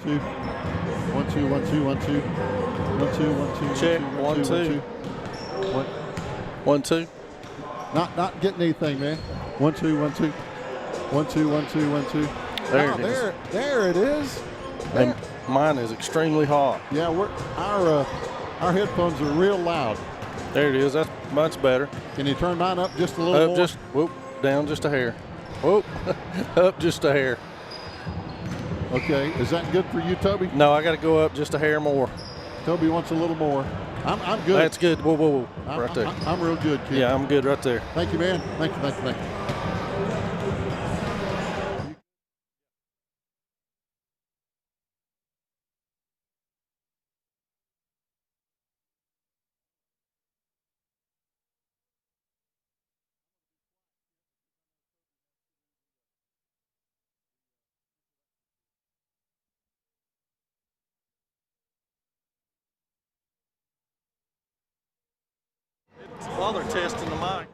2. 1 2 1 2 1 2. 1 2 1 2. Check. 1 2. 1 2. Not getting anything, man. 1 2 1 2. 1 2 1 2 1 2. There it is. There it is. And mine is extremely hot. Yeah, our headphones are real loud. There it is. That's much better. Can you turn mine up just a little more? Just whoop, down just a hair. Whoop, up just a hair. Okay, is that good for you, Toby? No, I got to go up just a hair more. Toby wants a little more. I'm good. That's good. Whoa, right there. I'm real good, kid. Yeah, I'm good right there. Thank you, man. Thank you. While they're testing the mic.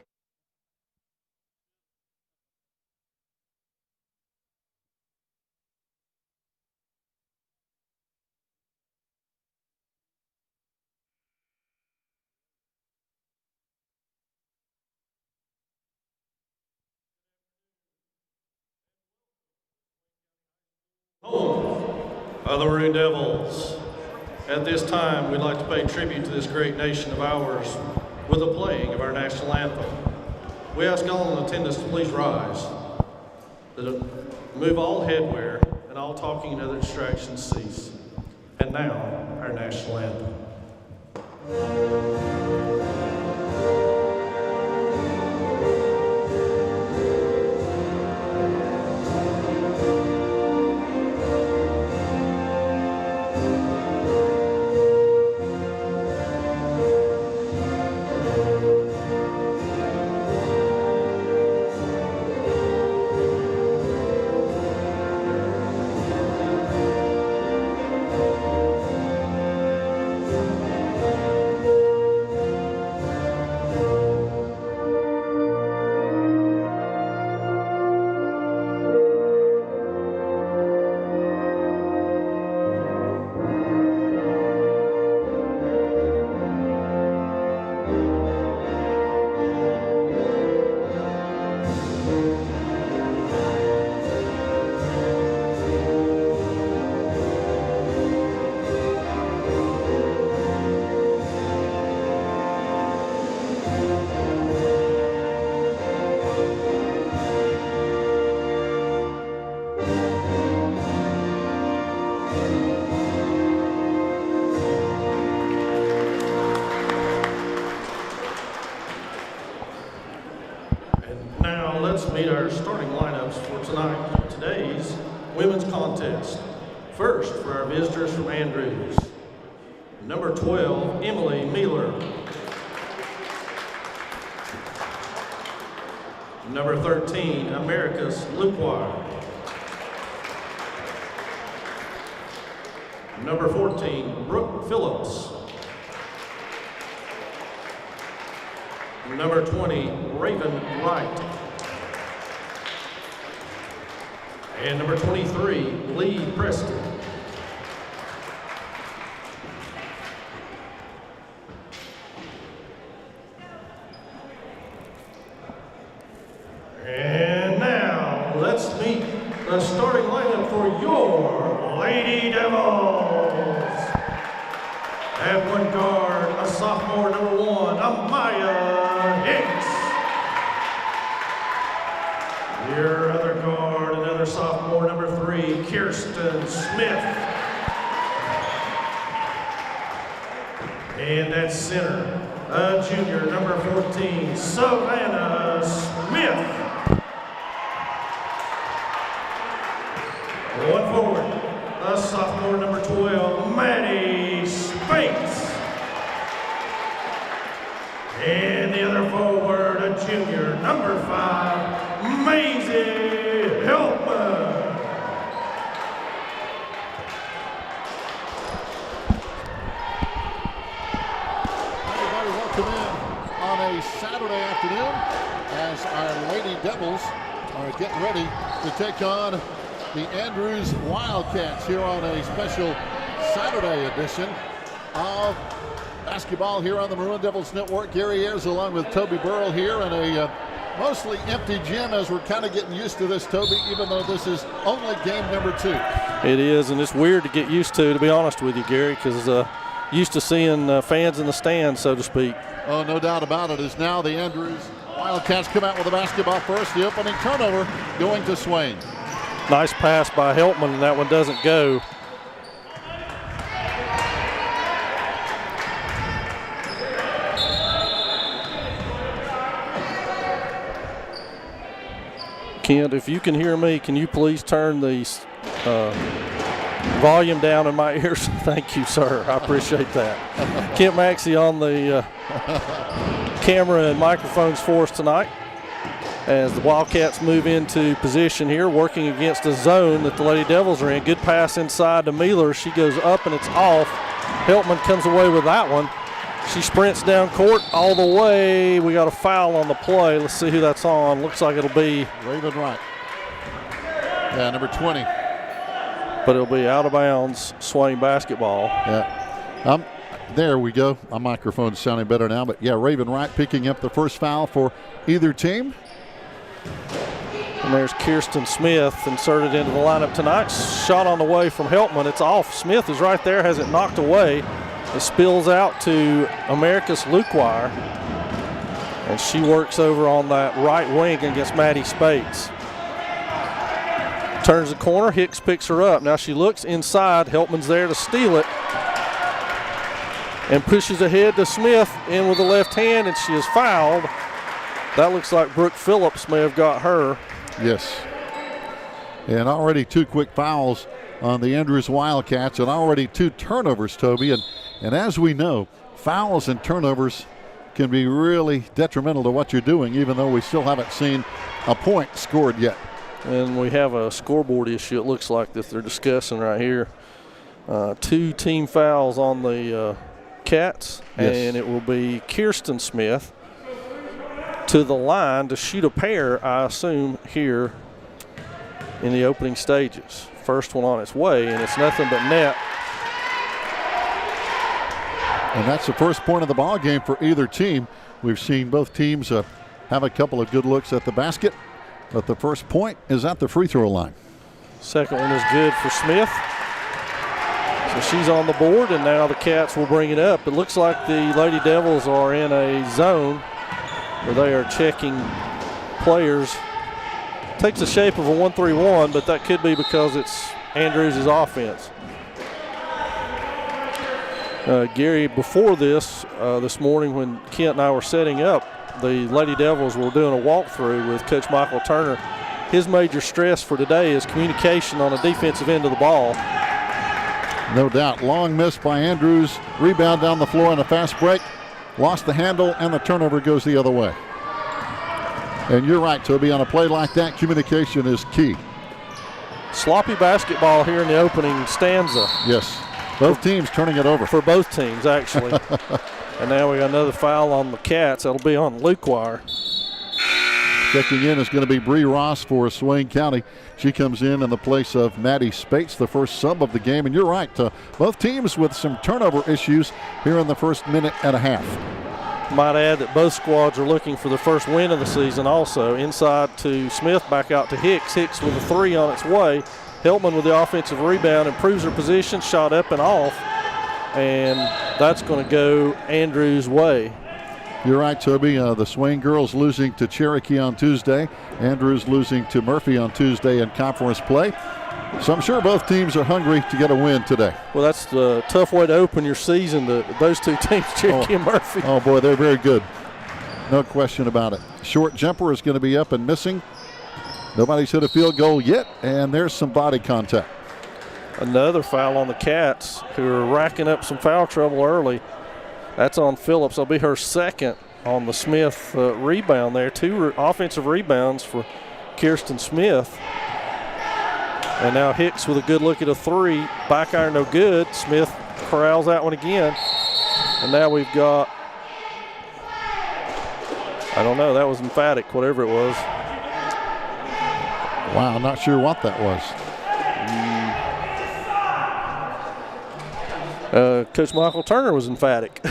Home of the Maroon Devils. At this time, we'd like to pay tribute to this great nation of ours with the playing of our national anthem. We ask all in attendance to please rise, move all headwear, and all talking and other distractions cease. And now, our national anthem. Meet our starting lineups for today's women's contest. First, for our visitors from Andrews, number 12, Emily Mealer. Number 13, Americas Luquire. Number 14, Brooke Phillips. Number 20, Raven Wright. And number 23, Lee Preston. And now, let's meet the starting lineup for your Lady Devils. At one guard, a sophomore, number 1, Amaya Hicks. Your other guard, another sophomore, number 3, Kirsten Smith. And at center, a junior, number 14, Savannah Smith. One forward, a sophomore, number 12, Maddie Spinks. And the other forward, a junior, number 5, Maisie Helpman. Everybody welcome in on a Saturday afternoon as our Lady Devils are getting ready to take on the Andrews Wildcats here on a special Saturday edition of basketball here on the Maroon Devils Network. Gary Ayers along with Toby Burrell here in a mostly empty gym as we're kind of getting used to this, Toby, even though this is only game number 2. It is, and it's weird to get used to be honest with you, Gary, because used to seeing fans in the stands, so to speak. Oh, no doubt about it. Is now the Andrews Wildcats come out with the basketball first. The opening turnover going to Swain. Nice pass by Heltman, and that one doesn't go. Kent, if you can hear me, can you please turn the volume down in my ears? Thank you, sir. I appreciate that. Kent Maxey on the camera and microphones for us tonight as the Wildcats move into position here, working against a zone that the Lady Devils are in. Good pass inside to Mealer. She goes up and it's off. Heltman comes away with that one. She sprints down court all the way. We got a foul on the play. Let's see who that's on. Looks like it'll be Raven Wright. Yeah, number 20. But it'll be out of bounds, Swain basketball. Yeah. There we go. My microphone's sounding better now. But, yeah, Raven Wright picking up the first foul for either team. And there's Kirsten Smith inserted into the lineup tonight. Shot on the way from Heltman. It's off. Smith is right there, has it knocked away. It spills out to America's Lukwire. And she works over on that right wing against Maddie Spates. Turns the corner, Hicks picks her up. Now she looks inside, Heltman's there to steal it. And pushes ahead to Smith in with the left hand, and she is fouled. That looks like Brooke Phillips may have got her. Yes. And already 2 quick fouls on the Andrews Wildcats and already 2 turnovers, Toby. And as we know, fouls and turnovers can be really detrimental to what you're doing, even though we still haven't seen a point scored yet. And we have a scoreboard issue, it looks like, that they're discussing right here. 2 team fouls on the Cats, yes. And it will be Kirsten Smith to the line to shoot a pair, I assume, here in the opening stages. First one on its way, and it's nothing but net. And that's the first point of the ball game for either team. We've seen both teams have a couple of good looks at the basket, but the first point is at the free throw line. Second one is good for Smith. So she's on the board, and now the Cats will bring it up. It looks like the Lady Devils are in a zone where they are checking players. Takes the shape of a 1-3-1, but that could be because it's Andrews' offense. Gary, before this morning when Kent and I were setting up, the Lady Devils were doing a walkthrough with Coach Michael Turner. His major stress for today is communication on the defensive end of the ball. No doubt. Long miss by Andrews. Rebound down the floor on a fast break. Lost the handle, and the turnover goes the other way. And you're right, Toby. On a play like that, communication is key. Sloppy basketball here in the opening stanza. Yes. Both teams turning it over. For both teams, actually. And now we got another foul on the Cats. That'll be on Lukwire. Checking in is going to be Bree Ross for Swain County. She comes in the place of Maddie Spates, the first sub of the game. And you're right, both teams with some turnover issues here in the first minute and a half. Might add that both squads are looking for the first win of the season also. Inside to Smith, back out to Hicks. Hicks with a 3 on its way. Heltman with the offensive rebound, improves her position, shot up and off. And that's going to go Andrews' way. You're right, Toby. The Swain girls losing to Cherokee on Tuesday. Andrews losing to Murphy on Tuesday in conference play. So I'm sure both teams are hungry to get a win today. Well, that's the tough way to open your season, those 2 teams, Cherokee and Murphy. Oh, boy, they're very good. No question about it. Short jumper is going to be up and missing. Nobody's hit a field goal yet, and there's some body contact. Another foul on the Cats, who are racking up some foul trouble early. That's on Phillips. That'll be her second on the Smith rebound there. 2 offensive rebounds for Kirsten Smith. And now Hicks with a good look at a 3. Back iron no good. Smith corrals that one again. And now we've got, I don't know, that was emphatic, whatever it was. Wow, I'm not sure what that was. Coach Michael Turner was emphatic.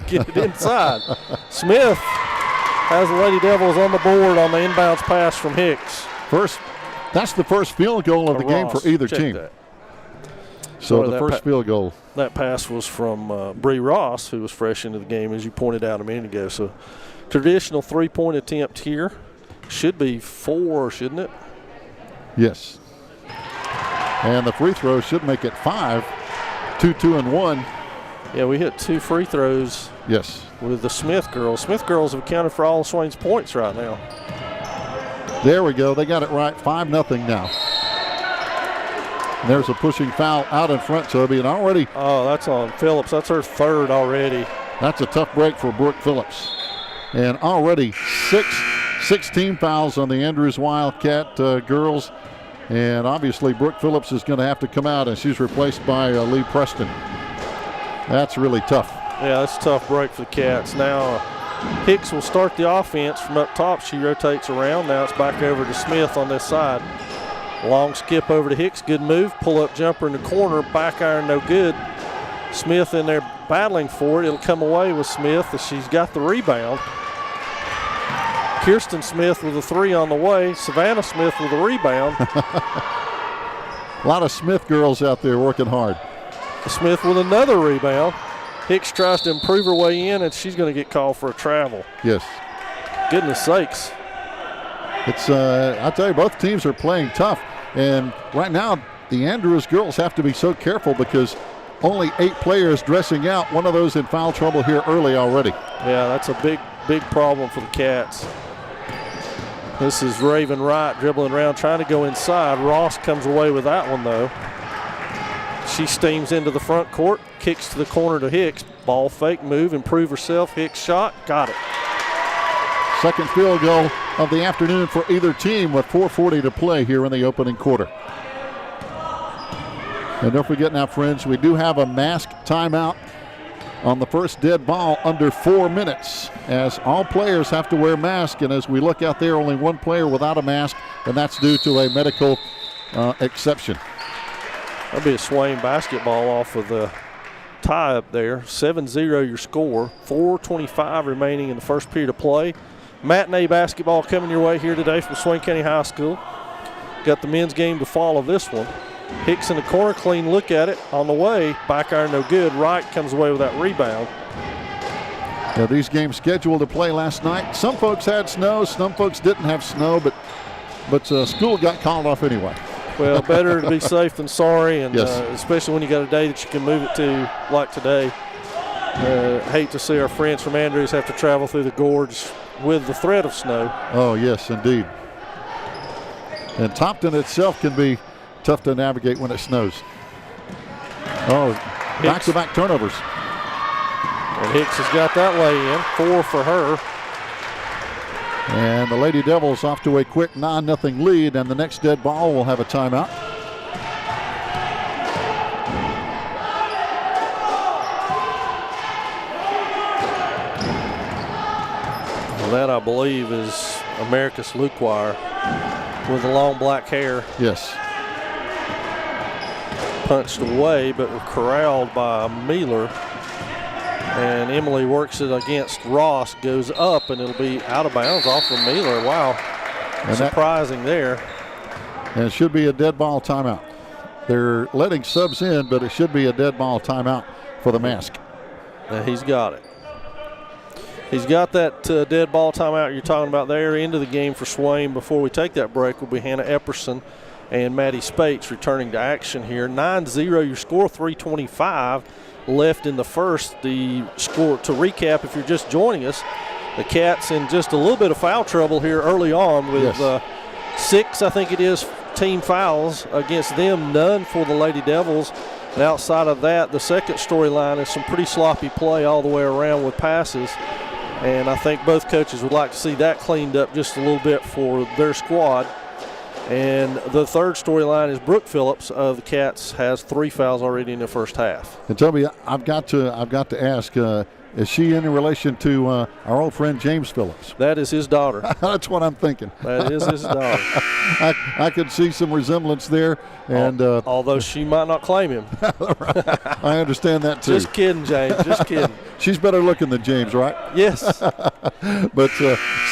Get it inside. Smith has the Lady Devils on the board on the inbounds pass from Hicks. That's the first field goal of the game for either team. That. So the first field goal. That pass was from Bree Ross, who was fresh into the game, as you pointed out a minute ago. So traditional three-point attempt here. Should be 4, shouldn't it? Yes. And the free throw should make it 5. 2, 2, and 1. Yeah, we hit 2 free throws. Yes. With the Smith girls. Smith girls have accounted for all of Swain's points right now. There we go. They got it right. 5-0 now. And there's a pushing foul out in front, so it'll be an already. Oh, that's on Phillips. That's her third already. That's a tough break for Brooke Phillips. And already 16 fouls on the Andrews Wildcat girls. And obviously Brooke Phillips is going to have to come out, and she's replaced by Lee Preston. That's really tough. Yeah, that's a tough break for the Cats. Now Hicks will start the offense from up top. She rotates around. Now it's back over to Smith on this side. Long skip over to Hicks. Good move. Pull-up jumper in the corner. Back iron no good. Smith in there battling for it. It'll come away with Smith as she's got the rebound. Kirsten Smith with a 3 on the way. Savannah Smith with a rebound. A lot of Smith girls out there working hard. Smith with another rebound. Hicks tries to improve her way in, and she's going to get called for a travel. Yes. Goodness sakes. It's I tell you, both teams are playing tough. And right now, the Andrews girls have to be so careful because only 8 players dressing out. One of those in foul trouble here early already. Yeah, that's a big problem for the Cats. This is Raven Wright dribbling around, trying to go inside. Ross comes away with that one, though. She steams into the front court, kicks to the corner to Hicks. Ball fake move, improve herself. Hicks shot, got it. Second field goal of the afternoon for either team with 4:40 to play here in the opening quarter. And don't forget now, friends, we do have a mask timeout on the first dead ball under 4 minutes, as all players have to wear masks. And as we look out there, only one player without a mask, and that's due to a medical exception. That'll be a Swain basketball off of the tie up there. 7-0 your score. 4:25 remaining in the first period of play. Matinee basketball coming your way here today from Swain County High School. Got the men's game to follow this one. Hicks in the corner, clean look at it. On the way, back iron no good. Wright comes away with that rebound. Yeah, these games scheduled to play last night. Some folks had snow, some folks didn't have snow, but school got called off anyway. Well, better to be safe than sorry, and yes. Especially when you got a day that you can move it to like today. Hate to see our friends from Andrews have to travel through the gorge with the threat of snow. Oh, yes, indeed. And Topton itself can be tough to navigate when it snows. Oh, back-to-back turnovers. And Hicks has got that lay in, 4 for her. And the Lady Devils off to a quick 9-0 lead, and the next dead ball will have a timeout. Well, that, I believe, is America's Luquire with the long black hair. Yes. Punched away, but were corralled by Mealer. And Emily works it against Ross, goes up, and it'll be out of bounds off of Mealer. Wow. And surprising there. And it should be a dead ball timeout. They're letting subs in, but it should be a dead ball timeout for the mask. And he's got it. He's got that dead ball timeout you're talking about there. Into the game for Swain. Before we take that break will be Hannah Epperson and Maddie Spates returning to action here. 9-0 your score, 3:25 left in the first. The score, to recap if you're just joining us, the Cats in just a little bit of foul trouble here early on with 6, I think it is, team fouls against them, none for the Lady Devils. And outside of that, the second storyline is some pretty sloppy play all the way around with passes. And I think both coaches would like to see that cleaned up just a little bit for their squad. And the third storyline is Brooke Phillips of the Cats has 3 fouls already in the first half. And Toby, I've got to ask, Is she in relation to our old friend James Phillips? That is his daughter. That's what I'm thinking. That is his daughter. I could see some resemblance there. And although she might not claim him. I understand that too. Just kidding, James. Just kidding. She's better looking than James, right? Yes. But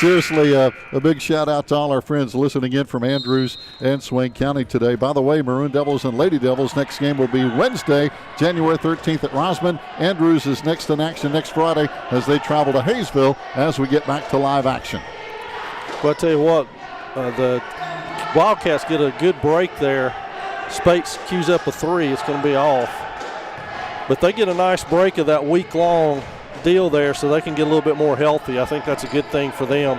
seriously, a big shout out to all our friends listening in from Andrews and Swain County today. By the way, Maroon Devils and Lady Devils next game will be Wednesday, January 13th at Rosman. Andrews is next in action next Friday as they travel to Hayesville as we get back to live action. Well, I tell you what, the Wildcats get a good break there. Spates cues up a three. It's going to be off. But they get a nice break of that week-long deal there so they can get a little bit more healthy. I think that's a good thing for them.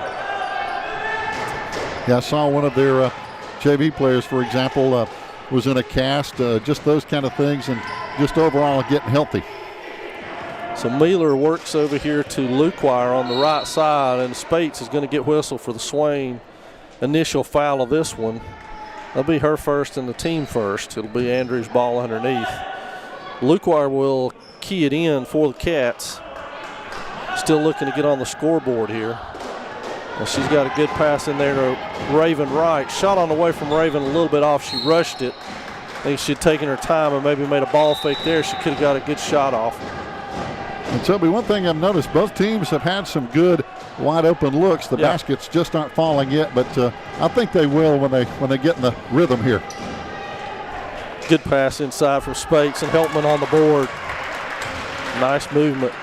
Yeah, I saw one of their JV players, for example, was in a cast, just those kind of things, and just overall getting healthy. So Mueller works over here to Lukewire on the right side, and Spates is going to get whistled for the Swain initial foul of this one. That'll be her first and the team first. It'll be Andrews' ball underneath. Lukewire will key it in for the Cats. Still looking to get on the scoreboard here. Well, she's got a good pass in there to Raven Wright. Shot on the way from Raven a little bit off. She rushed it. I think she'd taken her time and maybe made a ball fake there. She could have got a good shot off. And Toby, one thing I've noticed, both teams have had some good wide open looks. The baskets just aren't falling yet, but I think they will when they get in the rhythm here. Good pass inside from Spates and Heltman on the board. Nice movement.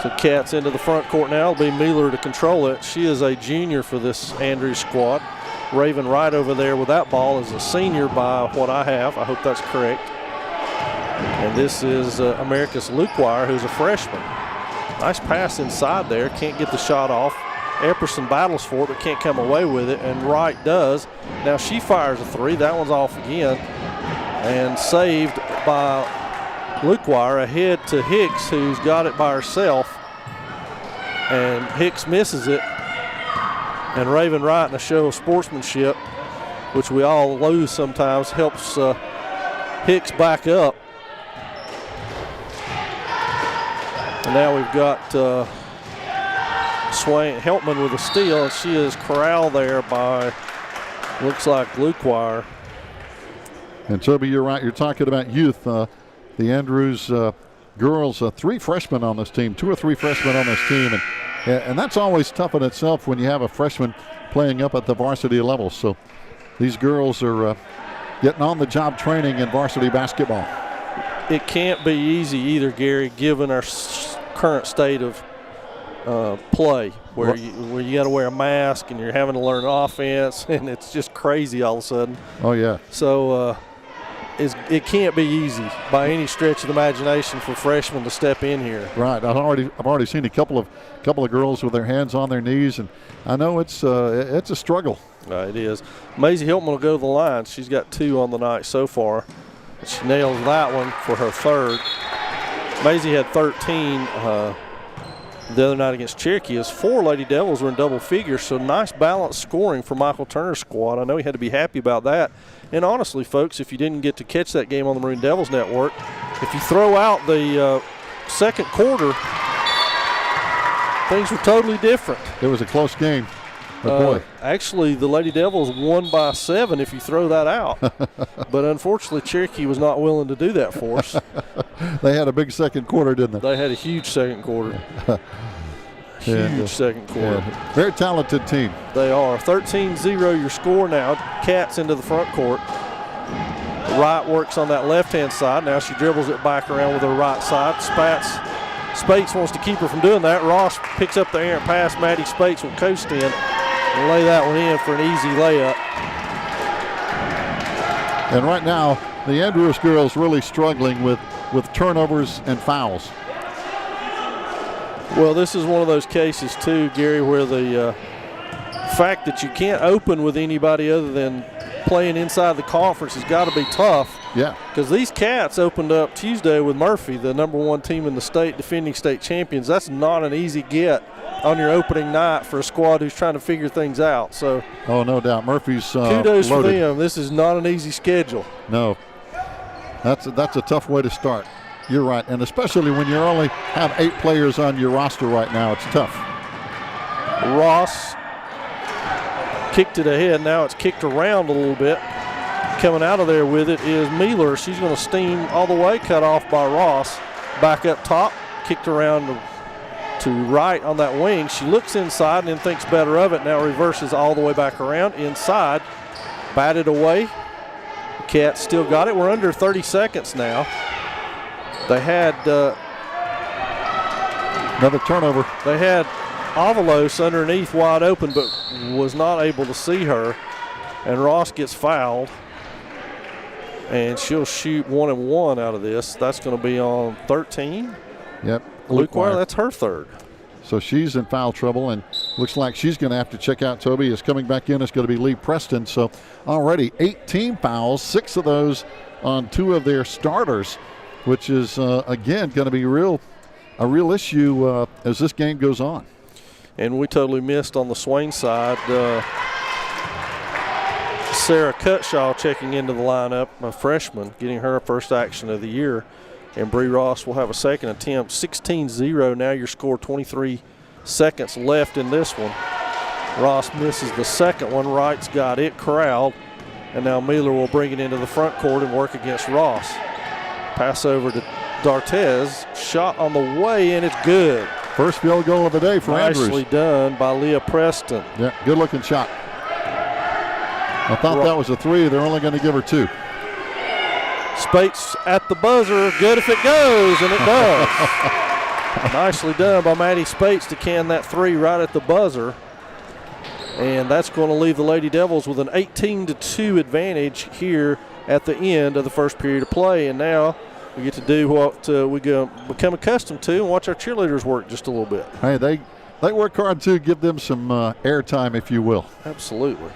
So Cats into the front court now. It'll be Mueller to control it. She is a junior for this Andrews squad. Raven Wright over there with that ball is a senior by what I have. I hope that's correct. And this is America's Lukewire, who's a freshman. Nice pass inside there. Can't get the shot off. Epperson battles for it but can't come away with it, and Wright does. Now she fires a three. That one's off again and saved by Lukewire ahead to Hicks, who's got it by herself. And Hicks misses it. And Raven Wright, in a show of sportsmanship, which we all lose sometimes, helps Hicks back up. And now we've got Swain Heltman with a steal, and she is corralled there by, looks like, Lukewire. And Toby, you're right. You're talking about youth. The Andrews girls, 3 freshmen on this team, 2 or 3 freshmen on this team. And that's always tough in itself when you have a freshman playing up at the varsity level. So these girls are getting on the job training in varsity basketball. It can't be easy either, Gary, given our current state of play, where you got to wear a mask and you're having to learn offense, and it's just crazy all of a sudden. Oh yeah. So it can't be easy by any stretch of the imagination for freshmen to step in here. Right. I've already seen a couple of girls with their hands on their knees, and I know it's a struggle. It is. Maisie Hilton will go to the line. She's got 2 on the night so far. She nails that one for her third. Maisie had 13 the other night against Cherokee. As 4 Lady Devils were in double figures, so nice balanced scoring for Michael Turner's squad. I know he had to be happy about that. And honestly, folks, if you didn't get to catch that game on the Maroon Devils Network, if you throw out the second quarter, things were totally different. It was a close game. Boy. Actually, the Lady Devils won by 7 if you throw that out. But unfortunately, Cherokee was not willing to do that for us. They had a big second quarter, didn't they? They had a huge second quarter. Huge second quarter. Yeah. Very talented team. They are. 13-0 your score now. Cats into the front court. Wright works on that left-hand side. Now she dribbles it back around with her right side. Spates wants to keep her from doing that. Ross picks up the errant pass. Maddie Spates will coast in and lay that one in for an easy layup. And right now, the Andrews girls really struggling with turnovers and fouls. Well, this is one of those cases too, Gary, where the fact that you can't open with anybody other than playing inside the conference has got to be tough. Yeah. Because these Cats opened up Tuesday with Murphy, the #1 team in the state, defending state champions. That's not an easy get on your opening night for a squad who's trying to figure things out. So, oh, no doubt. Murphy's kudos loaded. for them. This is not an easy schedule. No. That's a tough way to start. You're right, and especially when you only have 8 players on your roster right now, it's tough. Ross kicked it ahead. Now it's kicked around a little bit. Coming out of there with it is Mueller. She's going to steam all the way, cut off by Ross. Back up top, kicked around to right on that wing. She looks inside and then thinks better of it. Now reverses all the way back around inside. Batted away. The Cats still got it. We're under 30 seconds now. They had another turnover. They had Avalos underneath wide open, but was not able to see her. And Ross gets fouled. And she'll shoot 1 and 1 out of this. That's going to be on 13. Yep. Luke Wire, that's her third. So she's in foul trouble, and looks like she's going to have to check out. Toby is coming back in. It's going to be Lee Preston. So already 18 fouls, 6 of those on 2 of their starters, which is, again, going to be a real issue as this game goes on. And we totally missed on the Swain side. Sarah Cutshaw checking into the lineup, a freshman, getting her first action of the year. And Bree Ross will have a second attempt. 16-0 now your score, 23 seconds left in this one. Ross misses the second one. Wright's got it corralled. And now Mueller will bring it into the front court and work against Ross. Pass over to D'Artez. Shot on the way, and it's good. First field goal of the day for Andrews. Nicely done by Leah Preston. Yeah, good looking shot. I thought that was a 3. They're only going to give her 2. Spates at the buzzer. Good if it goes, and it does. Nicely done by Maddie Spates to can that 3 right at the buzzer. And that's going to leave the Lady Devils with an 18-2 advantage here at the end of the first period of play. And now we get to do what we become accustomed to and watch our cheerleaders work just a little bit. Hey, they work hard too. Give them some airtime, if you will. Absolutely.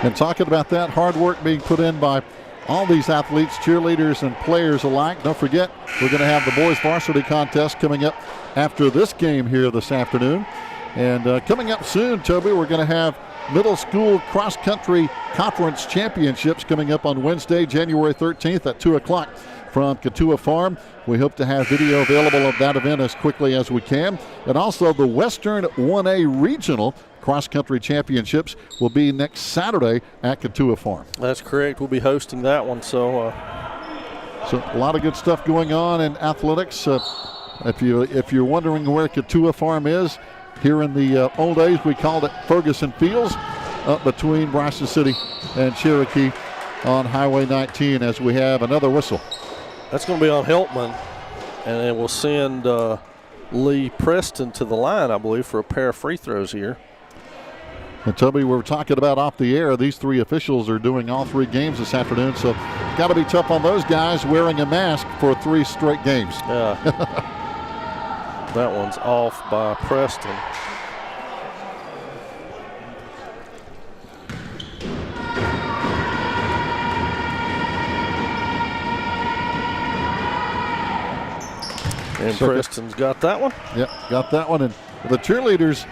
And talking about that hard work being put in by all these athletes, cheerleaders and players alike. Don't forget, we're going to have the boys varsity contest coming up after this game here this afternoon. And coming up soon, Toby, we're going to have middle school cross-country conference championships coming up on Wednesday, January 13th at 2 o'clock from Katua Farm. We hope to have video available of that event as quickly as we can. And also the Western 1A Regional Cross-Country Championships will be next Saturday at Katua Farm. That's correct. We'll be hosting that one. So a lot of good stuff going on in athletics. If you're wondering where Katua Farm is, here in the old days we called it Ferguson Fields, up between Bryson City and Cherokee on Highway 19, as we have another whistle. That's going to be on Heltman, and then we'll send Lee Preston to the line, I believe, for a pair of free throws here. And Toby, we're talking about off the air. These 3 officials are doing all 3 games this afternoon, so got to be tough on those guys wearing a mask for 3 straight games. Yeah. That one's off by Preston. And Preston's got that one. Yep, got that one. And the cheerleaders,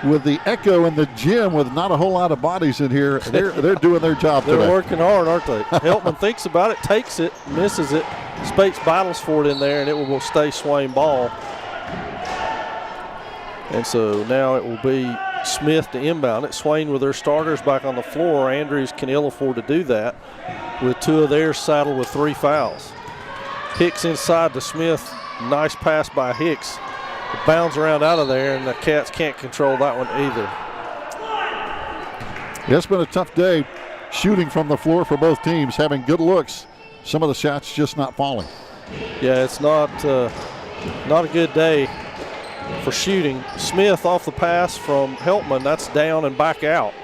with the echo in the gym with not a whole lot of bodies in here, they're doing their job today. They're working hard, aren't they? Heltman thinks about it, takes it, misses it. Spates battles for it in there, and it will stay Swain ball. And so now it will be Smith to inbound it. Swain with their starters back on the floor. Andrews can ill afford to do that with 2 of theirs saddled with 3 fouls. Hicks inside to Smith. Nice pass by Hicks. It bounds around out of there, and the Cats can't control that one either. Yeah, it's been a tough day shooting from the floor for both teams, having good looks. Some of the shots just not falling. Yeah, it's not a good day for shooting. Smith off the pass from Heltman. That's down and back out.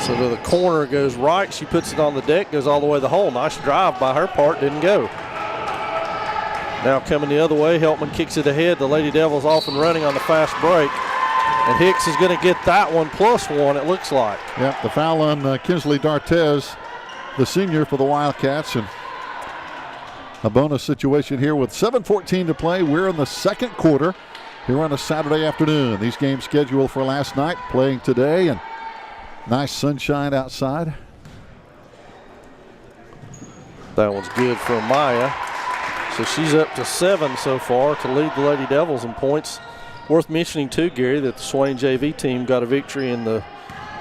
So to the corner, goes right. She puts it on the deck, goes all the way to the hole. Nice drive by her part, didn't go. Now coming the other way, Heltman kicks it ahead. The Lady Devils off and running on the fast break. And Hicks is going to get that one +1, it looks like. Yep, the foul on Kinsley D'Artez, the senior for the Wildcats. And a bonus situation here with 7:14 to play. We're in the second quarter here on a Saturday afternoon. These games scheduled for last night, playing today, and nice sunshine outside. That one's good for Maya. So she's up to 7 so far to lead the Lady Devils in points. Worth mentioning too, Gary, that the Swain JV team got a victory in the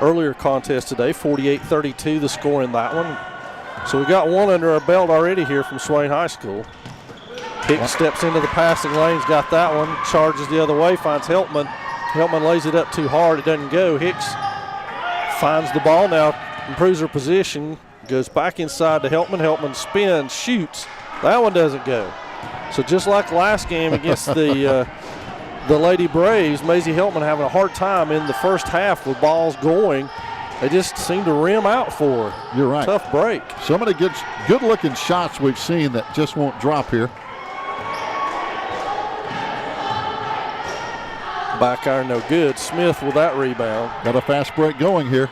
earlier contest today, 48-32 the score in that one. So we got one under our belt already here from Swain High School. Hicks steps into the passing lanes, got that one, charges the other way, finds Heltman. Heltman lays it up too hard, it doesn't go. Hicks finds the ball now, improves her position, goes back inside to Heltman. Heltman spins, shoots. That one doesn't go. So just like last game against the Lady Braves, Maisie Heltman having a hard time in the first half with balls going. They just seem to rim out for her. You're right. Tough break. So many good-looking shots we've seen that just won't drop here. Back iron no good. Smith with that rebound. Got a fast break going here.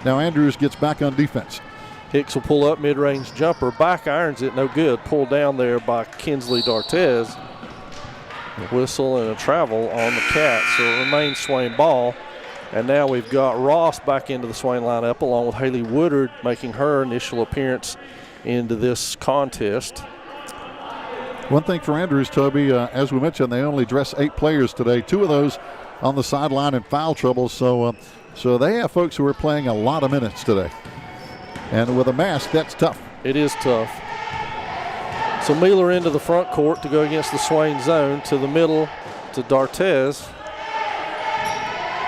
Now Andrews gets back on defense. Hicks will pull up, mid-range jumper. Back irons it, no good. Pulled down there by Kinsley D'Artez. A whistle and a travel on the Cats. So it remains Swain ball. And now we've got Ross back into the Swain lineup along with Haley Woodard making her initial appearance into this contest. One thing for Andrews, Toby, as we mentioned, they only dress 8 players today. 2 of those on the sideline in foul trouble. So they have folks who are playing a lot of minutes today. And with a mask, that's tough. It is tough. So Mealer into the front court to go against the Swain zone, to the middle to D'Artez.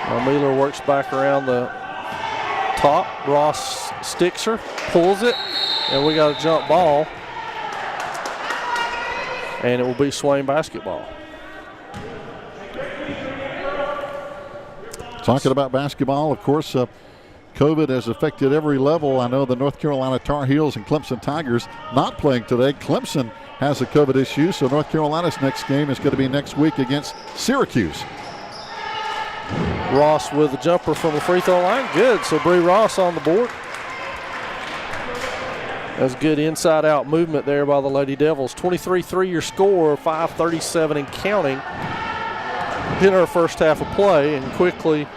Now Mealer works back around the top. Ross sticks her, pulls it, and we got a jump ball. And it will be Swain basketball. Talking about basketball, of course, COVID has affected every level. I know the North Carolina Tar Heels and Clemson Tigers not playing today. Clemson has a COVID issue, so North Carolina's next game is going to be next week against Syracuse. Ross with the jumper from the free throw line. Good. So Bree Ross on the board. That's good inside-out movement there by the Lady Devils. 23-3 your score, 5:37 and counting in our first half of play. And quickly,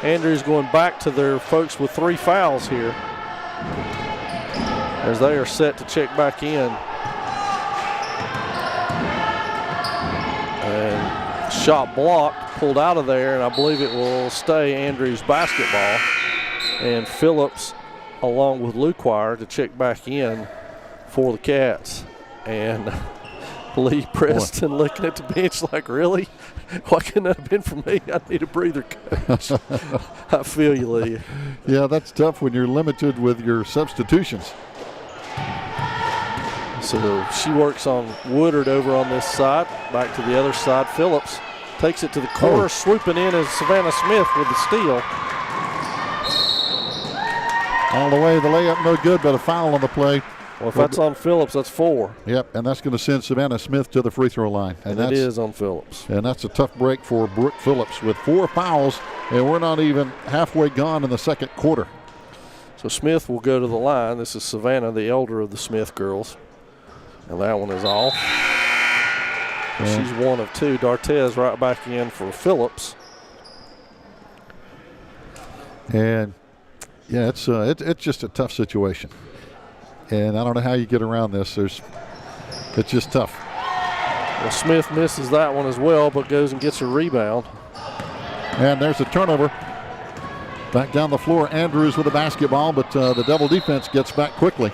Andrews going back to their folks with 3 fouls here as they are set to check back in. And shot blocked, pulled out of there, and I believe it will stay Andrews basketball. And Phillips along with Luquire to check back in for the Cats. And Lee Preston looking at the bench like, really? Why couldn't that have been for me? I need a breather, coach. I feel you, Lee. Yeah, that's tough when you're limited with your substitutions. So she works on Woodard over on this side. Back to the other side. Phillips takes it to the corner. Swooping in is Savannah Smith with the steal. All the way, the layup no good, but a foul on the play. Well, if that's on Phillips, that's 4. Yep, and that's going to send Savannah Smith to the free throw line. And it is on Phillips. And that's a tough break for Brooke Phillips with 4 fouls, and we're not even halfway gone in the second quarter. So Smith will go to the line. This is Savannah, the elder of the Smith girls. And that one is off. And she's 1 of 2. D'Artez right back in for Phillips. And yeah, it's just a tough situation. And I don't know how you get around this. It's just tough. Well, Smith misses that one as well, but goes and gets a rebound. And there's a turnover. Back down the floor, Andrews with the basketball, but the Devil defense gets back quickly.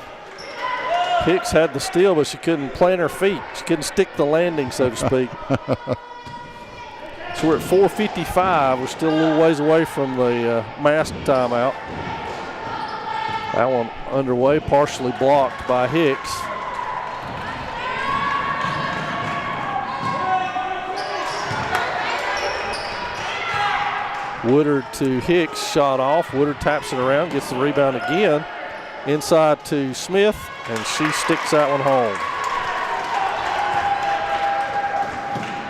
Hicks had the steal, but she couldn't plant her feet. She couldn't stick the landing, so to speak. So we're at 4:55. We're still a little ways away from the mask timeout. That one underway, partially blocked by Hicks. Woodard to Hicks, shot off. Woodard taps it around, gets the rebound again. Inside to Smith, and she sticks that one home.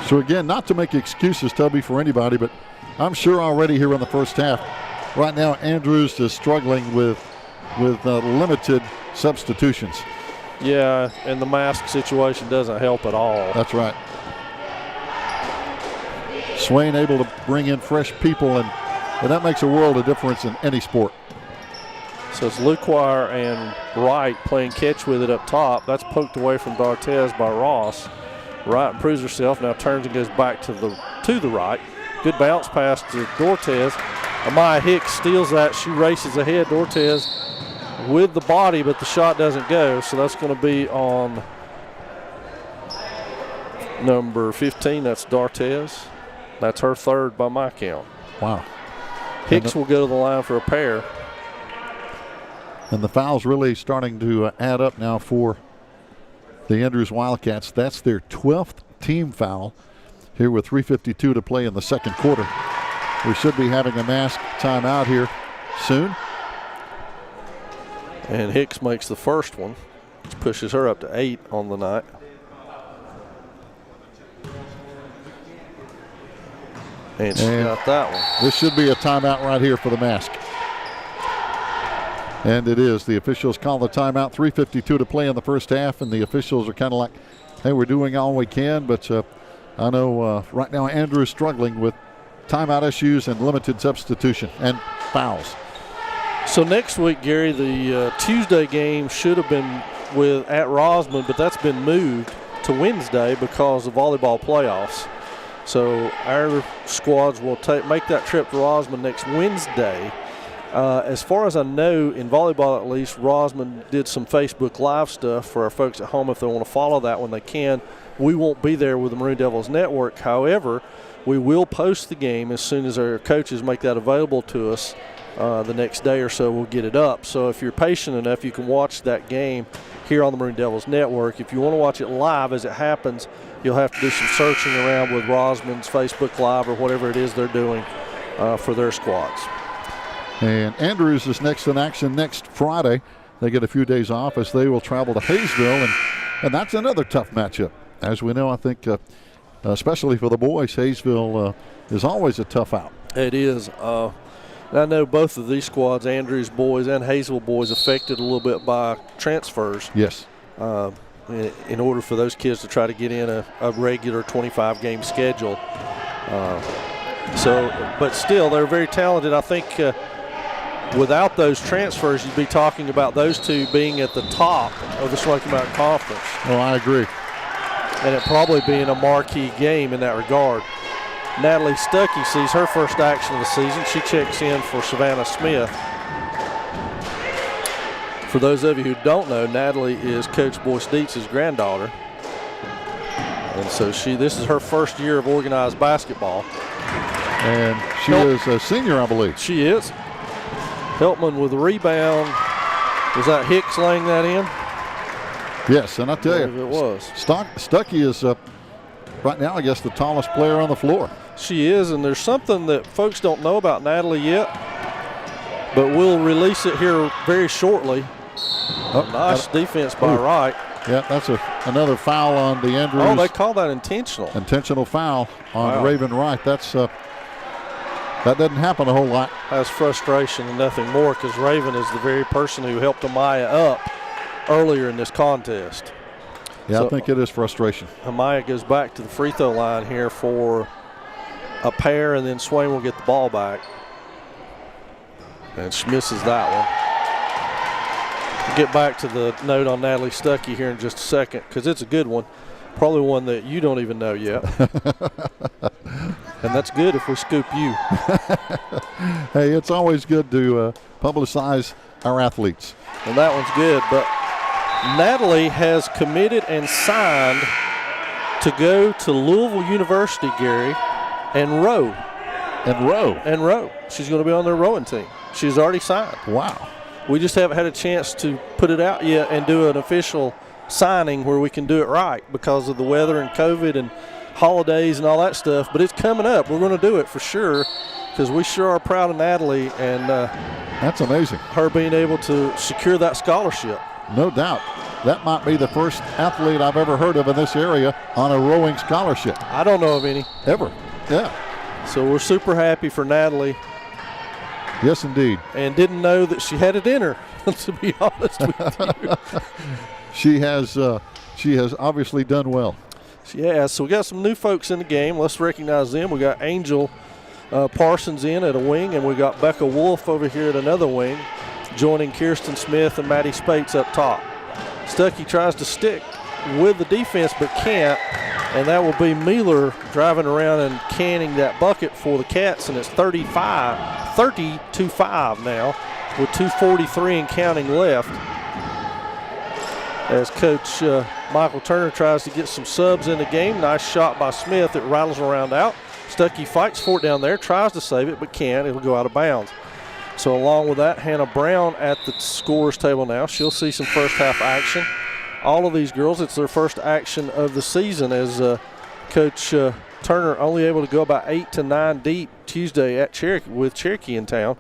So again, not to make excuses, Toby, for anybody, but I'm sure already here in the first half, right now Andrews is struggling with limited substitutions. Yeah, and the mask situation doesn't help at all. That's right. Swain able to bring in fresh people, and that makes a world of difference in any sport. So it's Luquire and Wright playing catch with it up top. That's poked away from D'Artez by Ross. Wright improves herself, now turns and goes back to the right. Good bounce pass to D'Artez. Amaya Hicks steals that. She races ahead. D'Artez with the body, but the shot doesn't go. So that's going to be on number 15. That's D'Artez. That's her third by my count. Wow. Hicks will go to the line for a pair. And the foul's really starting to add up now for the Andrews Wildcats. That's their 12th team foul here with 3:52 to play in the second quarter. We should be having a mask timeout here soon. And Hicks makes the first one, which pushes her up to 8 on the night. And she got that one. This should be a timeout right here for the mask. And it is. The officials call the timeout. 3:52 to play in the first half, and the officials are kind of like, hey, we're doing all we can, but I know right now Andrew's struggling with timeout issues and limited substitution and fouls. So next week, Gary, the Tuesday game should have been at Rosman, but that's been moved to Wednesday because of volleyball playoffs. So our squads will make that trip to Rosman next Wednesday. As far as I know, in volleyball at least, Rosman did some Facebook Live stuff for our folks at home if they want to follow that when they can. We won't be there with the Maroon Devils Network. However, we will post the game as soon as our coaches make that available to us. The next day or so we'll get it up. So if you're patient enough, you can watch that game here on the Maroon Devils Network. If you want to watch it live as it happens, you'll have to do some searching around with Rosman's Facebook Live or whatever it is they're doing for their squads. And Andrews is next in action next Friday. They get a few days off as they will travel to Hayesville, and that's another tough matchup. As we know, I think, especially for the boys, Hayesville is always a tough out. It is. I know both of these squads, Andrews boys and Hayesville boys, affected a little bit by transfers. Yes. In order for those kids to try to get in a regular 25-game schedule. But still, they're very talented. I think without those transfers, you'd be talking about those two being at the top of the Smoky Mountain Conference. Oh, I agree. And it probably being a marquee game in that regard. Natalie Stuckey sees her first action of the season. She checks in for Savannah Smith. For those of you who don't know, Natalie is Coach Boyce Dietz's granddaughter. And so this is her first year of organized basketball. And she is a senior, I believe. She is. Heltman with the rebound. Was that Hicks laying that in? Yes, and I tell you, it was. Stuckey is right now, I guess, the tallest player on the floor. She is, and there's something that folks don't know about Natalie yet, but we'll release it here very shortly. Nice defense by Wright. Yeah, that's another foul on the Andrews. Oh, they call that intentional. Intentional foul on Raven Wright. That doesn't happen a whole lot. That's frustration and nothing more, because Raven is the very person who helped Amaya up earlier in this contest. Yeah, so I think it is frustration. Amaya goes back to the free throw line here for a pair, and then Swain will get the ball back. And she misses that one. We'll get back to the note on Natalie Stuckey here in just a second, because it's a good one. Probably one that you don't even know yet. And that's good if we scoop you. Hey, it's always good to publicize our athletes. And that one's good, but Natalie has committed and signed to go to Louisville University, Gary, and row. And row. She's going to be on their rowing team. She's already signed. Wow. We just haven't had a chance to put it out yet and do an official signing where we can do it right because of the weather and COVID and holidays and all that stuff. But it's coming up. We're going to do it for sure because we sure are proud of Natalie and that's amazing. her being able to secure that scholarship. No doubt. That might be the first athlete I've ever heard of in this area on a rowing scholarship. I don't know of any. Ever. Yeah. So we're super happy for Natalie. Yes, indeed. And didn't know that she had it in her, to be honest with you. She has obviously done well. Yeah, so we got some new folks in the game. Let's recognize them. We got Angel Parsons in at a wing, and we got Becca Wolf over here at another wing, joining Kirsten Smith and Maddie Spates up top. Stuckey tries to stick with the defense but can't, and that will be Mueller driving around and canning that bucket for the Cats, and it's 30-5 now with 2:43 and counting left. As Coach Michael Turner tries to get some subs in the game. Nice shot by Smith. It rattles around out. Stuckey fights for it down there, tries to save it but can't. It'll go out of bounds. So along with that, Hannah Brown at the scorer's table now. She'll see some first half action. All of these girls, it's their first action of the season as Coach Turner only able to go about 8 to 9 deep Tuesday at Cherokee with Cherokee in town.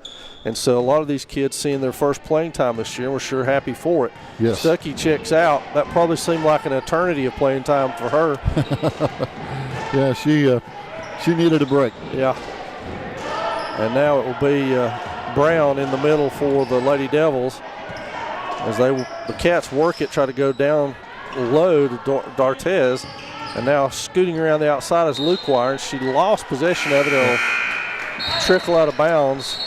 And so a lot of these kids seeing their first playing time this year, and we're sure happy for it. Yes. Stuckey checks out. That probably seemed like an eternity of playing time for her. Yeah, she needed a break. Yeah. And now it will be Brown in the middle for the Lady Devils as the Cats work it, try to go down low to Dartez, and now scooting around the outside is Luke Wire, and she lost possession of it. It'll trickle out of bounds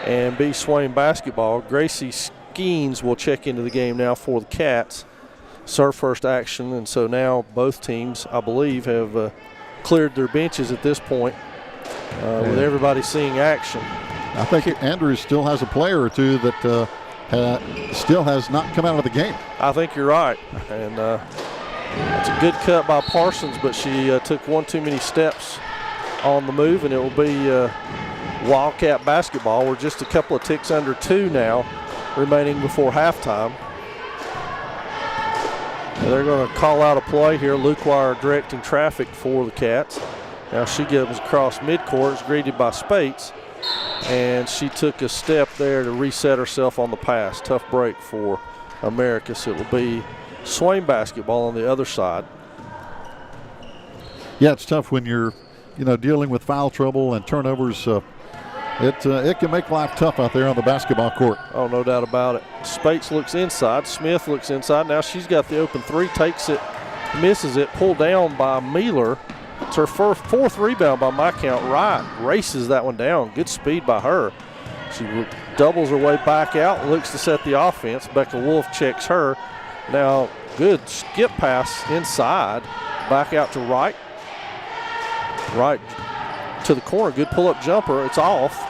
and be Swain basketball. Gracie Skeens will check into the game now for the Cats. Serve first action, and so now both teams, I believe, have cleared their benches at this point with everybody seeing action. I think Andrews still has a player or two that still has not come out of the game. I think you're right. And it's a good cut by Parsons, but she took one too many steps on the move, and it will be Wildcat basketball. We're just a couple of ticks under 2 now, remaining before halftime. And they're going to call out a play here. Luke Wire directing traffic for the Cats. Now she goes across midcourt, is greeted by Spates, and she took a step there to reset herself on the pass. Tough break for Americus. It will be Swain basketball on the other side. Yeah, it's tough when you're, dealing with foul trouble and turnovers. It can make life tough out there on the basketball court. Oh, no doubt about it. Spates looks inside. Smith looks inside. Now she's got the open three, takes it, misses it, pulled down by Mueller. It's her fourth rebound by my count. Wright races that one down. Good speed by her. She doubles her way back out, looks to set the offense. Becca Wolf checks her. Now, good skip pass inside. Back out to Wright. Right to the corner. Good pull-up jumper. It's off.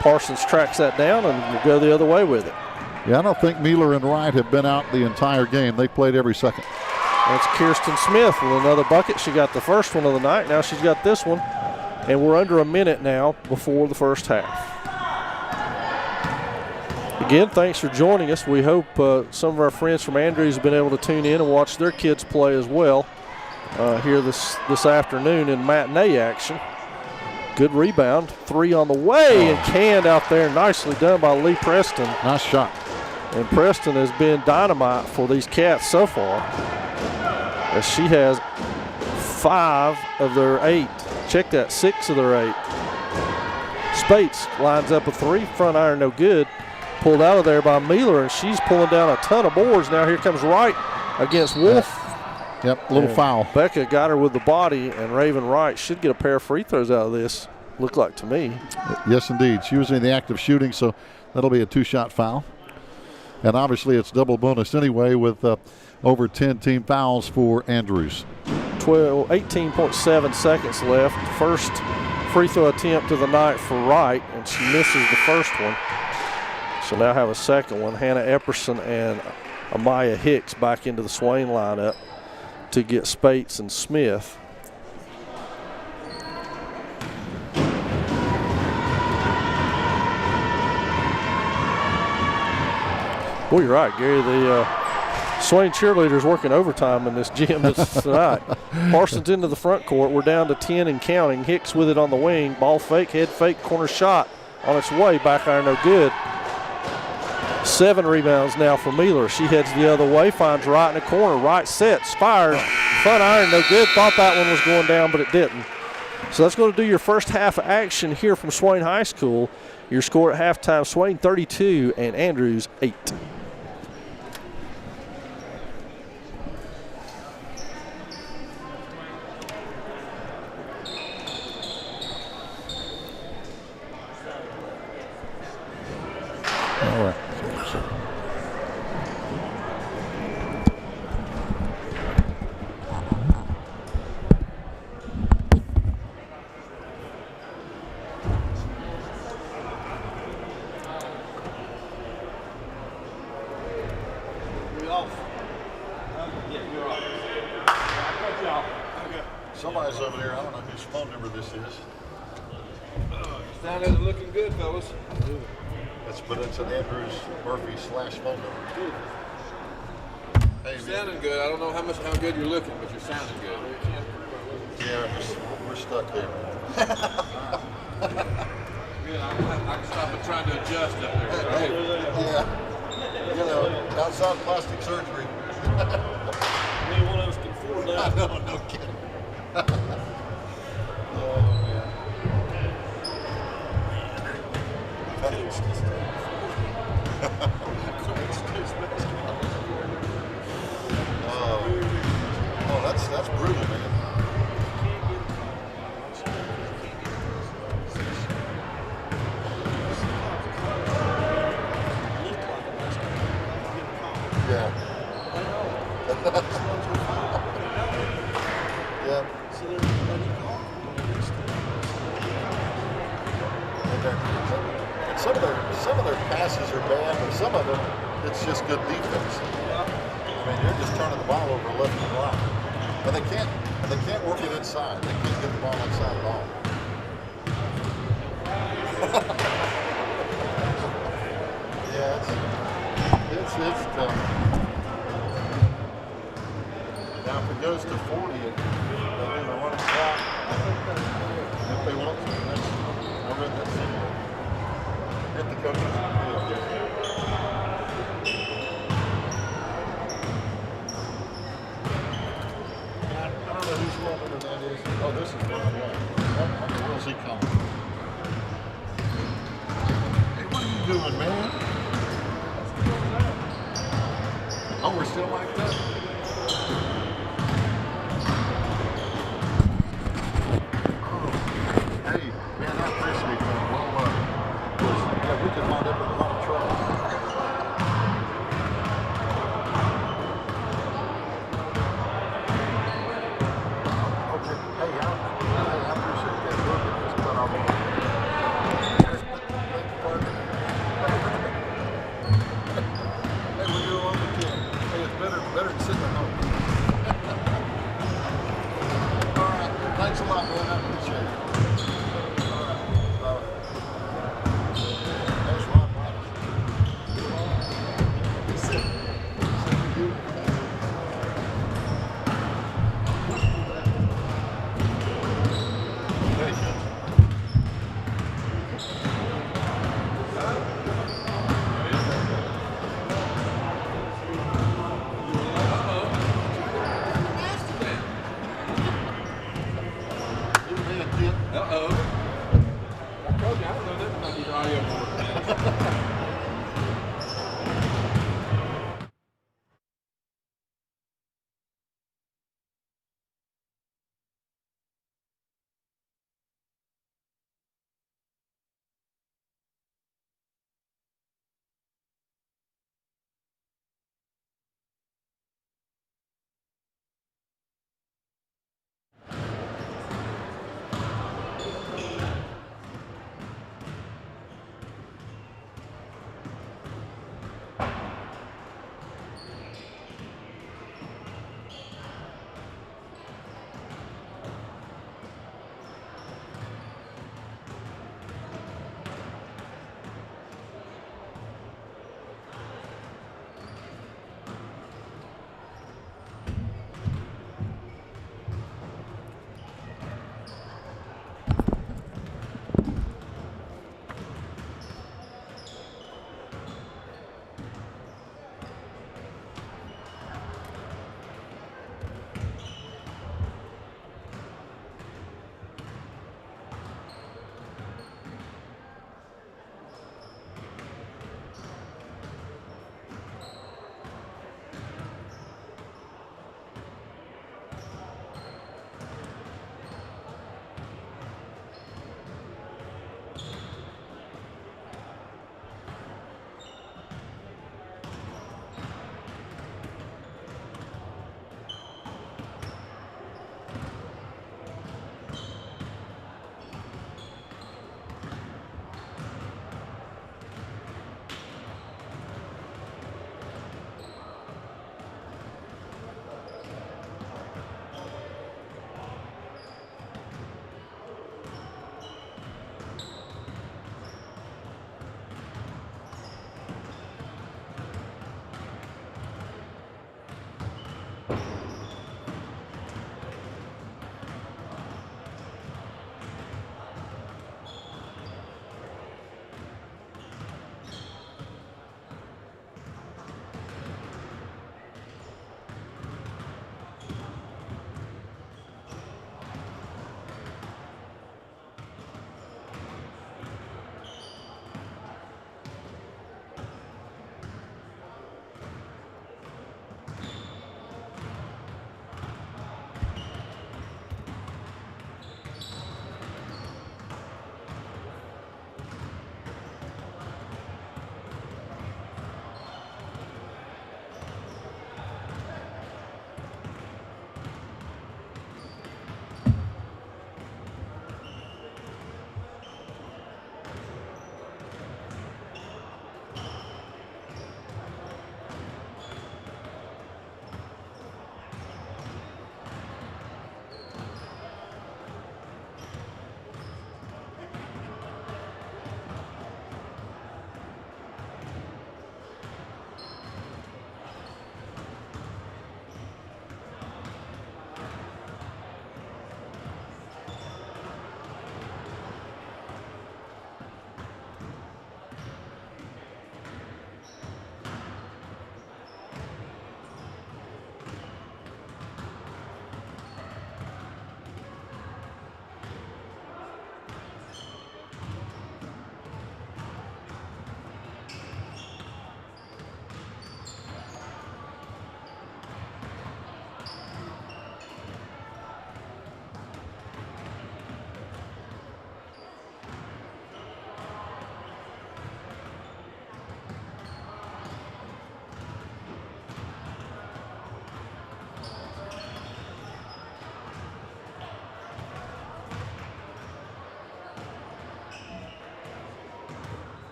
Parsons tracks that down and will go the other way with it. Yeah, I don't think Mueller and Wright have been out the entire game. They played every second. That's Kirsten Smith with another bucket. She got the first one of the night. Now she's got this one. And we're under a minute now before the first half. Again, thanks for joining us. We hope some of our friends from Andrews have been able to tune in and watch their kids play as well here this afternoon in matinee action. Good rebound. 3 on the way and canned out there. Nicely done by Lee Preston. Nice shot. And Preston has been dynamite for these Cats so far, as she has 5 of their 8. Check that, 6 of their 8. Spates lines up a 3, front iron no good. Pulled out of there by Mueller, and she's pulling down a ton of boards. Now here comes Wright against Wolf. Yep, little foul. Becca got her with the body, and Raven Wright should get a pair of free throws out of this, look like to me. Yes, indeed. She was in the act of shooting, so that'll be a 2-shot foul. And obviously it's double bonus anyway with over 10 team fouls for Andrews. 18.7 seconds left. First free throw attempt of the night for Wright, and she misses the first one. So now have a second one. Hannah Epperson and Amaya Hicks back into the Swain lineup to get Spates and Smith. Well, you're right, Gary. Swain cheerleaders working overtime in this gym tonight. Parsons into the front court. We're down to 10 and counting. Hicks with it on the wing. Ball fake, head fake, corner shot on its way. Back iron, no good. 7 rebounds now for Mueller. She heads the other way, finds Wright in the corner. Wright sets, fires. Front iron, no good. Thought that one was going down, but it didn't. So that's going to do your first half of action here from Swain High School. Your score at halftime, Swain 32 and Andrews 8. All right. Somebody's over there. I don't know whose phone number this is. Sound isn't looking good, fellas. But it's an Andrews Murphy / phone number. Hey, You're sounding good. I don't know how good you're looking, but you're sounding good. yeah, we're stuck there. Good. I can stop and trying to adjust up there. Hey, yeah. You know, outside plastic surgery. Maybe one of us can afford that. I know, no kidding. Oh, man. Oh, that's brutal, man. Yeah. Yeah. And some of their passes are bad, but some of them it's just good defense. I mean, they're just turning the ball over left and right, but they can't work it inside. They can't get the ball inside at all. Yeah, it's tough. Now if it goes to 40, they'll either run it back if they want to. I'll read that somewhere. Get the coaches. I don't know whose phone number that is. Oh, this is Brian White. Where's he calling? Hey, what are you doing, man? Oh, we're still like that? Hey, man, that Varsity thing, yeah, we could wind up with a lot of trouble. Okay, hey, I appreciate that. Look at this cut off. Hey, we're doing what we can. Hey, it's better than sitting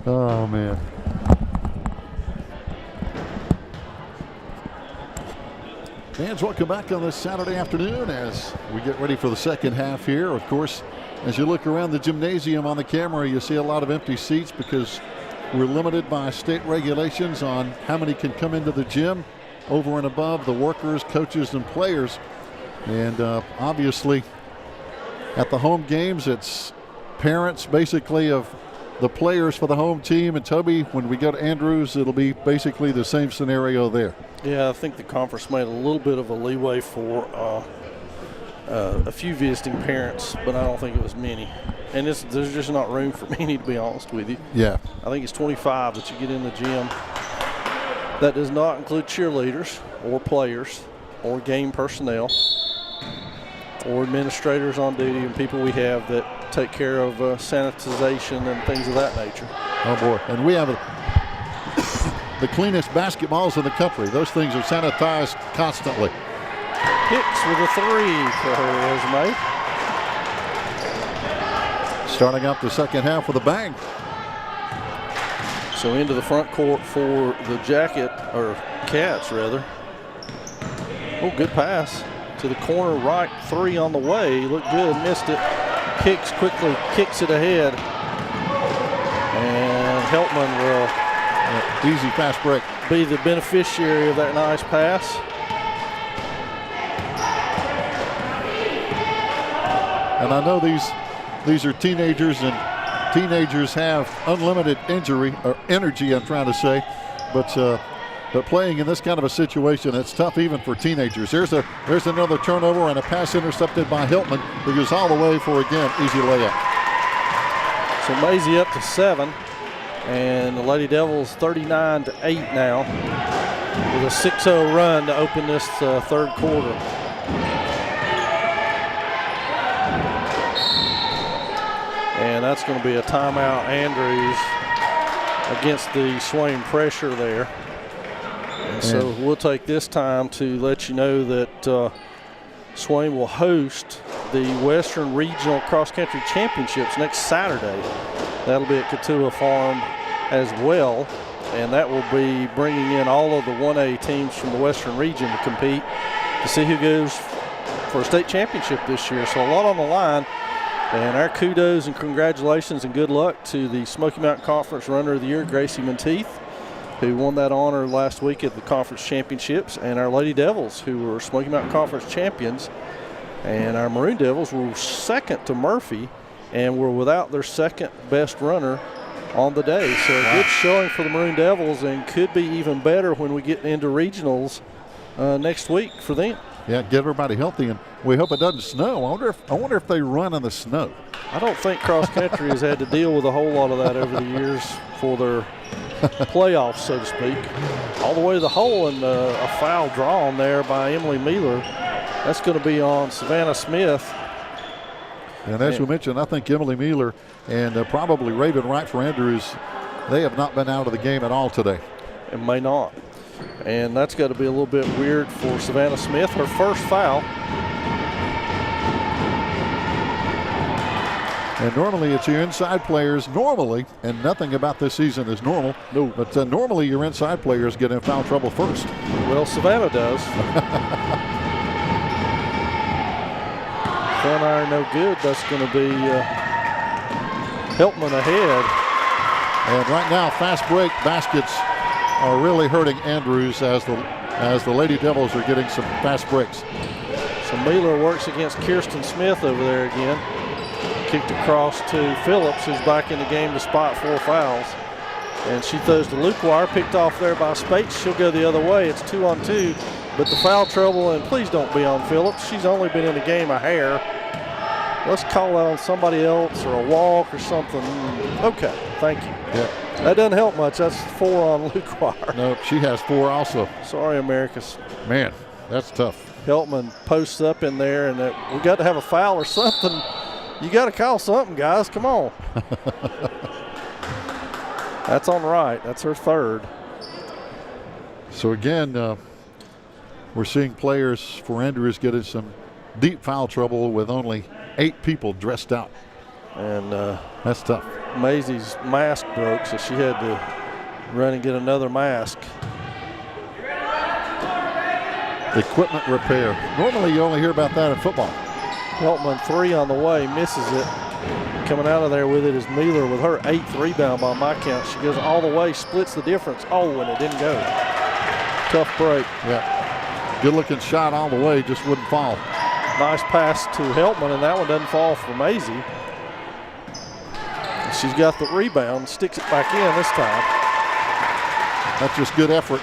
Oh, man. Fans, welcome back on this Saturday afternoon as we get ready for the second half here. Of course, as you look around the gymnasium on the camera, you see a lot of empty seats because we're limited by state regulations on how many can come into the gym over and above the workers, coaches, and players. And obviously, at the home games, it's parents basically of the players for the home team. And Toby, when we go to Andrews, it'll be basically the same scenario there. Yeah, I think the conference made a little bit of a leeway for a few visiting parents, but I don't think it was many. And there's just not room for many, to be honest with you. Yeah. I think it's 25 that you get in the gym. That does not include cheerleaders or players or game personnel or administrators on duty and people we have that take care of sanitization and things of that nature. Oh, boy. And we have the cleanest basketballs in the country. Those things are sanitized constantly. Hicks with a 3 for her resume. Starting out the second half with a bang. So into the front court for the Cats rather. Oh, good pass to the corner right, 3 on the way. Looked good, missed it. Hicks quickly kicks it ahead. And Heltman will easy fast break. Be the beneficiary of that nice pass. And I know these are teenagers, and teenagers have unlimited energy, I'm trying to say, but playing in this kind of a situation, it's tough even for teenagers. There's another turnover and a pass intercepted by Hiltman, who goes all the way for, again, easy layup. So Maisie up to 7, and the Lady Devils 39-8 now, with a 6-0 run to open this third quarter. And that's going to be a timeout, Andrews, against the Swain pressure there. And so we'll take this time to let you know that Swain will host the Western Regional Cross Country Championships next Saturday. That'll be at Katua Farm as well. And that will be bringing in all of the 1A teams from the Western region to compete to see who goes for a state championship this year. So a lot on the line. And our kudos and congratulations and good luck to the Smoky Mountain Conference Runner of the Year, Gracie Monteith, who won that honor last week at the conference championships, and our Lady Devils, who were Smoky Mountain Conference champions. And our Maroon Devils were second to Murphy and were without their second best runner on the day. So a good showing for the Maroon Devils, and could be even better when we get into regionals next week for them. Yeah, get everybody healthy, and we hope it doesn't snow. I wonder if they run in the snow. I don't think cross country has had to deal with a whole lot of that over the years for their playoffs, so to speak. All the way to the hole, and a foul drawn there by Emily Mealer. That's going to be on Savannah Smith. And as we mentioned, I think Emily Mealer and probably Raven Wright for Andrews, they have not been out of the game at all today. And may not. And that's got to be a little bit weird for Savannah Smith, her first foul. And normally it's your inside players, and nothing about this season is normal. No. But normally your inside players get in foul trouble first. Well, Savannah does. Front iron no good. That's going to be Heltman ahead. And right now, fast break baskets are really hurting Andrews as the Lady Devils are getting some fast breaks. So Mealer works against Kirsten Smith over there again. Kicked across to Phillips, who's back in the game to spot 4 fouls. And she throws to Luquire, picked off there by Spates. She'll go the other way. It's 2-on-2, but the foul trouble, and please don't be on Phillips. She's only been in the game a hair. Let's call that on somebody else or a walk or something. Okay, thank you. Yeah. That doesn't help much. That's 4 on Luquire. No, she has 4 also. Sorry, Americus. Man, that's tough. Heltman posts up in there, and we got to have a foul or something. You got to call something, guys. Come on. That's on right. That's her third. So again, we're seeing players for Andrews get in some deep foul trouble with only 8 people dressed out. And that's tough. Maisie's mask broke, so she had to run and get another mask. Equipment repair. Normally you only hear about that in football. Heltman 3 on the way, misses it. Coming out of there with it is Mueller with her 8th rebound by my count. She goes all the way, splits the difference. Oh, and it didn't go. Tough break. Yeah. Good looking shot all the way, just wouldn't fall. Nice pass to Heltman, and that one doesn't fall for Maisie. She's got the rebound, sticks it back in this time. That's just good effort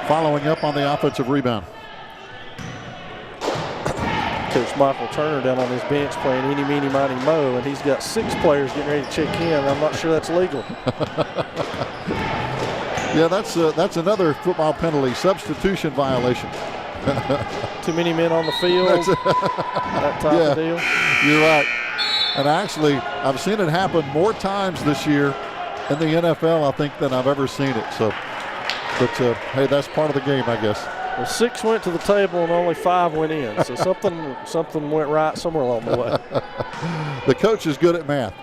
following up on the offensive rebound. Coach Michael Turner down on his bench playing eeny, meeny, miny, mo, and he's got 6 players getting ready to check in. I'm not sure that's legal. Yeah, that's another football penalty, substitution violation. Too many men on the field, that type of deal. You're right. And actually, I've seen it happen more times this year in the NFL, I think, than I've ever seen it. So, but hey, that's part of the game, I guess. Well, 6 went to the table and only 5 went in. So something went right somewhere along the way. The coach is good at math.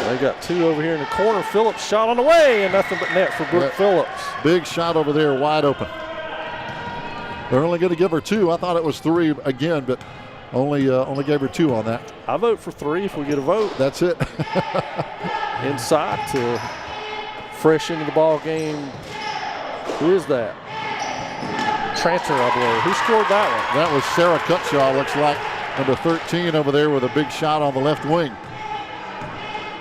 They got 2 over here in the corner. Phillips shot on the way, and nothing but net for Brooke Phillips. Big shot over there, wide open. They're only going to give her 2. I thought it was 3 again, but only gave her 2 on that. I vote for 3 if we get a vote. That's it. Inside to fresh into the ball game. Who is that? Tranter, I believe. Who scored that one? That was Sarah Cutshaw, looks like, number 13 over there with a big shot on the left wing.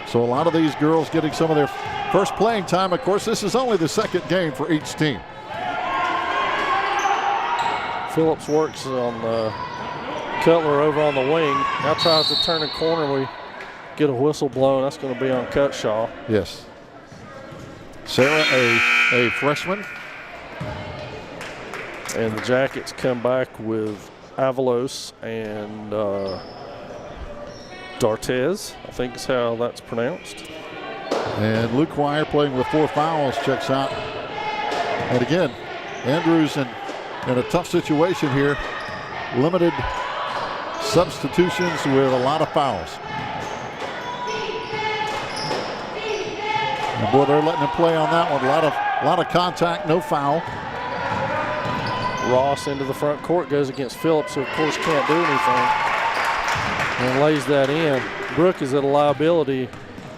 So a lot of these girls getting some of their first playing time. Of course, this is only the second game for each team. Phillips works on Cutler over on the wing. Now tries to turn a corner. We get a whistle blown. That's going to be on Cutshaw. Yes. Sarah, a freshman. And the Jackets come back with Avalos and D'Artez, I think is how that's pronounced. And Luke Wire playing with 4 fouls checks out. And again, Andrews in a tough situation here. Limited substitutions with a lot of fouls. And boy, they're letting him play on that one. A lot of contact, no foul. Ross into the front court, goes against Phillips, who of course can't do anything, and lays that in. Brooke is at a liability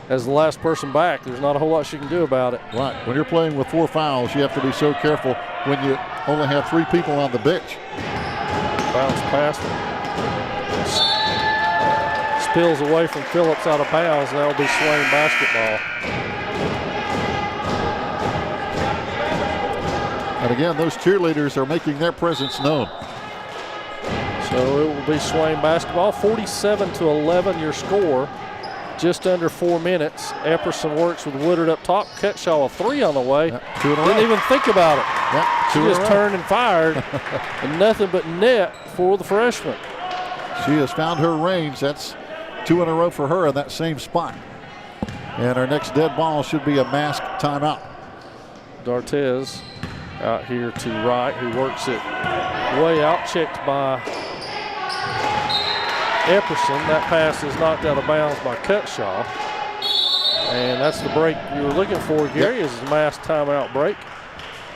as the last person back. There's not a whole lot she can do about it. Right. When you're playing with 4 fouls, you have to be so careful when you only have 3 people on the bench. Bounce past him. Spills away from Phillips out of bounds. That'll be Swain basketball. And again, those cheerleaders are making their presence known. So it will be Swain basketball. 47-11 your score. Just under 4 minutes. Epperson works with Woodard up top. Cutshaw a 3 on the way. Yeah, 2 in a row. Didn't even think about it. Yeah, she just turned and fired. And nothing but net for the freshman. She has found her range. That's 2 in a row for her in that same spot. And our next dead ball should be a mask timeout. D'Artez out here to right, who works it way out, checked by Epperson. That pass is knocked out of bounds by Cutshaw. And that's the break you were looking for, Gary, is a mass timeout break.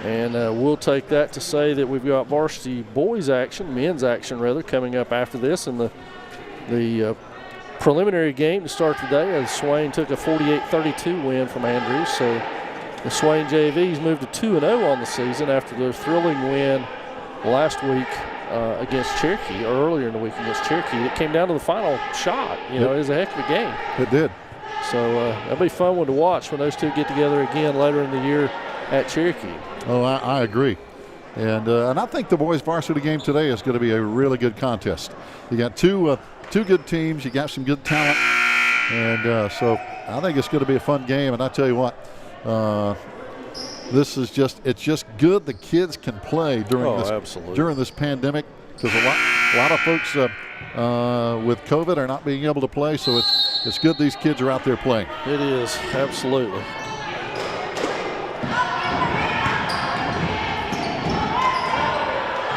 And we'll take that to say that we've got varsity boys action, men's action rather, coming up after this. And the preliminary game to start today as Swain took a 48-32 win from Andrews. So the Swain JVs moved to 2-0 on the season after their thrilling win last week against Cherokee, or earlier in the week against Cherokee. It came down to the final shot. You know, it was a heck of a game. It did. So that'll be a fun one to watch when those two get together again later in the year at Cherokee. Oh, I agree. And I think the boys varsity game today is going to be a really good contest. You got two good teams. You got some good talent. And so I think it's going to be a fun game. And I tell you what, it's just good the kids can play during this pandemic, because a lot of folks with COVID are not being able to play. So it's good these kids are out there playing. It is, absolutely.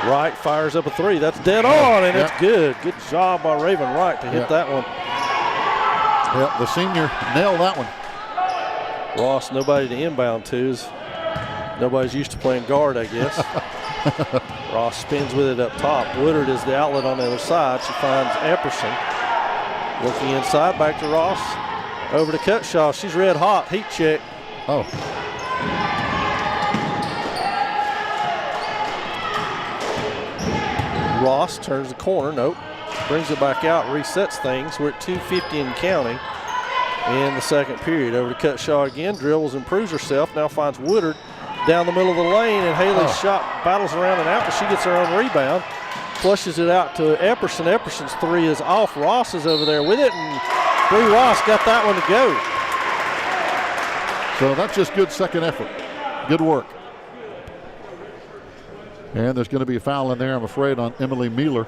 Wright fires up a 3. That's dead on, and it's good. Good job by Raven Wright to hit that one. Yeah, the senior nailed that one. Ross, nobody to inbound to. Nobody's used to playing guard, I guess. Ross spins with it up top. Woodard is the outlet on the other side. She finds Epperson. Looking inside, back to Ross. Over to Cutshaw. She's red hot. Heat check. Oh. Ross turns the corner. Nope. Brings it back out, resets things. We're at 2:50 and counting in the second period. Over to Cutshaw again. Dribbles, improves herself. Now finds Woodard down the middle of the lane, and Haley's shot battles around and out, but she gets her own rebound. Flushes it out to Epperson. Epperson's three is off. Ross is over there with it, and Bree Ross got that one to go. So that's just good second effort. Good work. And there's going to be a foul in there, I'm afraid, on Emily Mueller.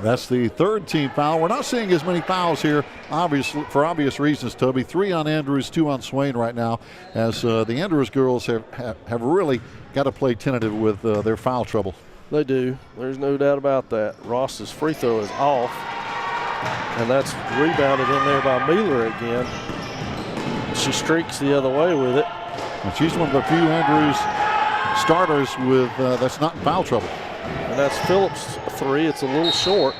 That's the third team foul. We're not seeing as many fouls here, obviously, for obvious reasons, Toby. 3 on Andrews, 2 on Swain right now, as the Andrews girls have really got to play tentative with their foul trouble. They do. There's no doubt about that. Ross's free throw is off, and that's rebounded in there by Mueller again. She streaks the other way with it. And she's one of the few Andrews starters with that's not in foul trouble. And that's Phillips' three. It's a little short.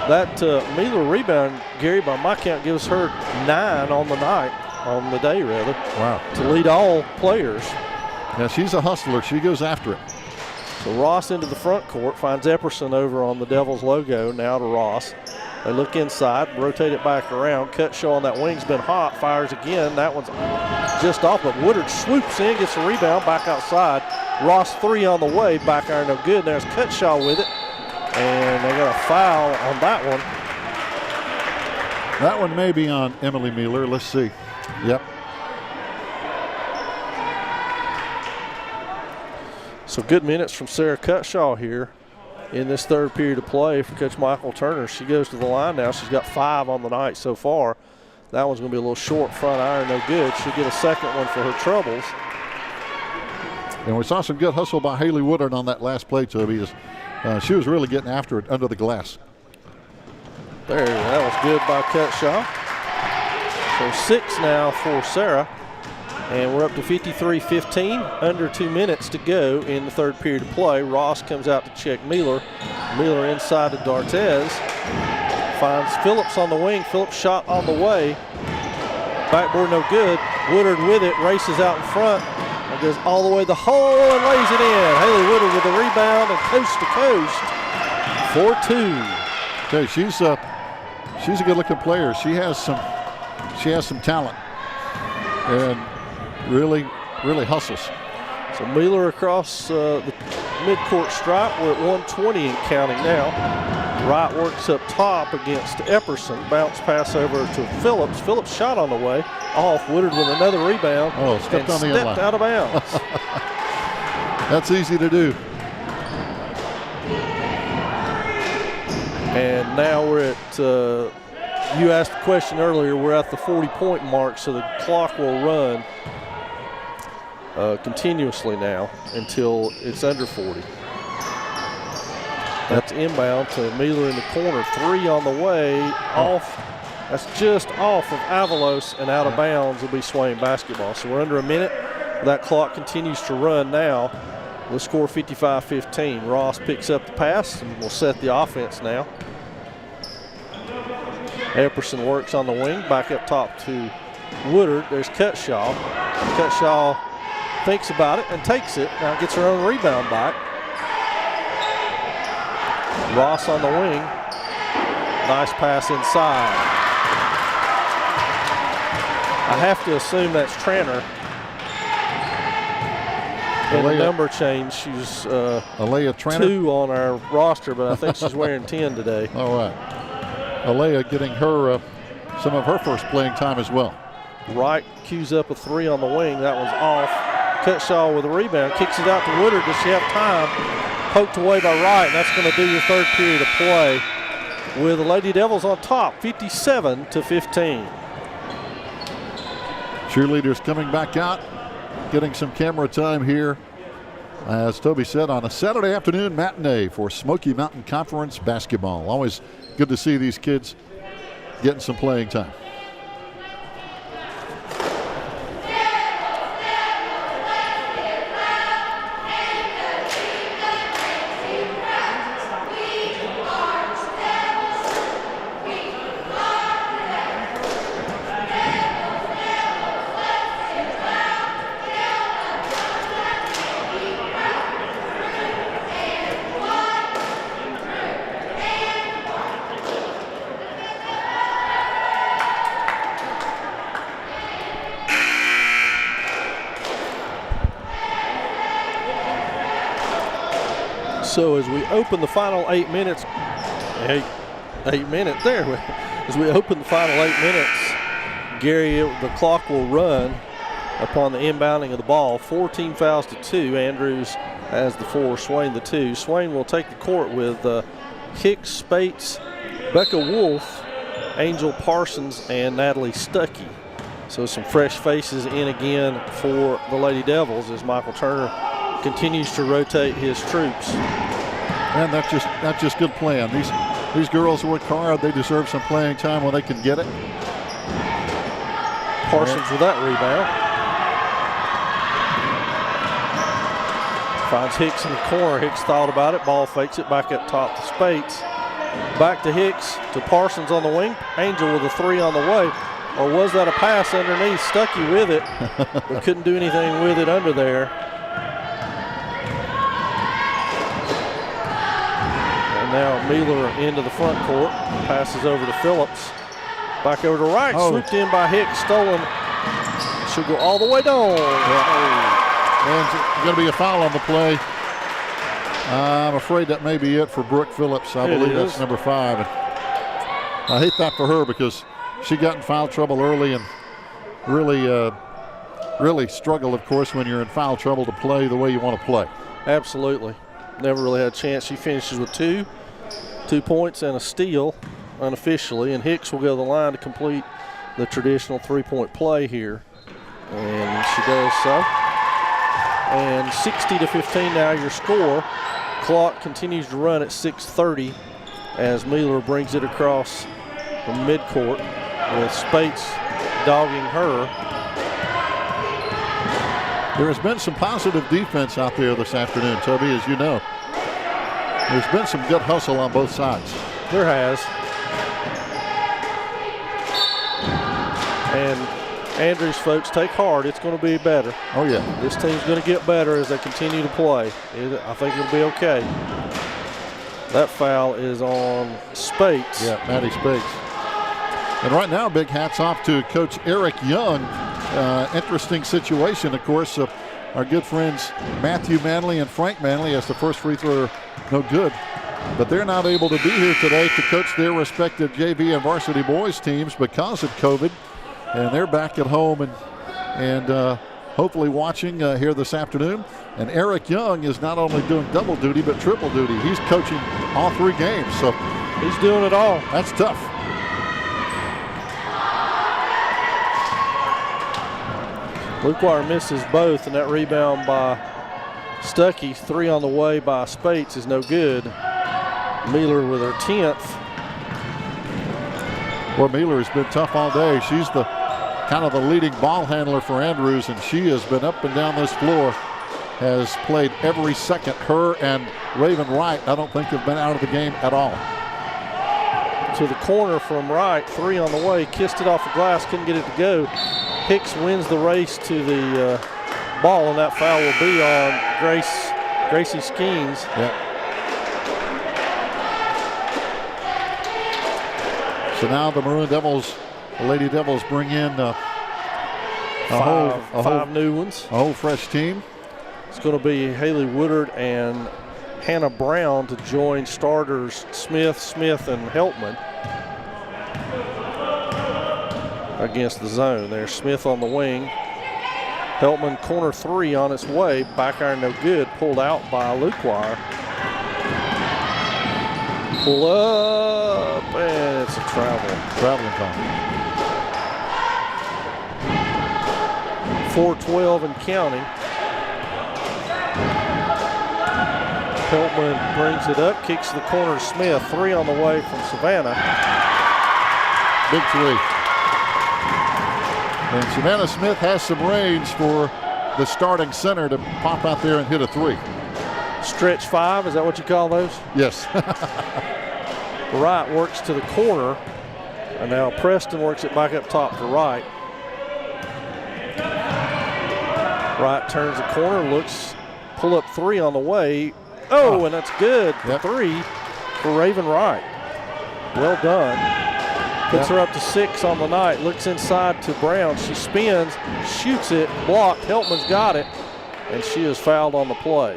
That Mueller rebound, Gary, by my count, gives her 9 on the night, on the day rather. Wow. To lead all players. Yeah, she's a hustler. She goes after it. So Ross into the front court, finds Epperson over on the Devils logo, now to Ross. They look inside, rotate it back around. Cutshaw on that wing's been hot, fires again. That one's just off, but Woodard swoops in, gets a rebound, back outside. Ross three on the way, back iron no good. There's Cutshaw with it, and they got a foul on that one. That one may be on Emily Mueller. Let's see. Yep. So good minutes from Sarah Cutshaw here in this third period of play for Coach Michael Turner. She goes to the line now. She's got 5 on the night so far. That one's going to be a little short, front iron, no good. She'll get a second one for her troubles. And we saw some good hustle by Haley Woodard on that last play, Toby. She was really getting after it under the glass. There, that was good by Cutshaw. So 6 now for Sarah. And we're up to 53-15, under 2 minutes to go in the third period of play. Ross comes out to check Mueller. Mueller inside to D'Artez. Finds Phillips on the wing. Phillips shot on the way. Backboard no good. Woodard with it, races out in front. And goes all the way to the hole and lays it in. Haley Woodard with the rebound and coast to coast. 4-2. Okay, she's a good-looking player. She has some talent. And really hustles. So Mueller across the midcourt stripe. We're at 120 and counting now. Wright works up top against Epperson. Bounce pass over to Phillips. Phillips shot on the way. Off. Woodard with another rebound. Oh, stepped on the end line. Stepped out of bounds. That's easy to do. And now we're at, you asked the question earlier, we're at the 40-point mark, so the clock will run continuously now until it's under 40. That's inbound to Mueller in the corner. 3 on the way, off. That's just off of Avalos and out of bounds will be Swain basketball. So we're under a minute. That clock continues to run now. We'll score 55-15. Ross picks up the pass and we'll set the offense now. Epperson works on the wing, back up top to Woodard. There's Cutshaw. Cutshaw thinks about it and takes it. Now gets her own rebound back. Ross on the wing. Nice pass inside. I have to assume that's Tranter. And the number change, she's Alea Tranter 2 on our roster, but I think she's wearing 10 today. All right. Alea getting her some of her first playing time as well. Wright cues up a 3 on the wing. That one's off. Cutshaw with a rebound. Kicks it out to Woodard. Does she have time? Poked away by Wright, and that's going to do your third period of play with the Lady Devils on top, 57-15. Cheerleaders coming back out, getting some camera time here. As Toby said, on a Saturday afternoon matinee for Smoky Mountain Conference basketball. Always good to see these kids getting some playing time. So as we open the final 8 minutes, as we open the final 8 minutes, Gary, the clock will run upon the inbounding of the ball. 14 fouls to 2. Andrews has the 4, Swain the 2. Swain will take the court with Hicks, Spates, Becca Wolf, Angel Parsons, and Natalie Stuckey. So some fresh faces in again for the Lady Devils as Michael Turner continues to rotate his troops. And that's just good playing. These girls work hard. They deserve some playing time when they can get it. Parsons with that rebound. Finds Hicks in the corner. Hicks thought about it. Ball fakes it back up top to Spates. Back to Hicks to Parsons on the wing. Angel with a 3 on the way. Or was that a pass underneath? Stuckey with it, but couldn't do anything with it under there. And now Mueller into the front court. Passes over to Phillips. Back over to Wright. Swooped in by Hicks. Stolen. She'll go all the way down. And going to be a foul on the play. I'm afraid that may be it for Brooke Phillips. I believe that's number 5. And I hate that for her because she got in foul trouble early and really struggled, of course, when you're in foul trouble to play the way you want to play. Absolutely. Never really had a chance. She finishes with 2 points and a steal unofficially, and Hicks will go to the line to complete the traditional 3-point play here. And she does so. And 60-15 now your score. Clock continues to run at 6:30 as Mueller brings it across the midcourt with Spates dogging her. There has been some positive defense out there this afternoon, Toby, as you know. There's been some good hustle on both sides. There has. And Andrews folks, take heart. It's going to be better. Oh, yeah. This team's going to get better as they continue to play. I think it'll be okay. That foul is on Spates. Yeah, Maddie Spates. And right now, big hats off to Coach Eric Young. Interesting situation, of course. Our good friends Matthew Manley and Frank Manley, as the first free throw, no good. But they're not able to be here today to coach their respective JV and varsity boys teams because of COVID. And they're back at home and hopefully watching here this afternoon. And Eric Young is not only doing double duty, but triple duty. He's coaching all 3 games. So he's doing it all. That's tough. Lukewater misses both, and that rebound by Stuckey, 3 on the way by Spates, is no good. Mueller with her 10th. Well, Mueller has been tough all day. She's the kind of the leading ball handler for Andrews, and she has been up and down this floor, has played every second. Her and Raven Wright, I don't think, have been out of the game at all. To the corner from Wright, 3 on the way, kissed it off the glass, couldn't get it to go. Hicks wins the race to the ball, and that foul will be on Gracie Skeens. Yeah. So now the Maroon Devils, the Lady Devils bring in five new ones. A whole fresh team. It's going to be Haley Woodard and Hannah Brown to join starters Smith, and Heltman against the zone. There's Smith on the wing. Heltman corner 3 on its way. Back iron no good. Pulled out by Lukewater. Pull up, and it's a traveling call. 4:12 and counting. Heltman brings it up, kicks the corner to Smith. 3 on the way from Savannah. Big three. And Savannah Smith has some range for the starting center to pop out there and hit a three. Stretch five, is that what you call those? Yes. Wright works to the corner, and now Preston works it back up top to Wright. Wright turns the corner, looks, pull up three on the way. Oh, and that's good. The three for Raven Wright. Well done. Puts her up to 6 on the night. Looks inside to Brown. She spins, shoots it, blocked. Heltman's got it, and she is fouled on the play.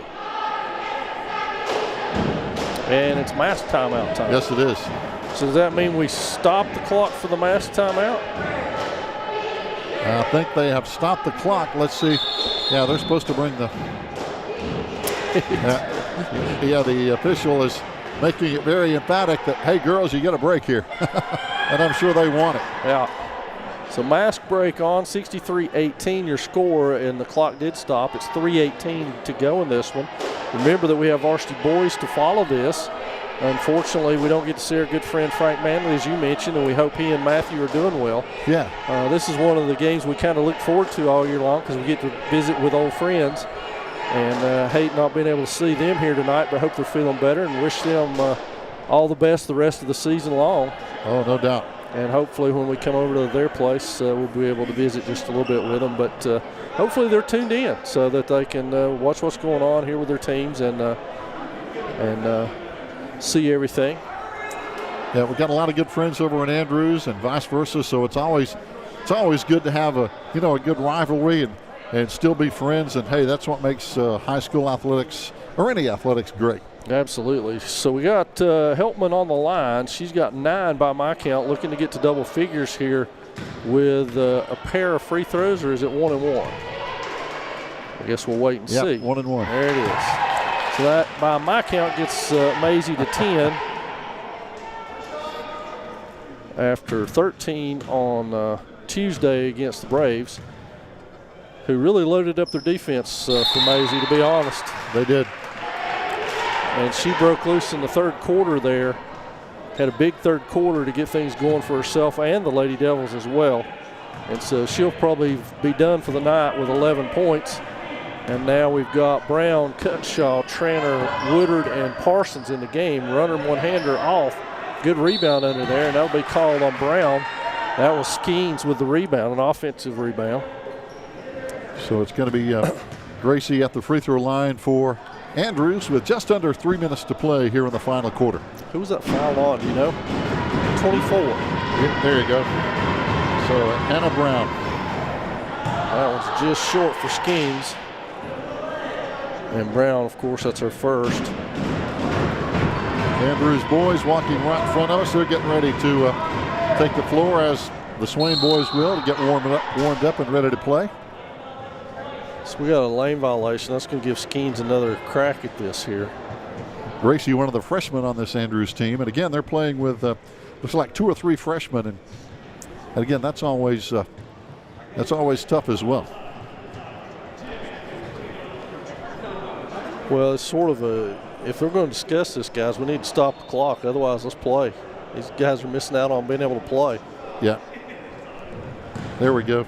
And it's mass timeout time. Yes, it is. So does that mean we stop the clock for the mass timeout? I think they have stopped the clock. Let's see. Yeah, they're supposed to bring the. The official is making it very emphatic that, hey, girls, you get a break here. And I'm sure they want it. Yeah. So mask break on, 63-18 your score, and the clock did stop. It's 3:18 to go in this one. Remember that we have varsity boys to follow this. Unfortunately, we don't get to see our good friend Frank Manley, as you mentioned, and we hope he and Matthew are doing well. Yeah. This is one of the games we kind of look forward to all year long because we get to visit with old friends. And hate not being able to see them here tonight, but hope they're feeling better and wish them all the best the rest of the season long. Oh, no doubt. And hopefully when we come over to their place, we'll be able to visit just a little bit with them. But hopefully they're tuned in so that they can watch what's going on here with their teams and see everything. Yeah, we've got a lot of good friends over in Andrews and vice versa, so it's always good to have a good rivalry and still be friends. And hey, that's what makes high school athletics or any athletics great. Absolutely. So we got Heltman on the line. She's got 9 by my count, looking to get to double figures here with a pair of free throws, or is it 1 and 1? I guess we'll wait and see. 1 and 1. There it is. So that, by my count, gets Maisie to 10 after 13 on Tuesday against the Braves, who really loaded up their defense for Maisie, to be honest. They did. And she broke loose in the third quarter there. Had a big third quarter to get things going for herself and the Lady Devils as well. And so she'll probably be done for the night with 11 points. And now we've got Brown, Cutshaw, Tranter, Woodard, and Parsons in the game. Runner one-hander off. Good rebound under there, and that'll be called on Brown. That was Skeens with the rebound, an offensive rebound. So it's going to be Gracie at the free throw line for Andrews with just under 3 minutes to play here in the final quarter. Who was that foul on, do you know? 24. Yeah, there you go. So Hannah Brown. That was just short for Skeens. And Brown, of course, that's her first. Andrews boys walking right in front of us. They're getting ready to take the floor, as the Swain boys will, to get warmed up and ready to play. So we got a lane violation. That's going to give Skeens another crack at this here. Gracie, one of the freshmen on this Andrews team, and again they're playing with looks like 2 or 3 freshmen, and again that's always tough as well. Well, it's sort of if we're going to discuss this, guys, we need to stop the clock. Otherwise, let's play. These guys are missing out on being able to play. Yeah. There we go.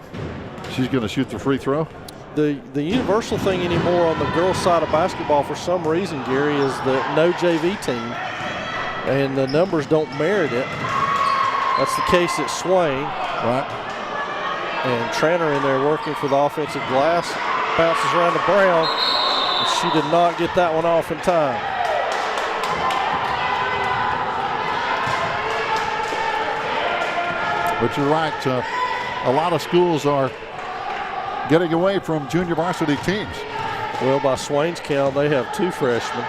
She's going to shoot the free throw. The universal thing anymore on the girls' side of basketball, for some reason, Gary, is the no JV team, and the numbers don't merit it. That's the case at Swain. Right. And Tranter in there working for the offensive glass. Bounces around to Brown. And she did not get that one off in time. But you're right. A lot of schools are getting away from junior varsity teams. Well, by Swain's count, they have 2 freshmen.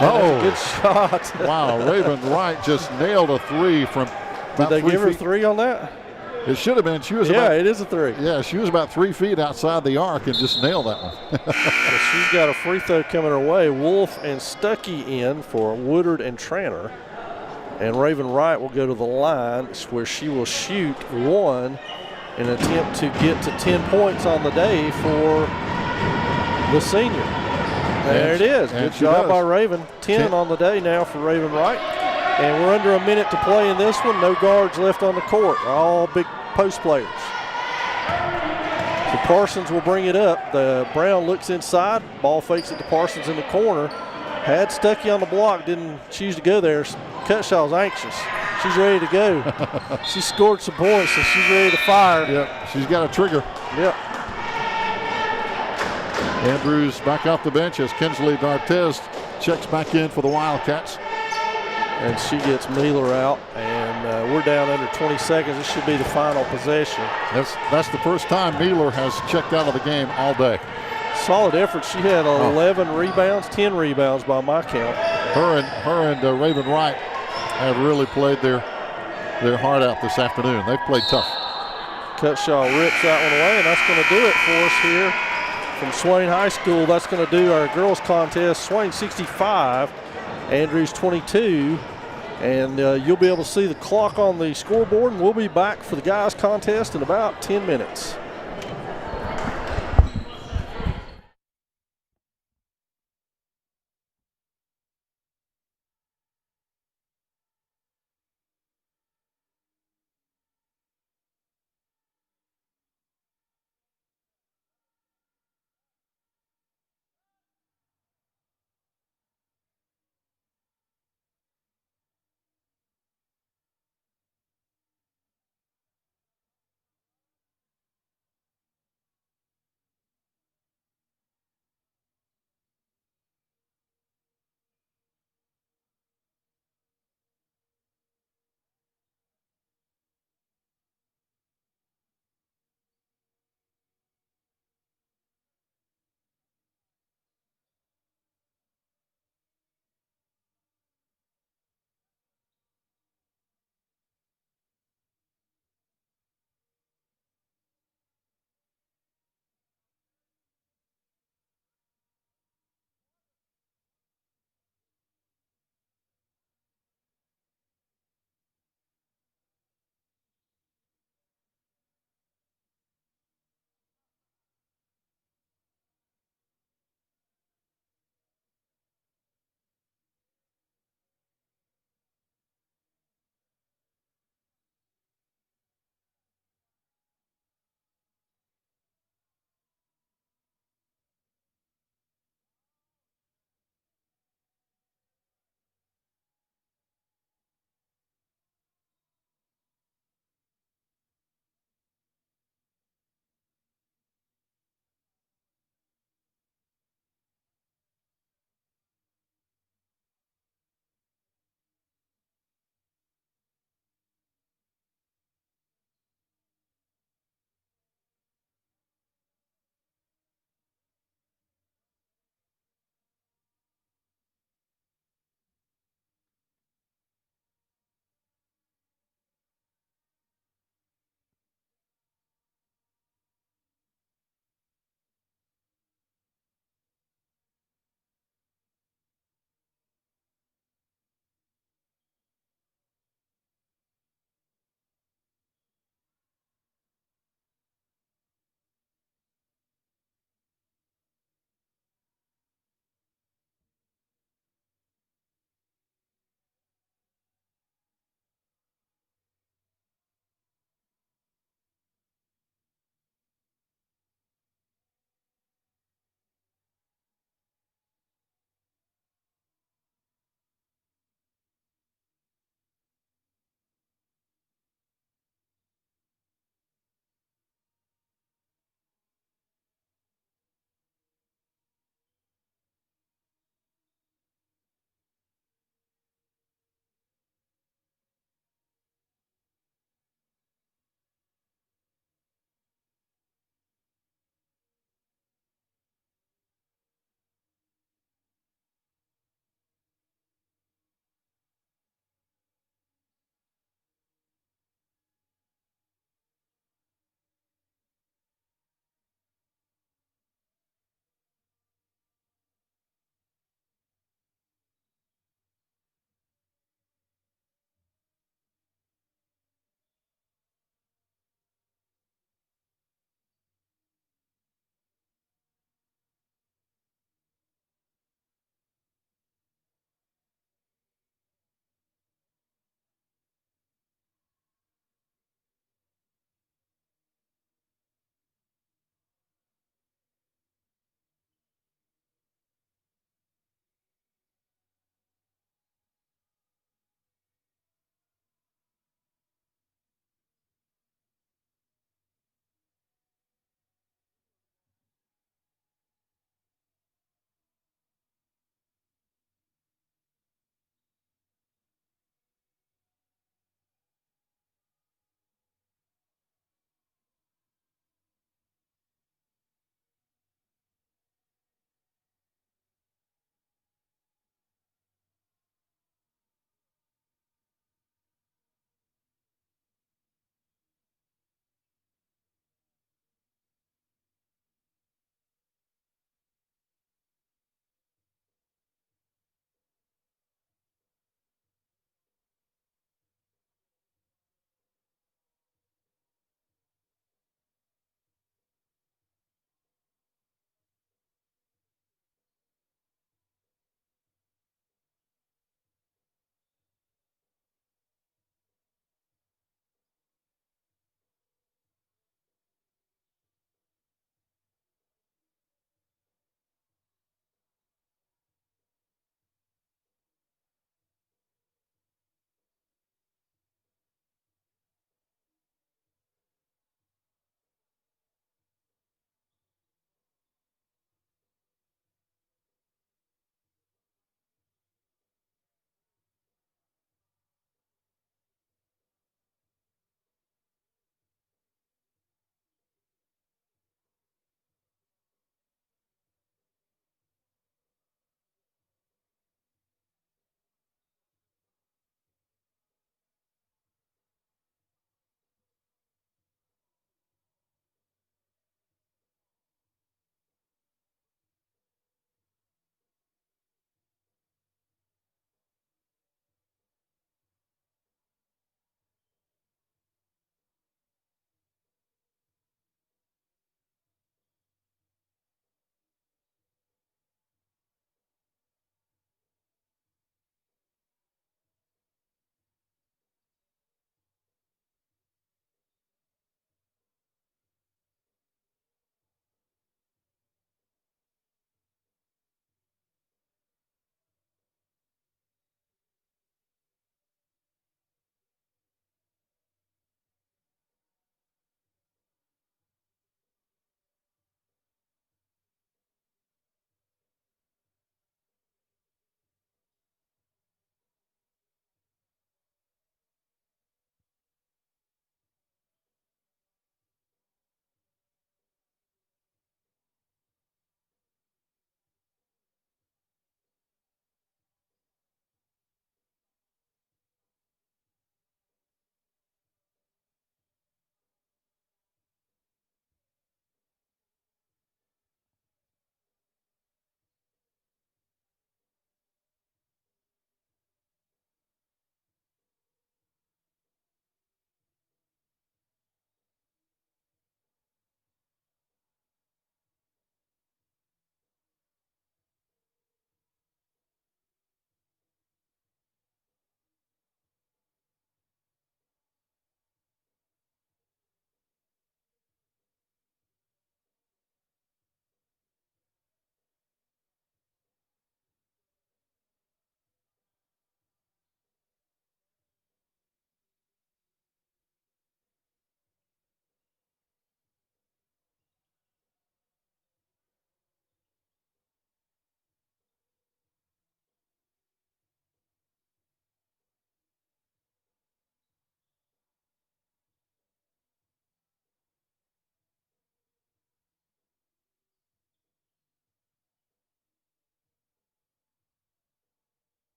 Oh, good shot. Wow, Raven Wright just nailed a 3 from about 3 feet. Did they give her 3 on that? It should have been. She was it is a 3. Yeah, she was about 3 feet outside the arc and just nailed that one. So she's got a free throw coming her way. Wolf and Stuckey in for Woodard and Tranter. And Raven Wright will go to the line where she will shoot 1 in an attempt to get to 10 points on the day for the senior. There it is. Good job by Raven. 10 on the day now for Raven Wright. And we're under a minute to play in this one. No guards left on the court. All big post players. So Parsons will bring it up. The Brown looks inside. Ball fakes it to Parsons in the corner. Had Stuckey on the block. Didn't choose to go there. Cutshaw's anxious. She's ready to go. She scored some points, so she's ready to fire. Yep, she's got a trigger. Yep. Andrews back off the bench as Kinsley D'Artez checks back in for the Wildcats. And she gets Mealer out, and we're down under 20 seconds. This should be the final possession. That's the first time Mealer has checked out of the game all day. Solid effort. She had 11 rebounds, 10 rebounds by my count. Her and Raven Wright have really played their heart out this afternoon. They've played tough. Cutshaw rips that one away, and that's going to do it for us here from Swain High School. That's going to do our girls contest. Swain 65, Andrews 22. And you'll be able to see the clock on the scoreboard, and we'll be back for the guys contest in about 10 minutes.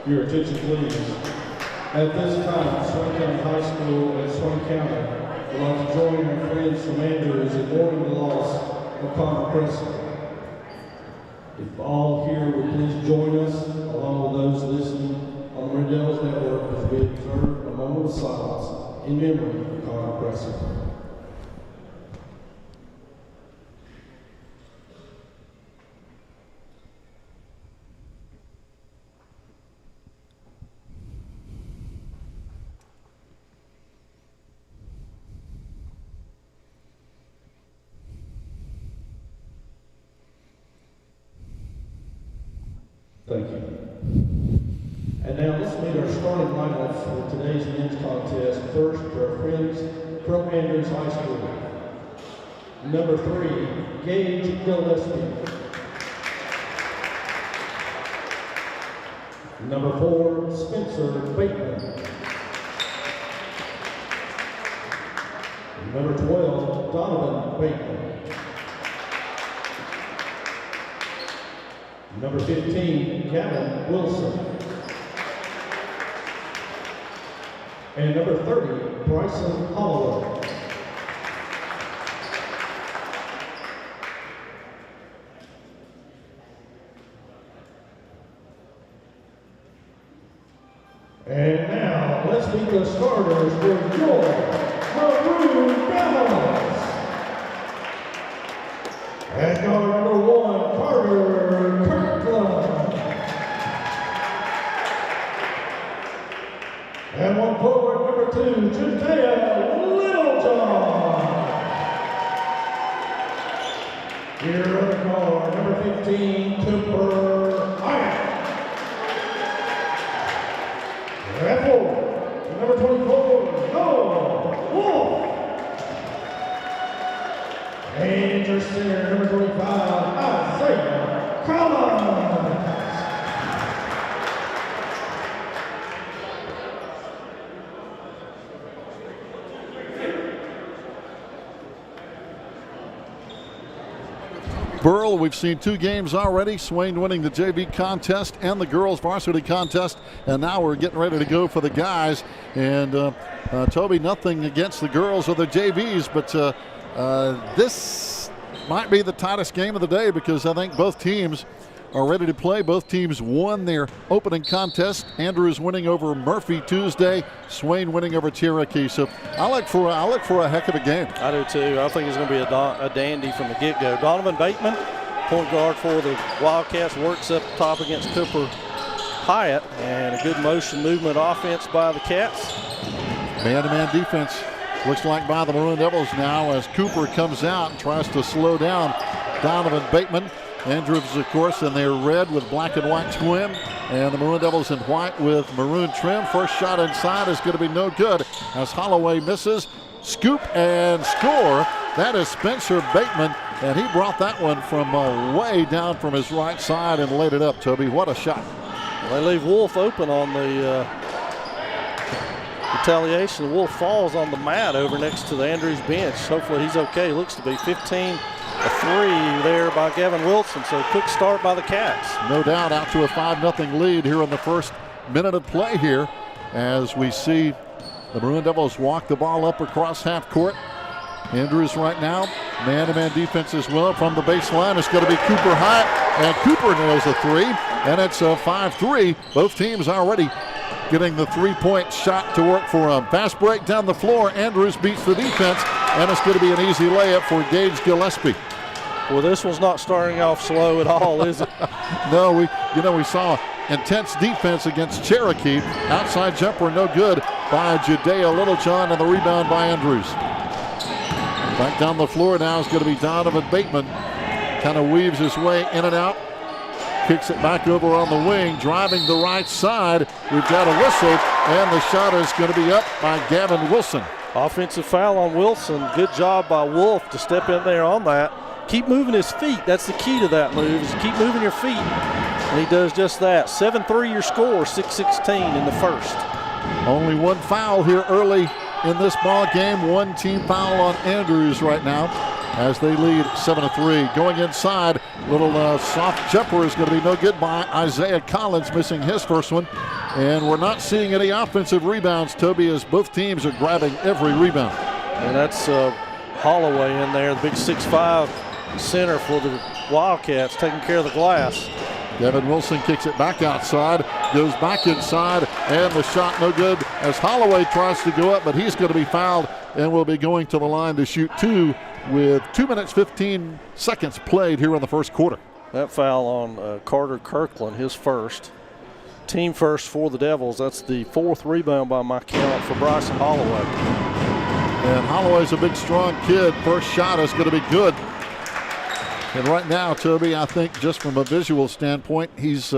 Your attention, please. At this time, Swain County High School and Swain County would like to join our friends from Andrews in mourning the loss of Connor Preston. If all here would please join us, along with those listening on the Maroon Devils Network, as we observe a moment of silence in memory of Connor Preston. Thank you. And now let's meet our starting lineup for today's men's contest. First, our friends from Andrews High School. Number 3, Gage Gillespie. Number 4, Spencer Bateman. Number 12, Donovan Bateman. Number 15, Gavin Wilson. And number 30, Bryson Holloway. And now, let's meet the starters for your Maroon Devils. And guard number 1, Carter Kirkland. And one forward, number 2, Judea Littlejohn. Here on the guard, number 15, Cooper Hyatt. And forward, number 24, Noah Wolf. And your center, number 25, Isaiah Collins. Burl, we've seen 2 games already. Swain winning the JV contest and the girls varsity contest. And now we're getting ready to go for the guys. And Toby, nothing against the girls or the JVs, but this might be the tightest game of the day because I think both teams are ready to play. Both teams won their opening contest. Andrews winning over Murphy Tuesday, Swain winning over Cherokee. So I look for a heck of a game. I do too. I think it's going to be a dandy from the get-go. Donovan Bateman, point guard for the Wildcats, works up top against Cooper Hyatt, and a good motion movement offense by the Cats. Man-to-man defense looks like by the Maroon Devils now as Cooper comes out and tries to slow down Donovan Bateman. Andrews, of course, in their red with black and white trim, and the Maroon Devils in white with maroon trim. First shot inside is going to be no good as Holloway misses. Scoop and score. That is Spencer Bateman, and he brought that one from way down from his right side and laid it up, Toby. What a shot. They leave Wolf open on the retaliation. Wolf falls on the mat over next to the Andrews bench. Hopefully he's okay. Looks to be 15. A 3 there by Gavin Wilson, so quick start by the Cats. No doubt out to a 5-0 lead here in the first minute of play here as we see the Maroon Devils walk the ball up across half court. Andrews right now, man-to-man defense as well from the baseline. It's going to be Cooper Hyatt, and Cooper nails a 3, and it's a 5-3. Both teams already getting the 3-point shot to work for them. Fast break down the floor. Andrews beats the defense, and it's going to be an easy layup for Gage Gillespie. Well, this one's not starting off slow at all, is it? No, we saw intense defense against Cherokee. Outside jumper, no good by Judea Littlejohn, and the rebound by Andrews. Back down the floor now is going to be Donovan Bateman. Kind of weaves his way in and out. Kicks it back over on the wing, driving the right side. We've got a whistle, and the shot is going to be up by Gavin Wilson. Offensive foul on Wilson. Good job by Wolf to step in there on that. Keep moving his feet. That's the key to that move, is to keep moving your feet. And he does just that. 7-3 your score, 6-16 in the first. Only one foul here early in this ball game. One team foul on Andrews right now. as they lead 7-3. Going inside, little soft jumper is going to be no good by Isaiah Collins, missing his first one. And we're not seeing any offensive rebounds, Toby, as both teams are grabbing every rebound. And that's Holloway in there, the big 6'5" center for the Wildcats, taking care of the glass. Devin Wilson kicks it back outside, goes back inside, and the shot no good as Holloway tries to go up, but he's going to be fouled and will be going to the line to shoot two with 2 minutes 15 seconds played here in the first quarter. That foul on Carter Kirkland, his first. Team first for the Devils. That's the 4th rebound by my count for Bryson Holloway. And Holloway's a big, strong kid. First shot is going to be good. And right now, Toby, I think just from a visual standpoint, he's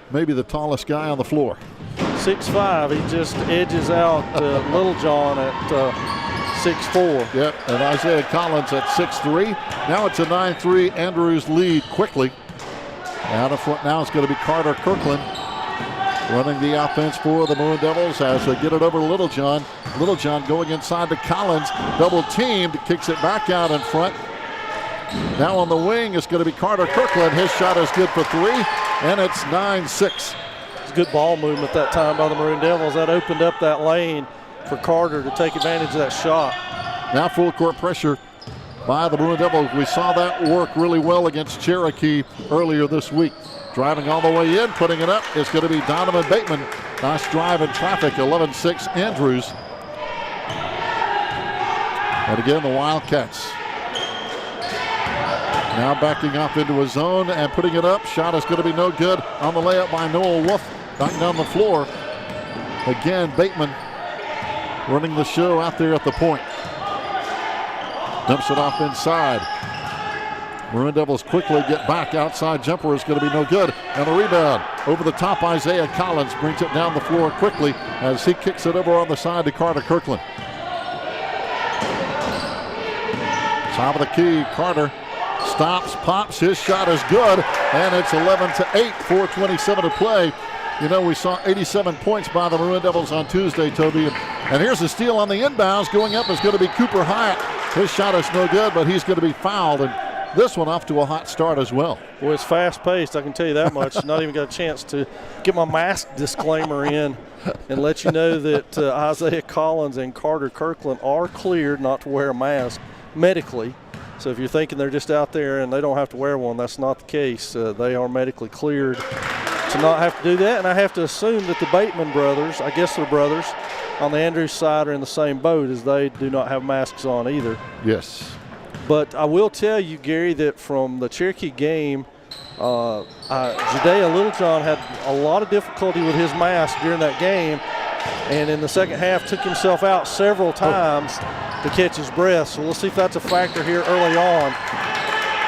maybe the tallest guy on the floor. 6'5", he just edges out Little John at 6'4". Yep, and Isaiah Collins at 6'3". Now it's a 9-3 Andrews lead quickly. Out in front now it's going to be Carter Kirkland running the offense for the Maroon Devils as they get it over to Little John. Little John going inside to Collins, double teamed, kicks it back out in front. Now on the wing is going to be Carter Kirkland. His shot is good for 3, and it's 9-6. It's good ball movement that time by the Maroon Devils. That opened up that lane for Carter to take advantage of that shot. Now full court pressure by the Maroon Devils. We saw that work really well against Cherokee earlier this week. Driving all the way in, putting it up is going to be Donovan Bateman. Nice drive in traffic, 11-6 Andrews. And again, the Wildcats now backing up into a zone and putting it up. Shot is going to be no good on the layup by Noah Wolf. Back down the floor. Again, Bateman running the show out there at the point. Dumps it off inside. Maroon Devils quickly get back. Outside jumper is going to be no good. And a rebound over the top. Isaiah Collins brings it down the floor quickly as he kicks it over on the side to Carter Kirkland. Top of the key, Carter stops, pops, his shot is good, and it's 11-8, 4:27 to play. You know, we saw 87 points by the Maroon Devils on Tuesday, Toby. And here's a steal on the inbounds. Going up is going to be Cooper Hyatt. His shot is no good, but he's going to be fouled. And this one off to a hot start as well. Well, it's fast-paced, I can tell you that much. Not even got a chance to get my mask disclaimer in and let you know that Isaiah Collins and Carter Kirkland are cleared not to wear a mask medically. So if you're thinking they're just out there and they don't have to wear one, that's not the case. They are medically cleared to not have to do that. And I have to assume that the Bateman brothers, I guess they're brothers, on the Andrews side are in the same boat as they do not have masks on either. Yes. But I will tell you, Gary, that from the Cherokee game, Judea Littlejohn had a lot of difficulty with his mask during that game, and in the second half took himself out several times to catch his breath. So we'll see if that's a factor here early on.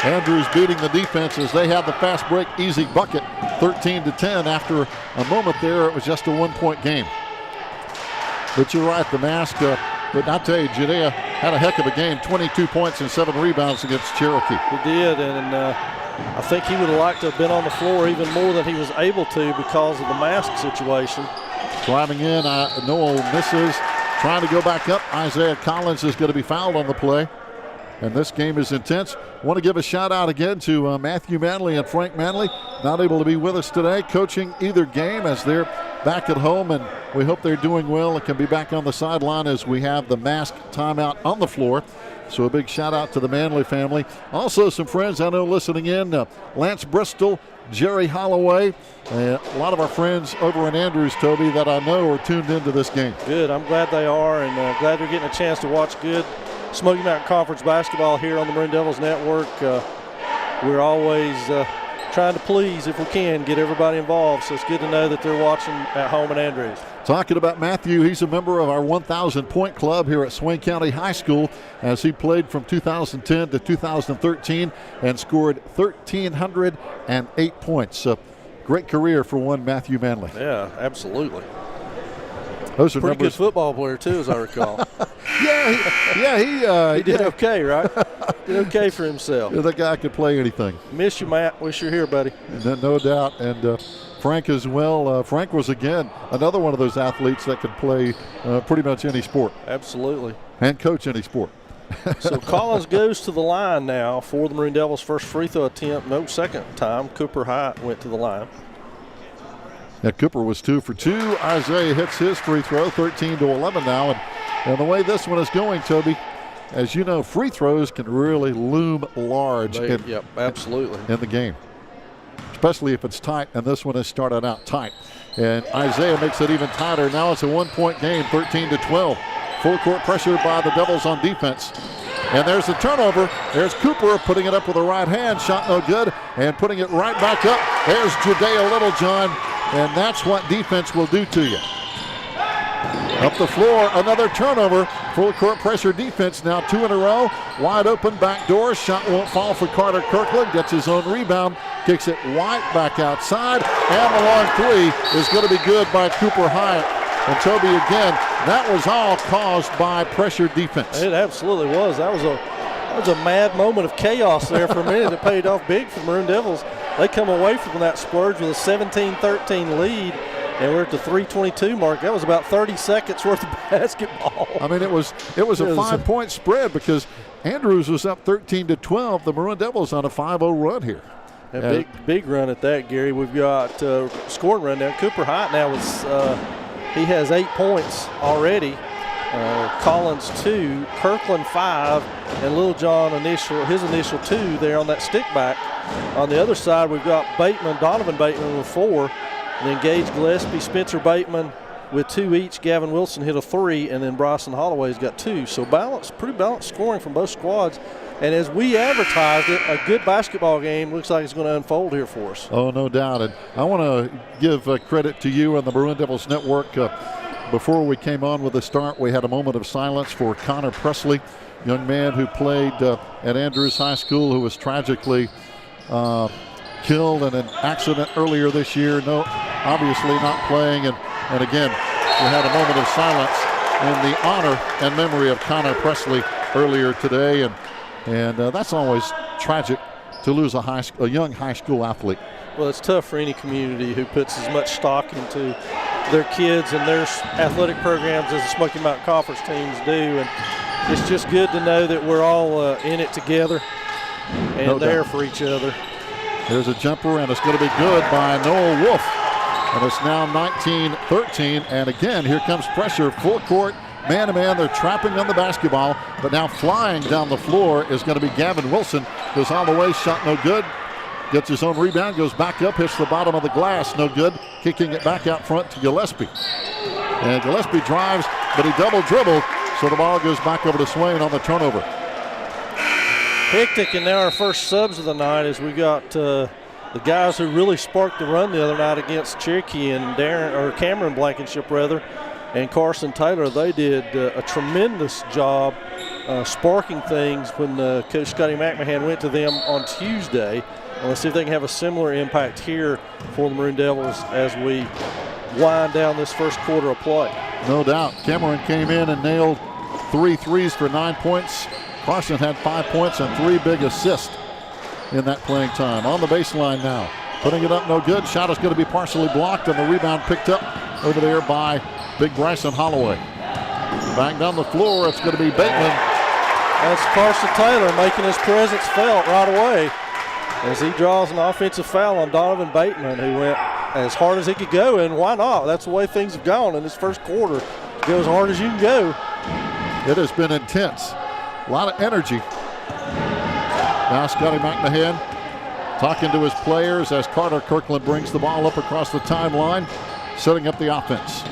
Andrews beating the defense as they had the fast break easy bucket, 13-10. After a moment there, it was just a 1-point game. But you're right, the mask, but I'll tell you, Judea had a heck of a game, 22 points and 7 rebounds against Cherokee. He did, and I think he would have liked to have been on the floor even more than he was able to because of the mask situation. Driving in, Noel misses, trying to go back up. Isaiah Collins is going to be fouled on the play. And this game is intense. Want to give a shout out again to Matthew Manley and Frank Manley, not able to be with us today, coaching either game as they're back at home, and we hope they're doing well and can be back on the sideline as we have the mask timeout on the floor. So a big shout out to the Manley family. Also some friends I know listening in, Lance Bristol, Jerry Holloway, a lot of our friends over in Andrews, Toby, that I know are tuned into this game. Good, I'm glad they are, and glad they're getting a chance to watch good Smoky Mountain Conference basketball here on the Maroon Devils Network. We're always trying to please, if we can, get everybody involved, so it's good to know that they're watching at home in Andrews. Talking about Matthew, he's a member of our 1,000-point club here at Swain County High School as he played from 2010 to 2013 and scored 1,308 points. Great career for one Matthew Manley. Yeah, absolutely. Those are pretty numbers. Good football player, too, as I recall. He did okay, right? Did okay for himself. Yeah, that guy could play anything. Miss you, Matt. Wish you're here, buddy. No doubt. And Frank as well. Frank was, again, another one of those athletes that could play pretty much any sport. Absolutely. And coach any sport. So Collins goes to the line now for the Maroon Devils' first free throw attempt. No second time. Cooper Hyatt went to the line. Yeah, Cooper was 2 for 2. Isaiah hits his free throw, 13-11 now. And the way this one is going, Toby, as you know, free throws can really loom large absolutely. in the game, especially if it's tight, and this one has started out tight. And Isaiah makes it even tighter. Now it's a 1-point game, 13-12. Full court pressure by the Devils on defense. And there's the turnover. There's Cooper putting it up with the right hand. Shot no good. And putting it right back up. There's Judea Littlejohn. And that's what defense will do to you. Up the floor, another turnover. Full court pressure defense now 2 in a row. Wide open back door. Shot won't fall for Carter Kirkland. Gets his own rebound. Kicks it right back outside. And the long three is going to be good by Cooper Hyatt. And Toby, again, that was all caused by pressure defense. It absolutely was. That was a mad moment of chaos there for a minute. It paid off big for the Maroon Devils. They come away from that splurge with a 17-13 lead, and we're at the 3:22 mark. That was about 30 seconds worth of basketball. I mean, it was a 5-point spread because Andrews was up 13-12. The Maroon Devils on a 5-0 run here. A big run at that, Gary. We've got scoring run now. Cooper Hyatt now he has 8 points already. Collins 2, Kirkland 5, and Littlejohn his initial 2 there on that stick back. On the other side, we've got Donovan Bateman with 4, and then Gage Gillespie, Spencer Bateman with 2 each. Gavin Wilson hit a 3, and then Bryson Holloway's got 2. So pretty balanced scoring from both squads. And as we advertised it, a good basketball game looks like it's going to unfold here for us. Oh, no doubt. And I want to give credit to you and the Maroon Devils Network. Before we came on with the start, we had a moment of silence for Connor Presley, young man who played at Andrews High School, who was tragically killed in an accident earlier this year. No, obviously not playing. And again, we had a moment of silence in the honor and memory of Connor Presley earlier today. And that's always tragic to lose a young high school athlete. Well, it's tough for any community who puts as much stock into their kids and their athletic programs as the Smoky Mountain Conference teams do. And it's just good to know that we're all in it together and there for each other. There's a jumper, and it's going to be good by Noah Wolf. And it's now 19-13. And again, here comes pressure, full court. Man-to-man, they're trapping on the basketball, but now flying down the floor is going to be Gavin Wilson. Goes all the way, shot no good. Gets his own rebound, goes back up, hits the bottom of the glass, no good. Kicking it back out front to Gillespie. And Gillespie drives, but he double dribbled, so the ball goes back over to Swain on the turnover. Hectic, and now our first subs of the night as we got the guys who really sparked the run the other night against Cherokee and Cameron Blankenship rather. And Carson Taylor, they did a tremendous job sparking things when Coach Scotty McMahon went to them on Tuesday. And let's see if they can have a similar impact here for the Maroon Devils as we wind down this first quarter of play. No doubt. Cameron came in and nailed 3 threes for 9 points. Carson had 5 points and 3 big assists in that playing time. On the baseline now. Putting it up, no good. Shot is going to be partially blocked, and the rebound picked up over there by Big Bryson Holloway. Back down the floor, it's going to be Bateman. That's Carson Taylor making his presence felt right away as he draws an offensive foul on Donovan Bateman, who went as hard as he could go, and why not? That's the way things have gone in this first quarter. Go as hard as you can go. It has been intense. A lot of energy. Now Scotty McMahon talking to his players as Carter Kirkland brings the ball up across the timeline, setting up the offense.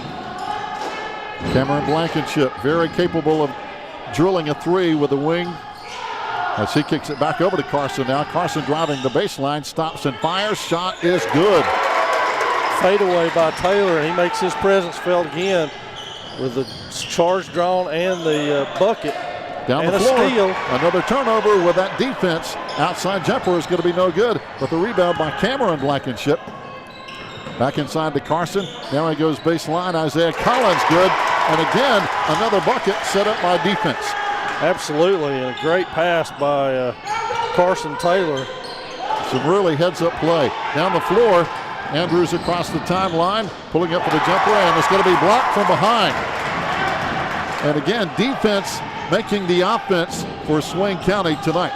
Cameron Blankenship, very capable of drilling a 3 with the wing as he kicks it back over to Carson now. Carson driving the baseline, stops and fires. Shot is good. Fadeaway by Taylor, and he makes his presence felt again with the charge drawn and the bucket. Down the floor, another turnover with that defense. Outside jumper is going to be no good, but the rebound by Cameron Blankenship. Back inside to Carson. Now he goes baseline. Isaiah Collins good. And again, another bucket set up by defense. Absolutely, and a great pass by Carson Taylor. Some really heads-up play. Down the floor, Andrews across the timeline, pulling up for the jumper, and it's going to be blocked from behind. And again, defense making the offense for Swain County tonight.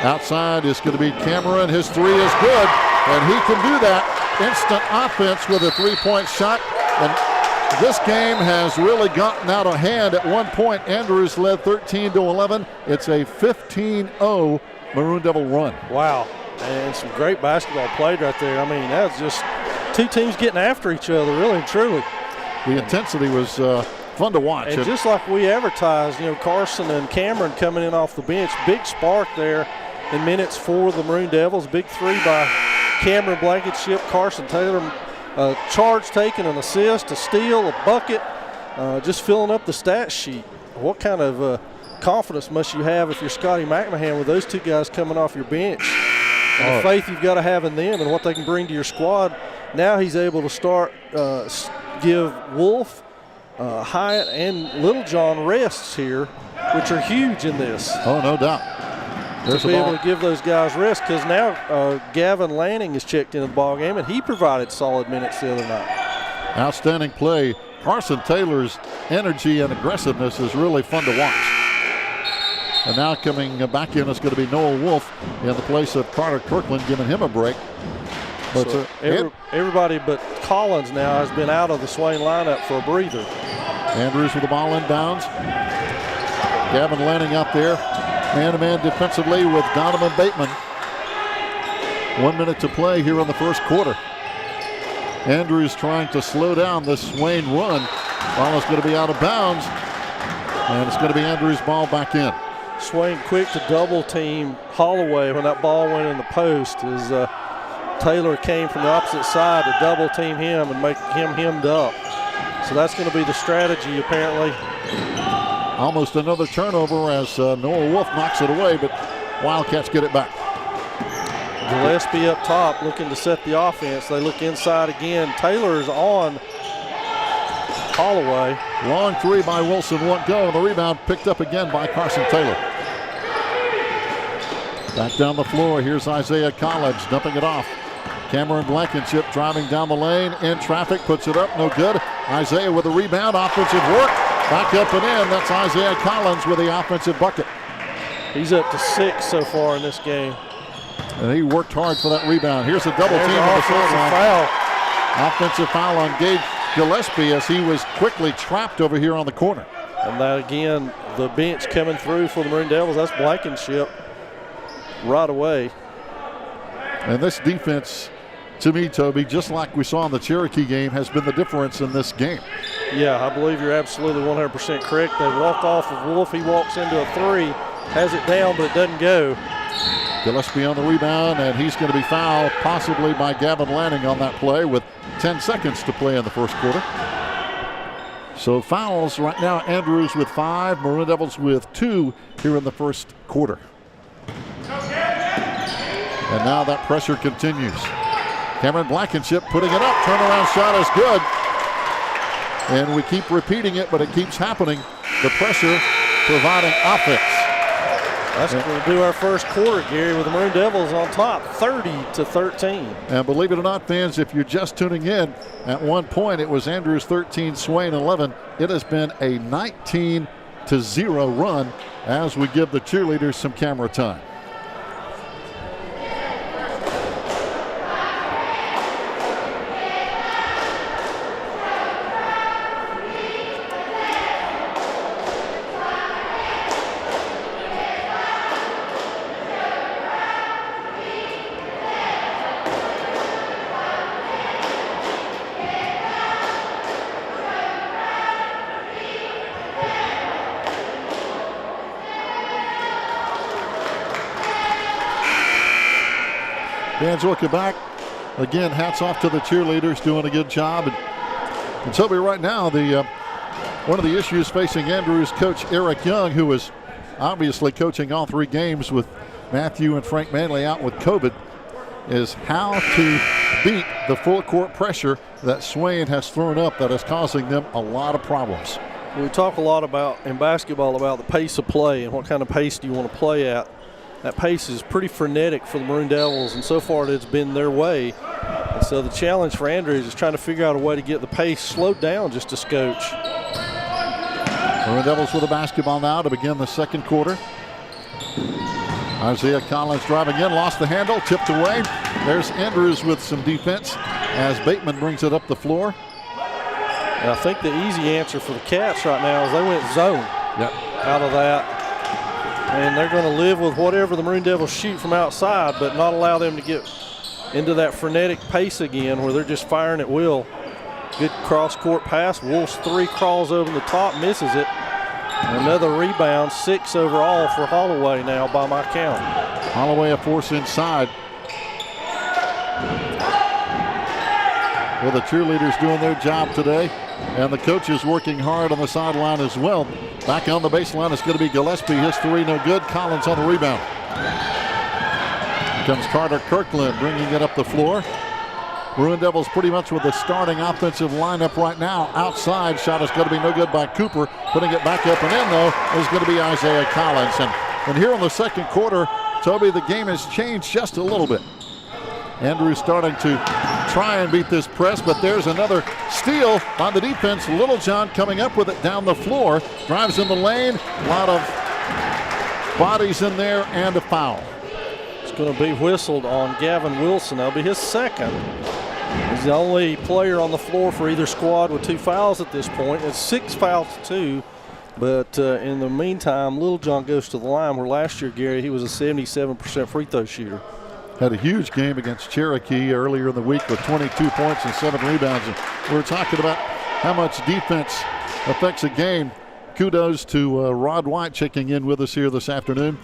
Outside is going to be Cameron. His three is good, and he can do that. Instant offense with a three-point shot. And this game has really gotten out of hand. At one point, Andrews led 13-11. It's a 15-0 Maroon Devil run. Wow, and some great basketball played right there. I mean, that was just two teams getting after each other, really and truly. The intensity was fun to watch. And just like we advertised, you know, Carson and Cameron coming in off the bench, big spark there in minutes for the Maroon Devils. Big three by Cameron Blankenship, Carson Taylor, charge taken, an assist, a steal, a bucket, just filling up the stat sheet. What kind of confidence must you have if you're Scotty McMahon with those two guys coming off your bench? And the faith you've got to have in them and what they can bring to your squad. Now he's able to start, give Wolf, Hyatt, and Little John rests here, which are huge in this. Oh, no doubt. There's to be able to give those guys rest, because now Gavin Lanning is checked into the ball game, and he provided solid minutes the other night. Outstanding play. Carson Taylor's energy and aggressiveness is really fun to watch. And now coming back in is going to be Noah Wolf in the place of Carter Kirkland, giving him a break. But so everybody but Collins now has been out of the Swain lineup for a breather. Andrews with the ball inbounds. Gavin Lanning out there, man-to-man defensively with Donovan Bateman. 1 minute to play here in the first quarter. Andrews trying to slow down this Swain run. Ball is going to be out of bounds, and it's going to be Andrews' ball back in. Swain quick to double team Holloway when that ball went in the post as Taylor came from the opposite side to double team him and make him hemmed up. So that's going to be the strategy apparently. Almost another turnover as Noah Wolf knocks it away, but Wildcats get it back. Gillespie up top looking to set the offense. They look inside again. Taylor's on Holloway. Long three by Wilson, won't go. The rebound picked up again by Carson Taylor. Back down the floor, here's Isaiah Collins dumping it off. Cameron Blankenship driving down the lane, in traffic, puts it up, no good. Isaiah with a rebound, offensive work. Back up and in, that's Isaiah Collins with the offensive bucket. He's up to 6 so far in this game. And he worked hard for that rebound. Here's a double team on the sideline. Offensive foul on Gage Gillespie as he was quickly trapped over here on the corner. And that again, the bench coming through for the Maroon Devils. That's Blankenship right away. And this defense, to me, Toby, just like we saw in the Cherokee game, has been the difference in this game. Yeah, I believe you're absolutely 100% correct. They walk off of Wolf. He walks into a three, has it down, but it doesn't go. Gillespie on the rebound, and he's going to be fouled possibly by Gavin Lanning on that play with 10 seconds to play in the first quarter. So fouls right now, Andrews with 5, Maroon Devils with 2 here in the first quarter. And now that pressure continues. Cameron Blankenship putting it up, turnaround shot is good. And we keep repeating it, but it keeps happening. The pressure providing offense. That's going to do our first quarter, Gary, with the Maroon Devils on top, 30-13. And believe it or not, fans, if you're just tuning in, at one point it was Andrews 13, Swain 11. It has been a 19-0 run as we give the cheerleaders some camera time. Fans looking back. Again, hats off to the cheerleaders doing a good job. And Toby, right now, one of the issues facing Andrews coach Eric Young, who is obviously coaching all 3 games with Matthew and Frank Manley out with COVID, is how to beat the full court pressure that Swain has thrown up that is causing them a lot of problems. We talk a lot about in basketball about the pace of play and what kind of pace do you want to play at. That pace is pretty frenetic for the Maroon Devils, and so far it's been their way. And so the challenge for Andrews is trying to figure out a way to get the pace slowed down just a scotch. Maroon Devils with the basketball now to begin the second quarter. Isaiah Collins driving in, lost the handle, tipped away. There's Andrews with some defense as Bateman brings it up the floor. And I think the easy answer for the Cats right now is they went zone out of that. And they're going to live with whatever the Maroon Devils shoot from outside, but not allow them to get into that frenetic pace again where they're just firing at will. Good cross-court pass. Wolves 3 crawls over the top, misses it. Another rebound, 6 overall for Holloway now by my count. Holloway a force inside. Well, the cheerleaders doing their job today, and the coaches working hard on the sideline as well. Back on the baseline, it's going to be Gillespie. His 3 no good. Collins on the rebound. Here comes Carter Kirkland bringing it up the floor. Maroon Devils pretty much with the starting offensive lineup right now. Outside shot is going to be no good by Cooper. Putting it back up and in, though, is going to be Isaiah Collins. And here in the second quarter, Toby, the game has changed just a little bit. Andrews starting to try and beat this press, but there's another steal on the defense. Littlejohn coming up with it down the floor. Drives in the lane. A lot of bodies in there and a foul. It's going to be whistled on Gavin Wilson. That'll be his second. He's the only player on the floor for either squad with 2 fouls at this point. It's 6 fouls to 2. But in the meantime, Littlejohn goes to the line where last year, Gary, he was a 77% free throw shooter. Had a huge game against Cherokee earlier in the week with 22 points and 7 rebounds. And we're talking about how much defense affects a game. Kudos to Rod White checking in with us here this afternoon.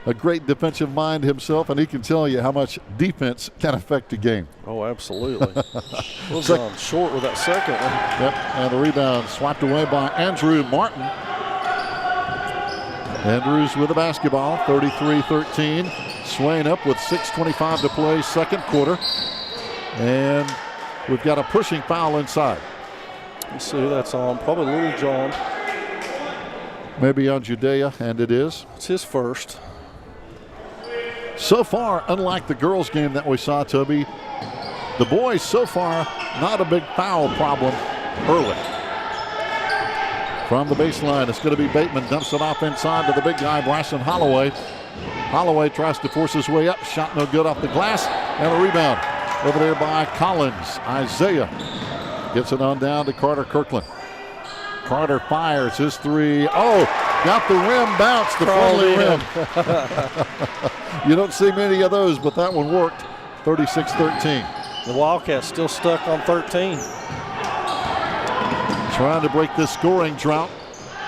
A great defensive mind himself, and he can tell you how much defense can affect a game. Oh, absolutely. Littlejohn short with that second one. Yep, and the rebound swiped away by Andrew Martin. Andrews with the basketball, 33-13. Swain up with 6:25 to play, second quarter. And we've got a pushing foul inside. Let's see who that's on. Probably Littlejohn. Maybe on Judea, and it is. It's his first. So far, unlike the girls' game that we saw, Toby, the boys so far not a big foul problem early. From the baseline, it's going to be Bateman, dumps it off inside to the big guy, Bryson Holloway. Holloway tries to force his way up, shot no good off the glass, and a rebound over there by Collins. Isaiah gets it on down to Carter Kirkland. Carter fires his 3. Oh, got the rim bounced, the friendly rim. You don't see many of those, but that one worked. 36-13. The Wildcats still stuck on 13. Trying to break this scoring drought.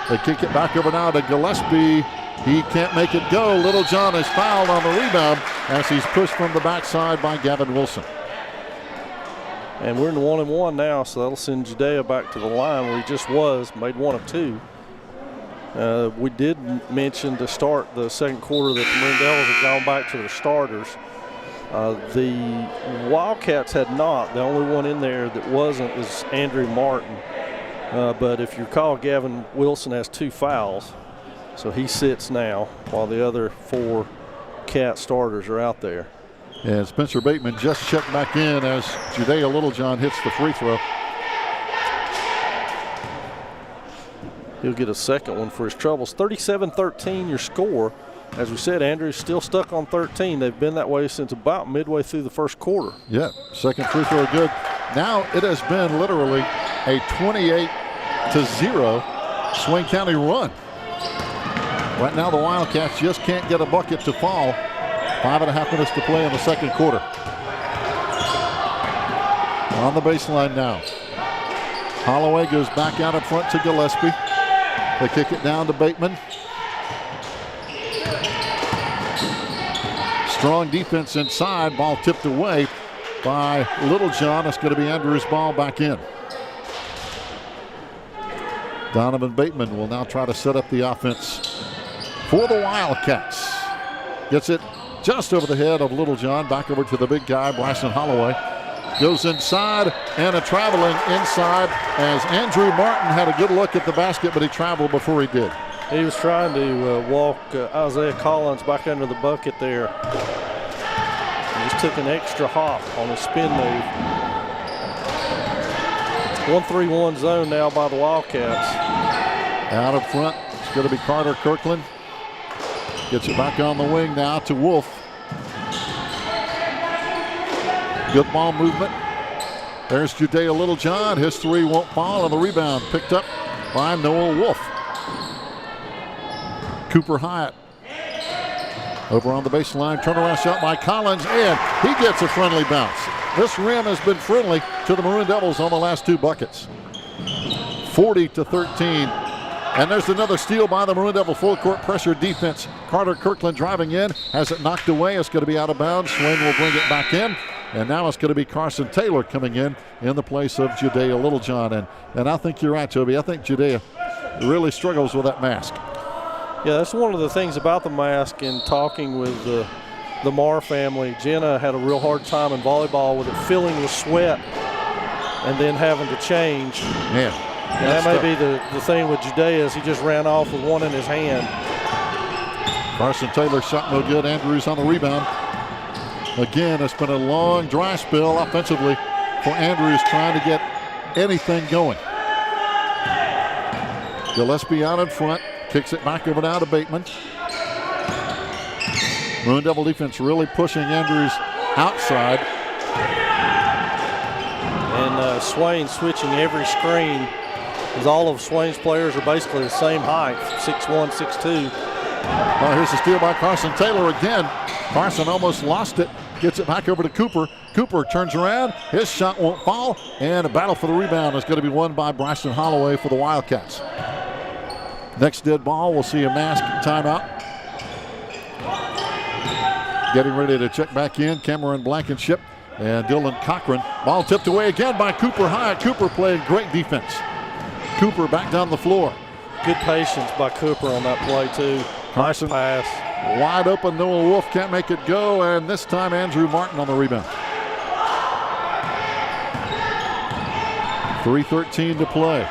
They kick it back over now to Gillespie. He can't make it go. Littlejohn is fouled on the rebound as he's pushed from the backside by Gavin Wilson. And we're in the 1-and-1 now, so that'll send Judea back to the line where he just was, made 1 of 2. We did mention to start the second quarter that the Maroon Devils had gone back to their starters. The Wildcats had not. The only one in there that wasn't is Andrew Martin. But if you recall, Gavin Wilson has 2 fouls, so he sits now while the other 4 Cat starters are out there. And Spencer Bateman just checked back in as Judea Littlejohn hits the free throw. He'll get a second one for his troubles. 37-13 your score. As we said, Andrews still stuck on 13. They've been that way since about midway through the first quarter. Yeah, second free throw good. Now it has been literally a 28-0 Swain County run. Right now the Wildcats just can't get a bucket to fall. 5.5 minutes to play in the second quarter. On the baseline now. Holloway goes back out in front to Gillespie. They kick it down to Bateman. Strong defense inside. Ball tipped away by Littlejohn. It's going to be Andrews' ball back in. Donovan Bateman will now try to set up the offense for the Wildcats. Gets it just over the head of Littlejohn. Back over to the big guy, Bryson Holloway. Goes inside, and a traveling inside as Andrew Martin had a good look at the basket, but he traveled before he did. He was trying to walk Isaiah Collins back under the bucket there. He just took an extra hop on his spin move. 1-3-1 zone now by the Wildcats. Out in front, it's going to be Carter Kirkland. Gets it back on the wing now to Wolf. Good ball movement. There's Judea Littlejohn. His three won't fall, and the rebound picked up by Noah Wolf. Cooper Hyatt over on the baseline. Turnaround shot by Collins, and he gets a friendly bounce. This rim has been friendly to the Maroon Devils on the last two buckets. 40-13. And there's another steal by the Maroon Devil full court pressure defense. Carter Kirkland driving in, has it knocked away. It's going to be out of bounds. Swain will bring it back in. And now it's going to be Carson Taylor coming in the place of Judea Littlejohn. And I think you're right, Toby. I think Judea really struggles with that mask. Yeah, that's one of the things about the mask. In talking with the Marr family, Jenna had a real hard time in volleyball with it filling with sweat and then having to change. Man. And that may be the thing with Judea is he just ran off with one in his hand. Carson Taylor shot no good. Andrews on the rebound. Again, it's been a long dry spell offensively for Andrews trying to get anything going. Gillespie out in front. Kicks it back over now to Bateman. Maroon Devil defense really pushing Andrews outside. And Swain switching every screen. Because all of Swain's players are basically the same height, 6'1", 6'2". Well, here's a steal by Carson Taylor again. Carson almost lost it. Gets it back over to Cooper. Cooper turns around. His shot won't fall. And a battle for the rebound is going to be won by Bryson Holloway for the Wildcats. Next dead ball, we'll see a mask timeout. Getting ready to check back in, Cameron Blankenship and Dylan Cochran. Ball tipped away again by Cooper Hyatt. Cooper playing great defense. Cooper back down the floor. Good patience by Cooper on that play, too. Carson pass. Wide open. Noah Wolf can't make it go, and this time Andrew Martin on the rebound. 3:13 to play.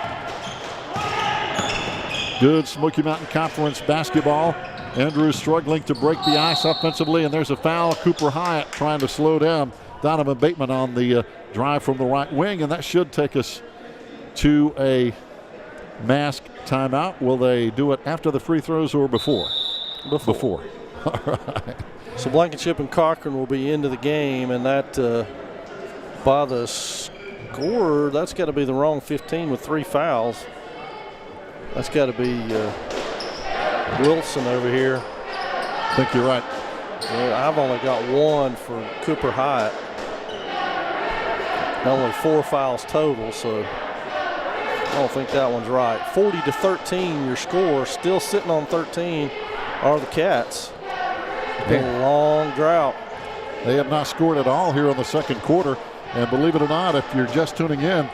Good Smoky Mountain Conference basketball. Andrews struggling to break the ice offensively, and there's a foul. Cooper Hyatt trying to slow down Donovan Bateman on the drive from the right wing, and that should take us to a mask timeout. Will they do it after the free throws or before? Before. All right. So Blankenship and Cochran will be into the game, and that by the score, that's got to be the wrong 15 with 3 fouls. That's got to be Wilson over here. I think you're right. Yeah, I've only got 1 for Cooper Hyatt. Only 4 fouls total, so I don't think that one's right. 40-13 your score. Still sitting on 13 are the Cats. It's been a long drought. They have not scored at all here in the second quarter. And believe it or not, if you're just tuning in,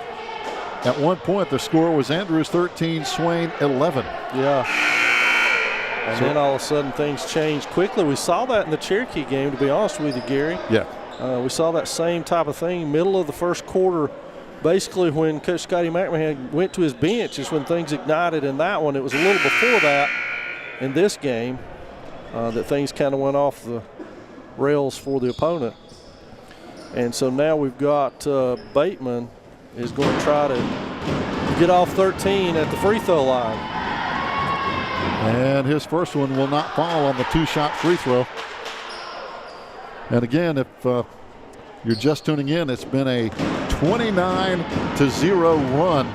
at one point the score was Andrews 13, Swain 11. Yeah. And then all of a sudden things changed quickly. We saw that in the Cherokee game, to be honest with you, Gary. Yeah. We saw that same type of thing middle of the first quarter. Basically, when Coach Scotty McMahon went to his bench is when things ignited in that one. It was a little before that in this game that things kind of went off the rails for the opponent. And so now we've got Bateman is going to try to get off 13 at the free throw line. And his first one will not fall on the 2-shot free throw. And again, if you're just tuning in, it's been a 29-0 run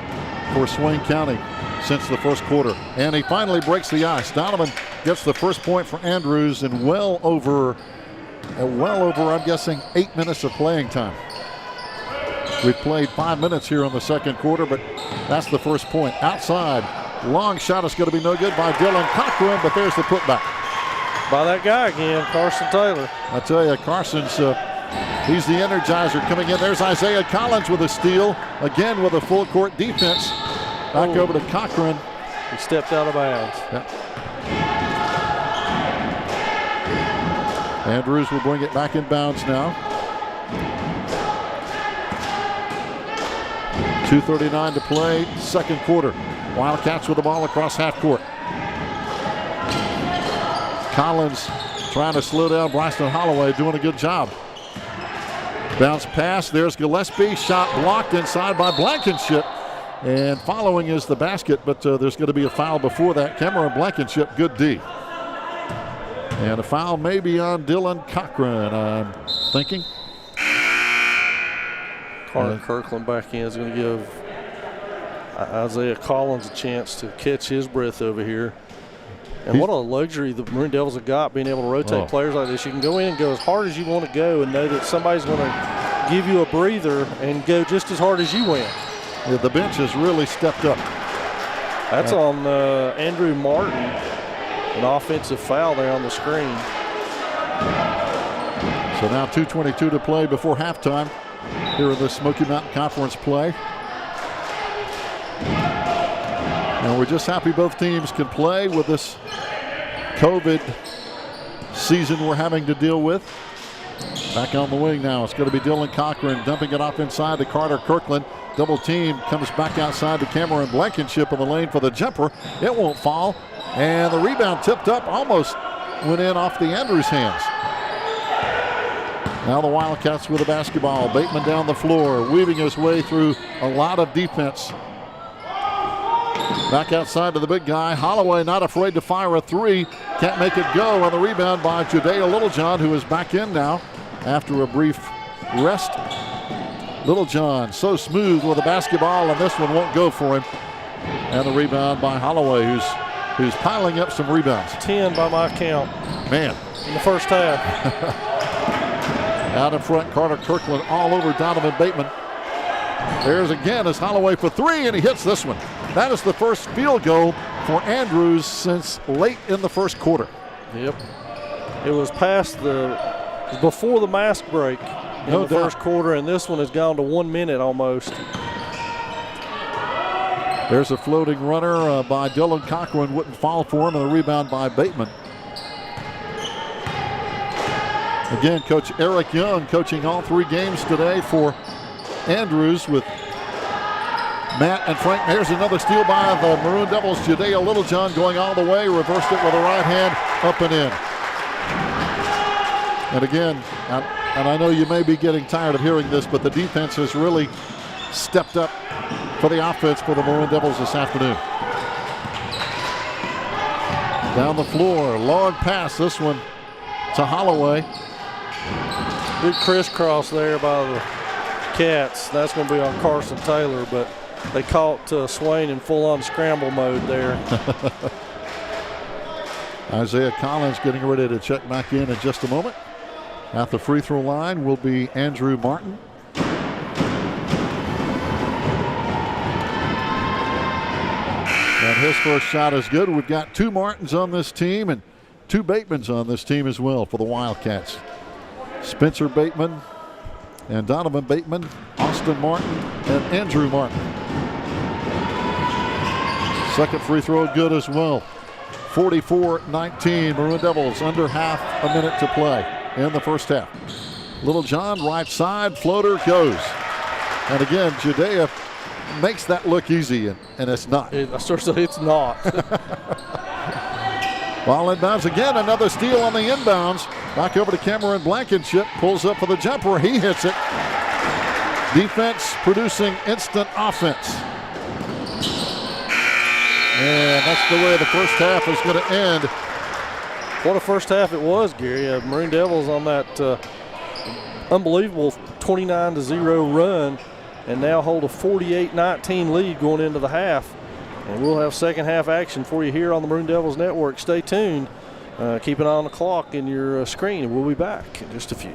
for Swain County since the first quarter. And he finally breaks the ice. Donovan gets the first point for Andrews in well over, I'm guessing, 8 minutes of playing time. We've played 5 minutes here in the second quarter, but that's the first point. Outside, long shot is going to be no good by Dylan Cochran, but there's the putback. By that guy again, Carson Taylor. I tell you, Carson's he's the energizer coming in. There's Isaiah Collins with a steal, again with a full court defense. Back over to Cochran. He stepped out of bounds. Yeah. Andrews will bring it back in bounds now. 2:39 to play, second quarter. Wildcats with the ball across half court. Collins trying to slow down Bryson Holloway, doing a good job. Bounce pass, there's Gillespie, shot blocked inside by Blankenship. And following is the basket, but there's going to be a foul before that. Cameron Blankenship, good D. And a foul maybe on Dylan Cochran, I'm thinking. Carter Kirkland back in is going to give Isaiah Collins a chance to catch his breath over here. And what a luxury the Maroon Devils have got, being able to rotate players like this. You can go in and go as hard as you want to go and know that somebody's going to give you a breather and go just as hard as you went. Yeah, the bench has really stepped up. That's on Andrew Martin, an offensive foul there on the screen. So now 2:22 to play before halftime here in the Smoky Mountain Conference play. And we're just happy both teams can play with this COVID season we're having to deal with. Back on the wing now. It's going to be Dylan Cochran dumping it off inside to Carter Kirkland. Double team comes back outside to Cameron Blankenship in the lane for the jumper. It won't fall. And the rebound tipped up, almost went in off the Andrews hands. Now the Wildcats with the basketball. Bateman down the floor, weaving his way through a lot of defense. Back outside to the big guy. Holloway not afraid to fire a three. Can't make it go on the rebound by Judea Littlejohn, who is back in now after a brief rest. Littlejohn so smooth with the basketball, and this one won't go for him. And the rebound by Holloway, who's piling up some rebounds. 10 by my count. Man. In the first half. Out in front, Carter Kirkland all over Donovan Bateman. There's again as Holloway for three, and he hits this one. That is the first field goal for Andrews since late in the first quarter. Yep. It was before the mask break in the first quarter, and this one has gone to 1 minute almost. There's a floating runner by Dylan Cochran, wouldn't fall for him, and a rebound by Bateman. Again, Coach Eric Young coaching all three games today for Andrews with Matt and Frank. Here's another steal by the Maroon Devils. Judea Littlejohn going all the way, reversed it with a right hand, up and in. And again, and I know you may be getting tired of hearing this, but the defense has really stepped up for the offense for the Maroon Devils this afternoon. Down the floor, long pass, this one to Holloway. Good crisscross there by the Cats. That's going to be on Carson Taylor, but they caught Swain in full-on scramble mode there. Isaiah Collins getting ready to check back in just a moment. At the free throw line will be Andrew Martin. And his first shot is good. We've got two Martins on this team and two Batemans on this team as well for the Wildcats. Spencer Bateman and Donovan Bateman, Austin Martin, and Andrew Martin. Second free throw good as well. 44-19, Maroon Devils under half a minute to play in the first half. Littlejohn, right side, floater goes. And again, Judea makes that look easy, and it's not. It's not. Ball inbounds again, another steal on the inbounds. Back over to Cameron Blankenship, pulls up for the jumper, he hits it. Defense producing instant offense. And that's the way the first half is going to end. What a first half it was, Gary. Maroon Devils on that unbelievable 29-0 run, and now hold a 48-19 lead going into the half. And we'll have second half action for you here on the Maroon Devils Network. Stay tuned. Keep an eye on the clock in your screen, and we'll be back in just a few.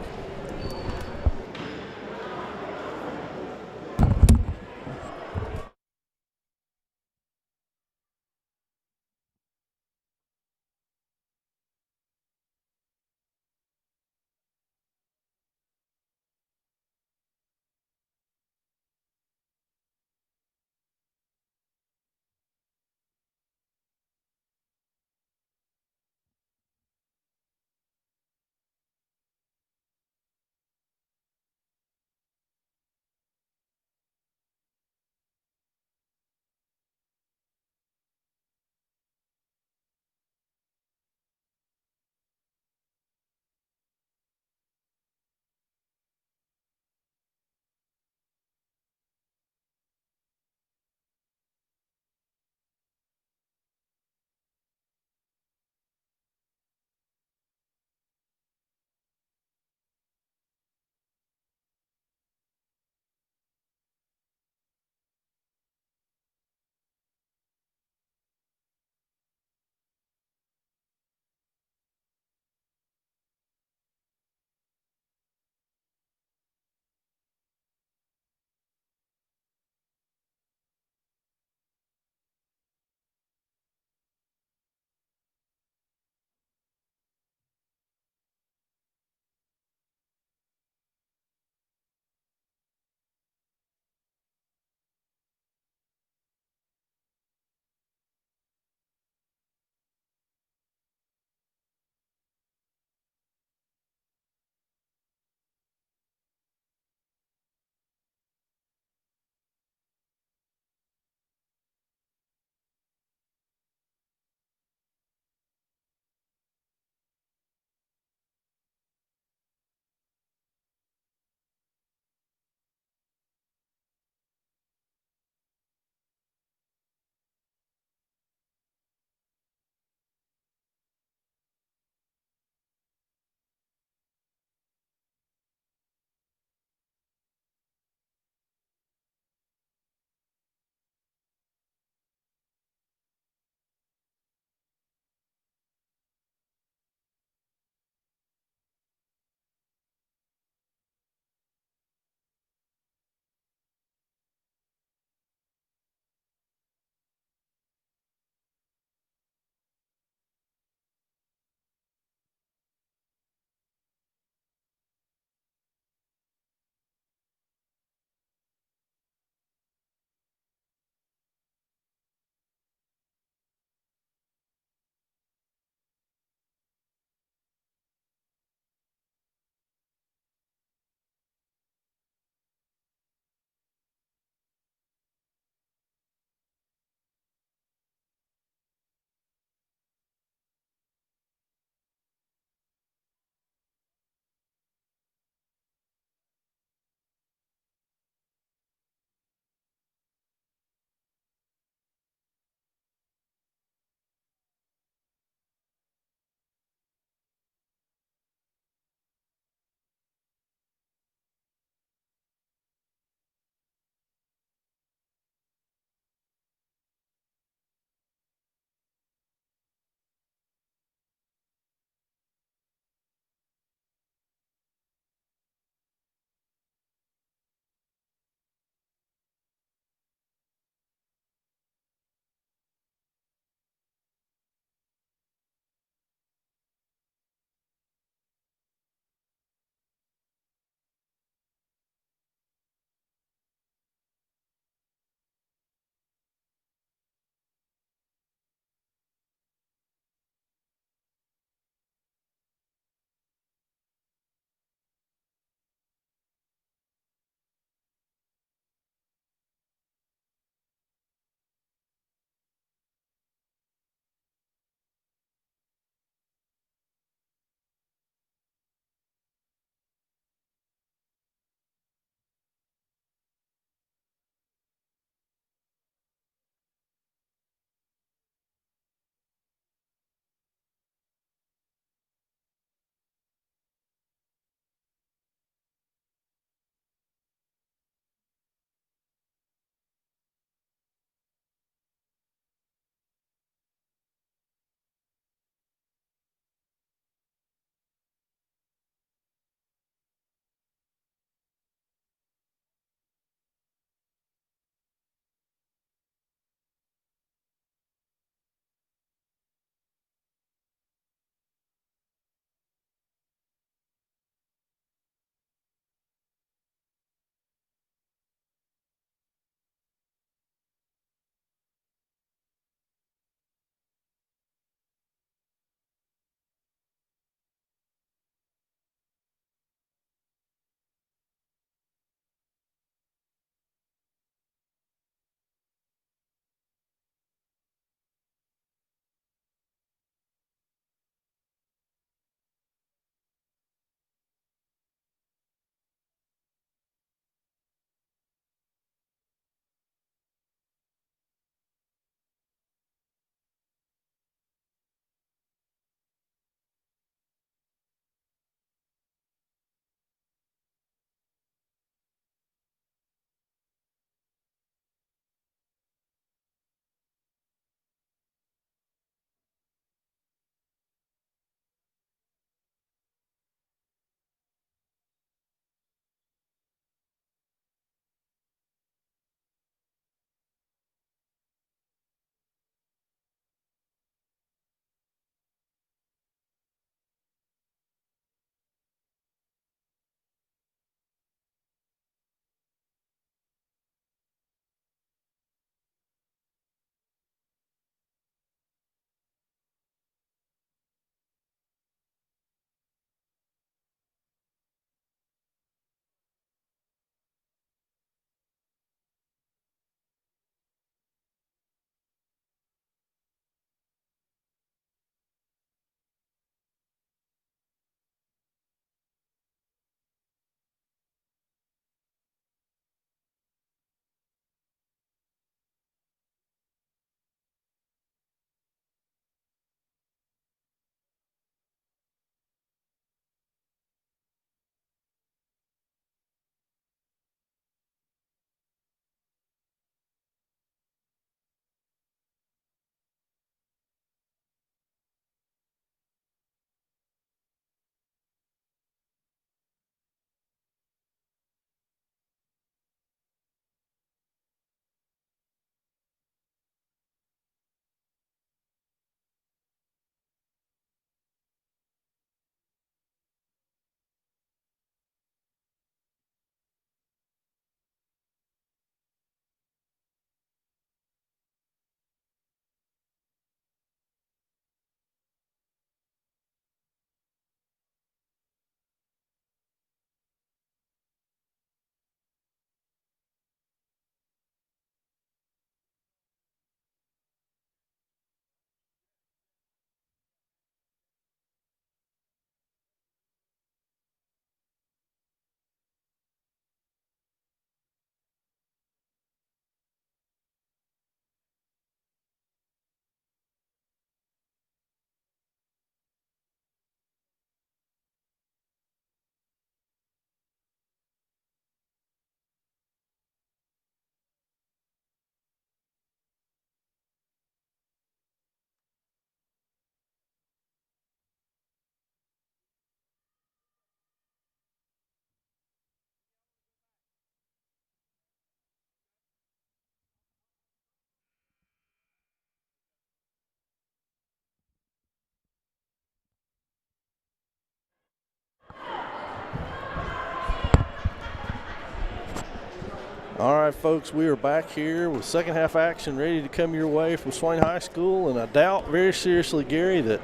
All right, folks, we are back here with second half action ready to come your way from Swain High School. And I doubt very seriously, Gary, that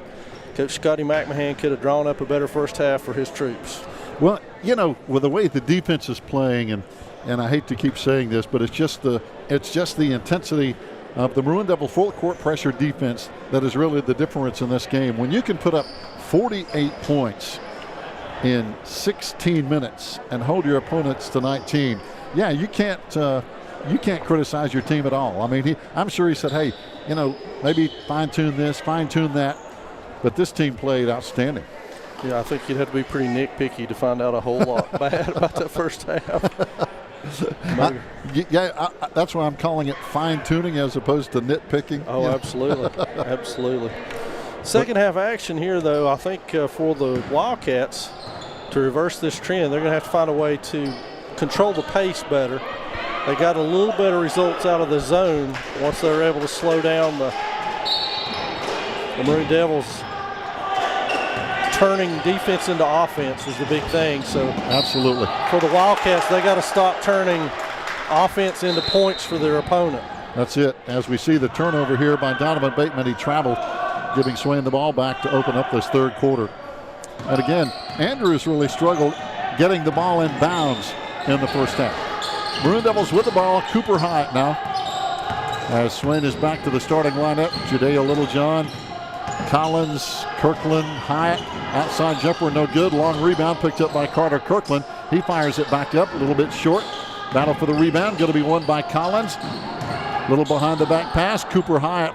Coach Scotty McMahon could have drawn up a better first half for his troops. Well, you know, with the way the defense is playing, and I hate to keep saying this, but it's just the intensity of the Maroon Devil full court pressure defense that is really the difference in this game. When you can put up 48 points in 16 minutes and hold your opponents to 19, yeah, you can't criticize your team at all. I mean, I'm sure he said, hey, you know, maybe fine-tune this, fine-tune that, but this team played outstanding. Yeah, I think you'd have to be pretty nitpicky to find out a whole lot bad about that first half. That's why I'm calling it fine-tuning as opposed to nitpicking. Oh, absolutely, absolutely. Second half action here, though, I think for the Wildcats to reverse this trend, they're going to have to find a way to control the pace better. They got a little better results out of the zone once they were able to slow down the Maroon Devils. Turning defense into offense was the big thing. So absolutely, for the Wildcats, they got to stop turning offense into points for their opponent. That's it. As we see the turnover here by Donovan Bateman, he traveled, giving Swain the ball back to open up this third quarter. And again, Andrews really struggled getting the ball in bounds in the first half. Maroon Devils with the ball. Cooper Hyatt now. As Swain is back to the starting lineup, Judea Littlejohn, Collins, Kirkland, Hyatt. Outside jumper, no good. Long rebound picked up by Carter Kirkland. He fires it back up, a little bit short. Battle for the rebound, going to be won by Collins. Little behind the back pass. Cooper Hyatt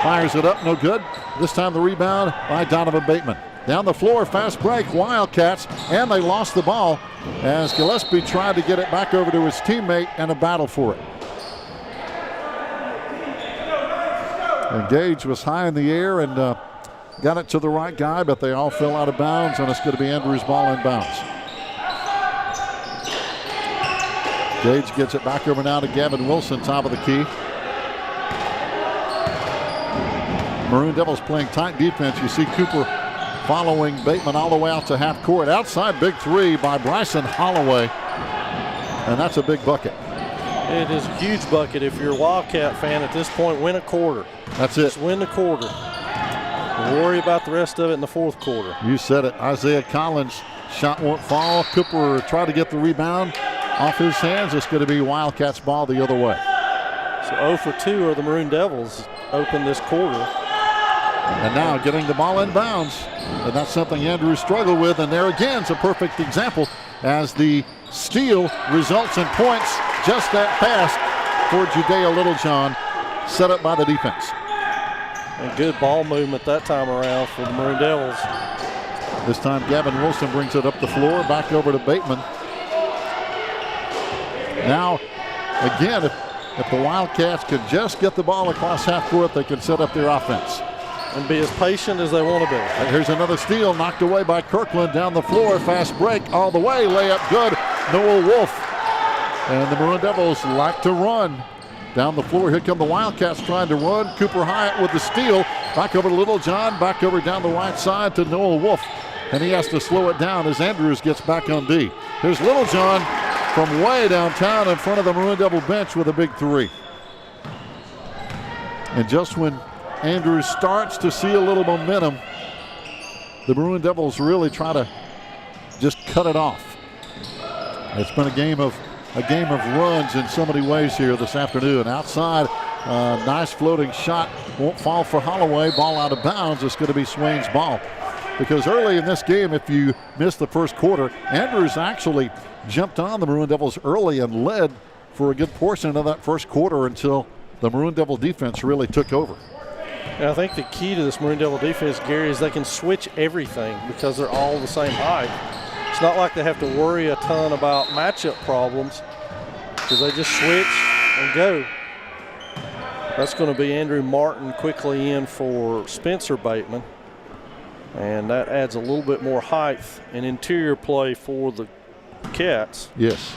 fires it up, no good. This time the rebound by Donovan Bateman. Down the floor, fast break, Wildcats, and they lost the ball as Gillespie tried to get it back over to his teammate and a battle for it. And Gage was high in the air and got it to the right guy, but they all fell out of bounds, and it's going to be Andrews' ball in bounds. Gage gets it back over now to Gavin Wilson, top of the key. Maroon Devils playing tight defense. You see Cooper following Bateman all the way out to half court. Outside, big three by Bryson Holloway, and that's a big bucket. It is a huge bucket. If you're a Wildcat fan at this point, win a quarter. That's it. Just win the quarter. Worry about the rest of it in the fourth quarter. You said it. Isaiah Collins' shot won't fall. Cooper tried to get the rebound off his hands. It's going to be Wildcats' ball the other way. So 0 for 2 are the Maroon Devils open this quarter. And now getting the ball in bounds. And that's something Andrews struggled with. And there again is a perfect example as the steal results in points just that fast for Judea Littlejohn, set up by the defense. And good ball movement that time around for the Maroon Devils. This time Gavin Wilson brings it up the floor, back over to Bateman. Now, again, if the Wildcats could just get the ball across half court, they could set up their offense. And be as patient as they want to be. And here's another steal knocked away by Kirkland down the floor. Fast break all the way. Layup good. Noah Wolf. And the Maroon Devils like to run down the floor. Here come the Wildcats trying to run. Cooper Hyatt with the steal. Back over to Littlejohn. Back over down the right side to Noah Wolf. And he has to slow it down as Andrews gets back on D. Here's Littlejohn from way downtown in front of the Maroon Devil bench with a big three. And just when Andrews starts to see a little momentum, the Maroon Devils really try to just cut it off. It's been a game of runs in so many ways here this afternoon. Outside, nice floating shot. Won't fall for Holloway. Ball out of bounds. It's going to be Swain's ball. Because early in this game, if you missed the first quarter, Andrews actually jumped on the Maroon Devils early and led for a good portion of that first quarter until the Maroon Devil defense really took over. And I think the key to this Maroon Devil defense, Gary, is they can switch everything because they're all the same height. It's not like they have to worry a ton about matchup problems because they just switch and go. That's going to be Andrew Martin quickly in for Spencer Bateman. And that adds a little bit more height and interior play for the Cats. Yes.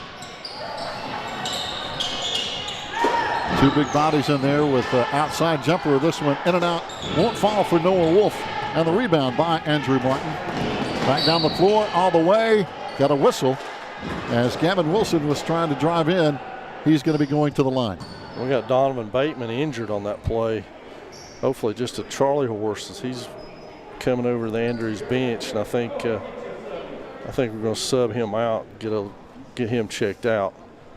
Two big bodies in there with outside jumper. This one in and out. Won't fall for Noah Wolf. And the rebound by Andrew Martin. Back down the floor all the way. Got a whistle as Gavin Wilson was trying to drive in. he's going to be going to the line. We got Donovan Bateman injured on that play. Hopefully just a Charlie horse as he's coming over to the Andrews bench, and I think we're going to sub him out, get him checked out.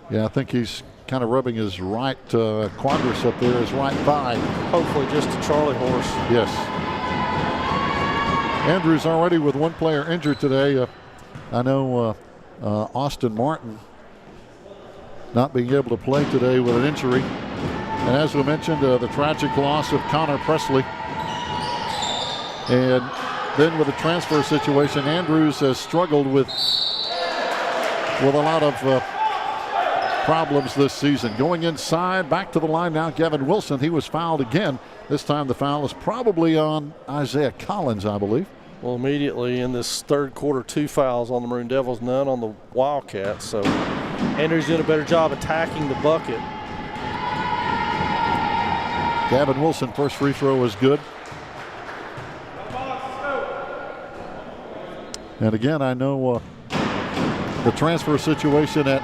Yeah, I think he's kind of rubbing his right quadricep up there, his right thigh. Hopefully just a Charlie horse. Yes. Andrews already with one player injured today. I know Austin Martin not being able to play today with an injury. And as we mentioned, the tragic loss of Connor Presley. And then with the transfer situation, Andrews has struggled with a lot of problems this season. Going inside, back to the line now, Gavin Wilson. He was fouled again. This time the foul is probably on Isaiah Collins, I believe. Well, immediately in this third quarter, 2 fouls on the Maroon Devils, none on the Wildcats. So Andrews doing a better job attacking the bucket. Gavin Wilson, first free throw is good. And again, I know the transfer situation at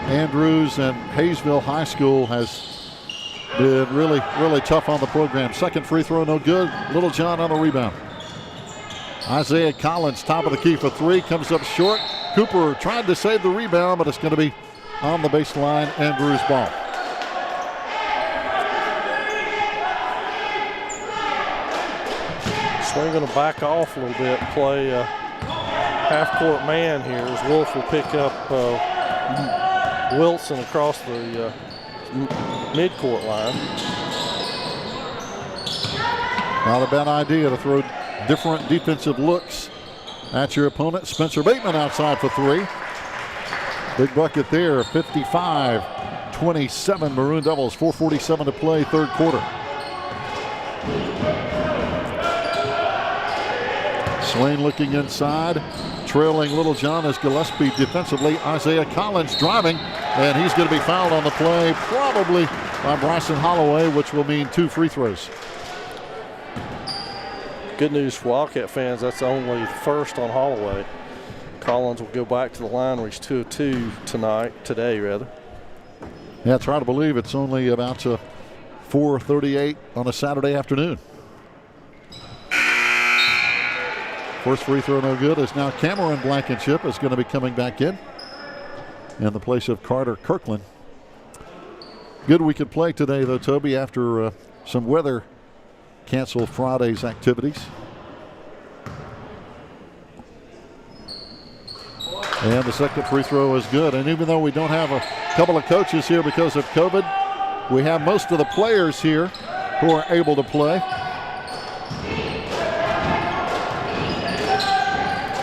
Andrews and Hayesville High School has been really, really tough on the program. Second free throw, no good. Little John on the rebound. Isaiah Collins, top of the key for 3, comes up short. Cooper tried to save the rebound, but it's going to be on the baseline, Andrews ball. Swain going to back off a little bit, play half-court man here as Wolf will pick up Wilson across the mid-court line. Not a bad idea to throw different defensive looks at your opponent. Spencer Bateman outside for 3. Big bucket there, 55-27 Maroon Devils, 4:47 to play, third quarter. Swain looking inside, trailing Little John as Gillespie defensively. Isaiah Collins driving, and he's going to be fouled on the play, probably by Bryson Holloway, which will mean 2 free throws. Good news for Wildcat fans, that's only the first on Holloway. Collins will go back to the line where he's 2 of 2 today. Yeah, it's hard to believe it's only about 4:38 on a Saturday afternoon. First free throw no good, as now Cameron Blankenship is going to be coming back in the place of Carter Kirkland. Good we could play today though, Toby, after some weather canceled Friday's activities. And the second free throw is good. And even though we don't have a couple of coaches here because of COVID, we have most of the players here who are able to play.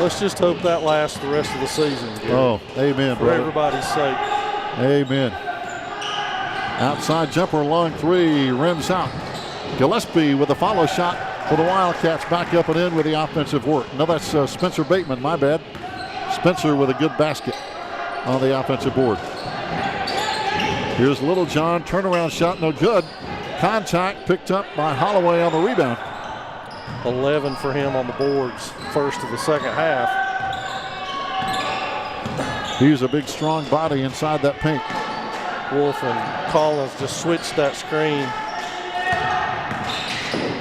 Let's just hope that lasts the rest of the season, Gary. Oh, amen, for brother. everybody's sake. Amen. Outside jumper, long 3, rims out. Gillespie with a follow shot for the Wildcats, back up and in with the offensive work. No, that's Spencer Bateman, my bad. Spencer with a good basket on the offensive board. Here's Little John, turnaround shot, no good. Contact picked up by Holloway on the rebound. 11 for him on the boards, first of the second half. He's a big, strong body inside that paint. Wolf and Collins just switched that screen.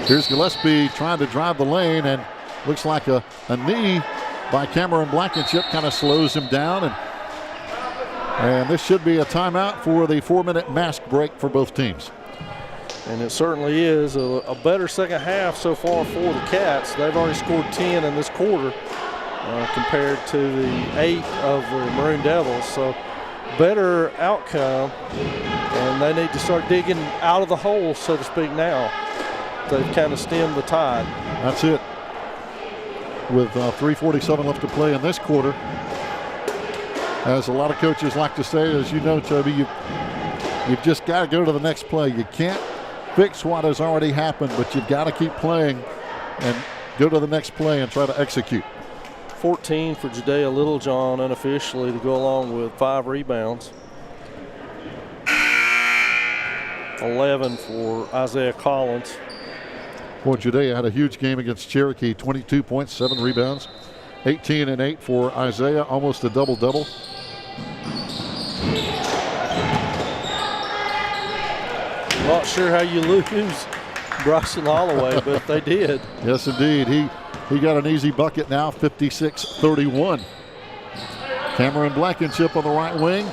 Here's Gillespie trying to drive the lane, and looks like a knee by Cameron Blankenship kind of slows him down. And this should be a timeout for the 4-minute mask break for both teams. And it certainly is a better second half so far for the Cats. They've already scored 10 in this quarter compared to the 8 of the Maroon Devils. So better outcome, and they need to start digging out of the hole, so to speak, now. They've kind of stemmed the tide. That's it. With 3:47 left to play in this quarter. As a lot of coaches like to say, as you know, Toby, you've just got to go to the next play. You can't fix what has already happened, but you've got to keep playing and go to the next play and try to execute. 14 for Judea Littlejohn unofficially to go along with 5 rebounds. 11 for Isaiah Collins. Boy, Judea had a huge game against Cherokee, 22 points, 7 rebounds. 18 and 8 for Isaiah, almost a double-double. Not sure how you lose Bryson Holloway, but they did. Yes, indeed. He got an easy bucket now, 56-31. Cameron Blankenship on the right wing.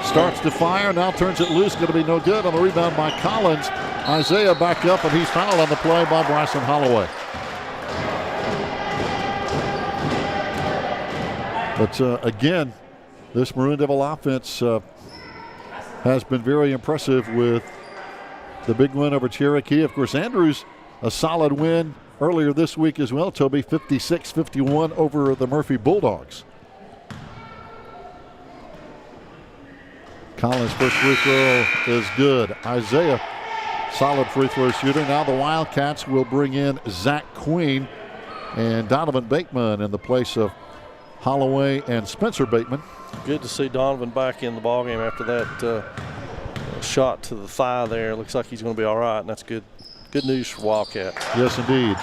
Starts to fire, now turns it loose, going to be no good. On the rebound by Collins. Isaiah back up, and he's fouled on the play by Bryson Holloway. But again, this Maroon Devil offense has been very impressive with the big win over Cherokee. Of course, Andrews, a solid win earlier this week as well, Toby, 56-51 over the Murphy Bulldogs. Collins' first free throw is good. Isaiah, solid free throw shooter. Now the Wildcats will bring in Zach Queen and Donovan Bateman in the place of Holloway and Spencer Bateman. Good to see Donovan back in the ballgame after that shot to the thigh there. Looks like he's going to be all right, and that's good news for Wildcats. Yes, indeed.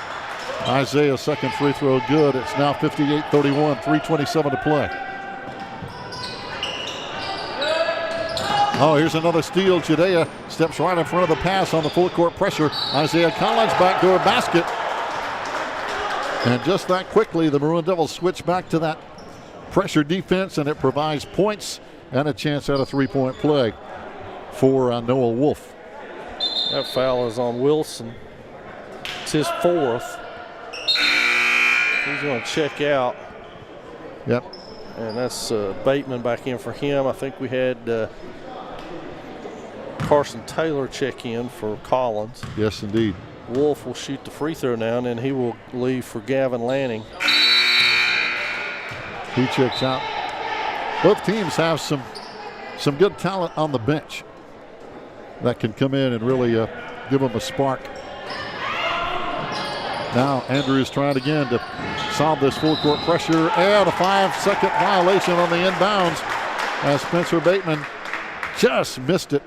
Isaiah's second free throw good. It's now 58-31, 3:27 to play. Oh, here's another steal. Judea steps right in front of the pass on the full court pressure. Isaiah Collins backdoor basket. And just that quickly, the Maroon Devils switch back to that pressure defense, and it provides points and a chance at a three-point play for Noah Wolf. That foul is on Wilson. It's his fourth. He's going to check out. Yep. And that's Bateman back in for him. I think we had Carson Taylor check in for Collins. Yes, indeed. Wolf will shoot the free throw now, and then he will leave for Gavin Lanning. He checks out. Both teams have some good talent on the bench that can come in and really give them a spark. Now Andrews trying again to solve this full court pressure, and a 5-second violation on the inbounds as Spencer Bateman just missed it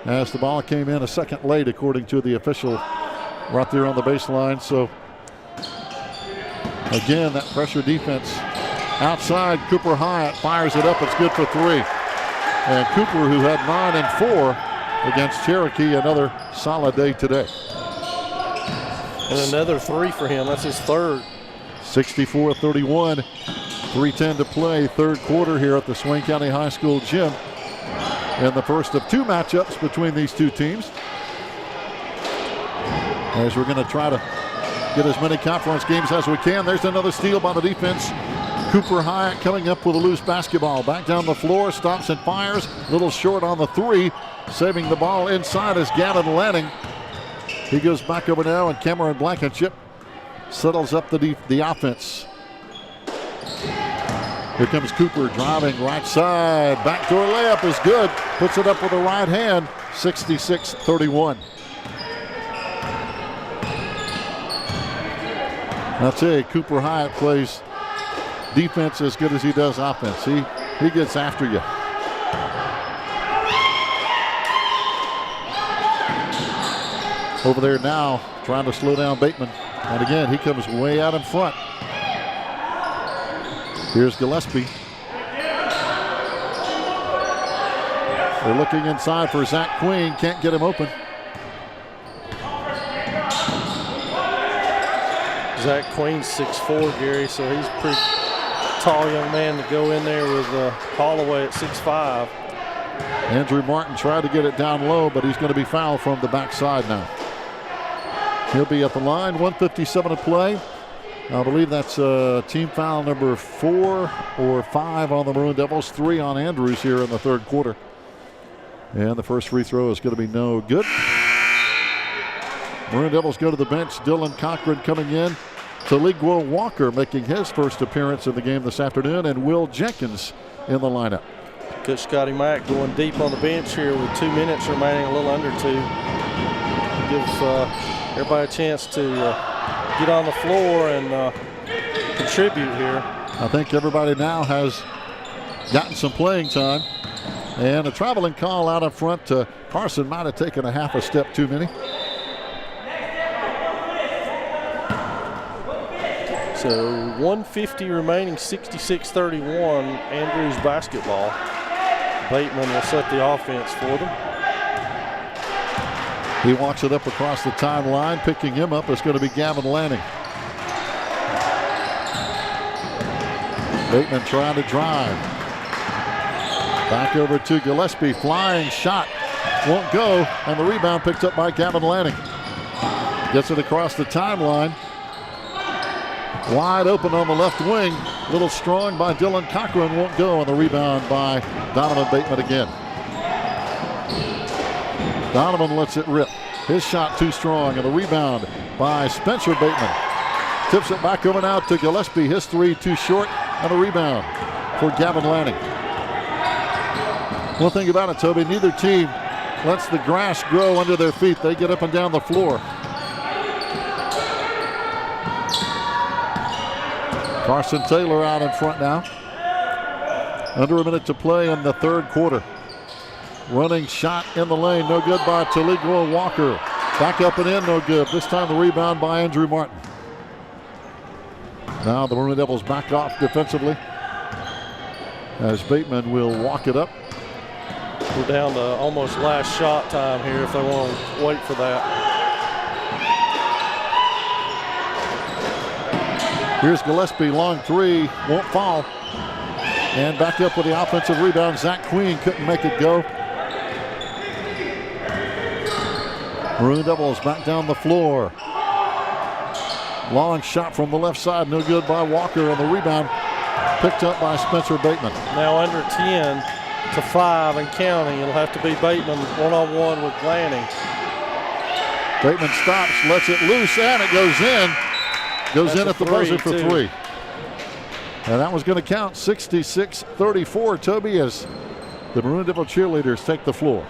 as the ball came in a second late, according to the official right there on the baseline. So again, that pressure defense outside. Cooper Hyatt fires it up. It's good for three. And Cooper, who had 9 and 4 against Cherokee, another solid day today. And another three for him. That's his third. 64-31, 3:10 to play, third quarter here at the Swain County High School gym. And the first of two matchups between these two teams, as we're going to try to get as many conference games as we can. There's another steal by the defense. Cooper Hyatt coming up with a loose basketball. Back down the floor, stops and fires. Little short on the three. Saving the ball inside is Gavin Lanning. He goes back over now, and Cameron Blankenship settles up the offense. Here comes Cooper driving right side. Backdoor layup is good. Puts it up with the right hand. 66-31. I'll tell you, Cooper Hyatt plays defense as good as he does offense. He gets after you. Over there now, trying to slow down Bateman. And again, he comes way out in front. Here's Gillespie. They're looking inside for Zach Queen. Can't get him open. Zach Queen's 6'4", Gary, so he's a pretty tall young man to go in there with Holloway at 6'5". Andrew Martin tried to get it down low, but he's going to be fouled from the backside now. He'll be at the line. 1:57 to play. I believe that's team foul number 4 or 5 on the Maroon Devils, 3 on Andrews here in the third quarter. And the first free throw is going to be no good. Maroon Devils go to the bench. Dylan Cochran coming in. Taligua Walker making his first appearance in the game this afternoon, and Will Jenkins in the lineup. Coach Scotty Mack going deep on the bench here with 2 minutes remaining, a little under 2. Gives everybody a chance to get on the floor and contribute here. I think everybody now has gotten some playing time. And a traveling call out up front. Carson might have taken a half a step too many. So 1:50 remaining, 66-31, Andrews basketball. Bateman will set the offense for them. He walks it up across the timeline. Picking him up is going to be Gavin Lanning. Bateman trying to drive. Back over to Gillespie. Flying shot. Won't go. And the rebound picked up by Gavin Lanning. Gets it across the timeline. Wide open on the left wing. A little strong by Dylan Cochran. Won't go. On the rebound by Donovan Bateman again. Donovan lets it rip. His shot too strong. And the rebound by Spencer Bateman. Tips it back over now to Gillespie. His three too short. And a rebound for Gavin Lanning. One thing about it, Toby, neither team lets the grass grow under their feet. They get up and down the floor. Carson Taylor out in front now. Under a minute to play in the third quarter. Running shot in the lane, no good by Taligua Walker. Back up and in, no good. This time the rebound by Andrew Martin. Now the Maroon Devils back off defensively as Bateman will walk it up. We're down to almost last shot time here if they want to wait for that. Here's Gillespie, long three, won't fall. And back up with the offensive rebound. Zach Queen couldn't make it go. Maroon Devils back down the floor. Long shot from the left side, no good by Walker, and the rebound picked up by Spencer Bateman. Now under 10 to 5 and counting. It'll have to be Bateman one-on-one with Lanning. Bateman stops, lets it loose, and it goes in. Goes in at the buzzer for three. And that was going to count. 66-34, Toby, as the Maroon Devil cheerleaders take the floor.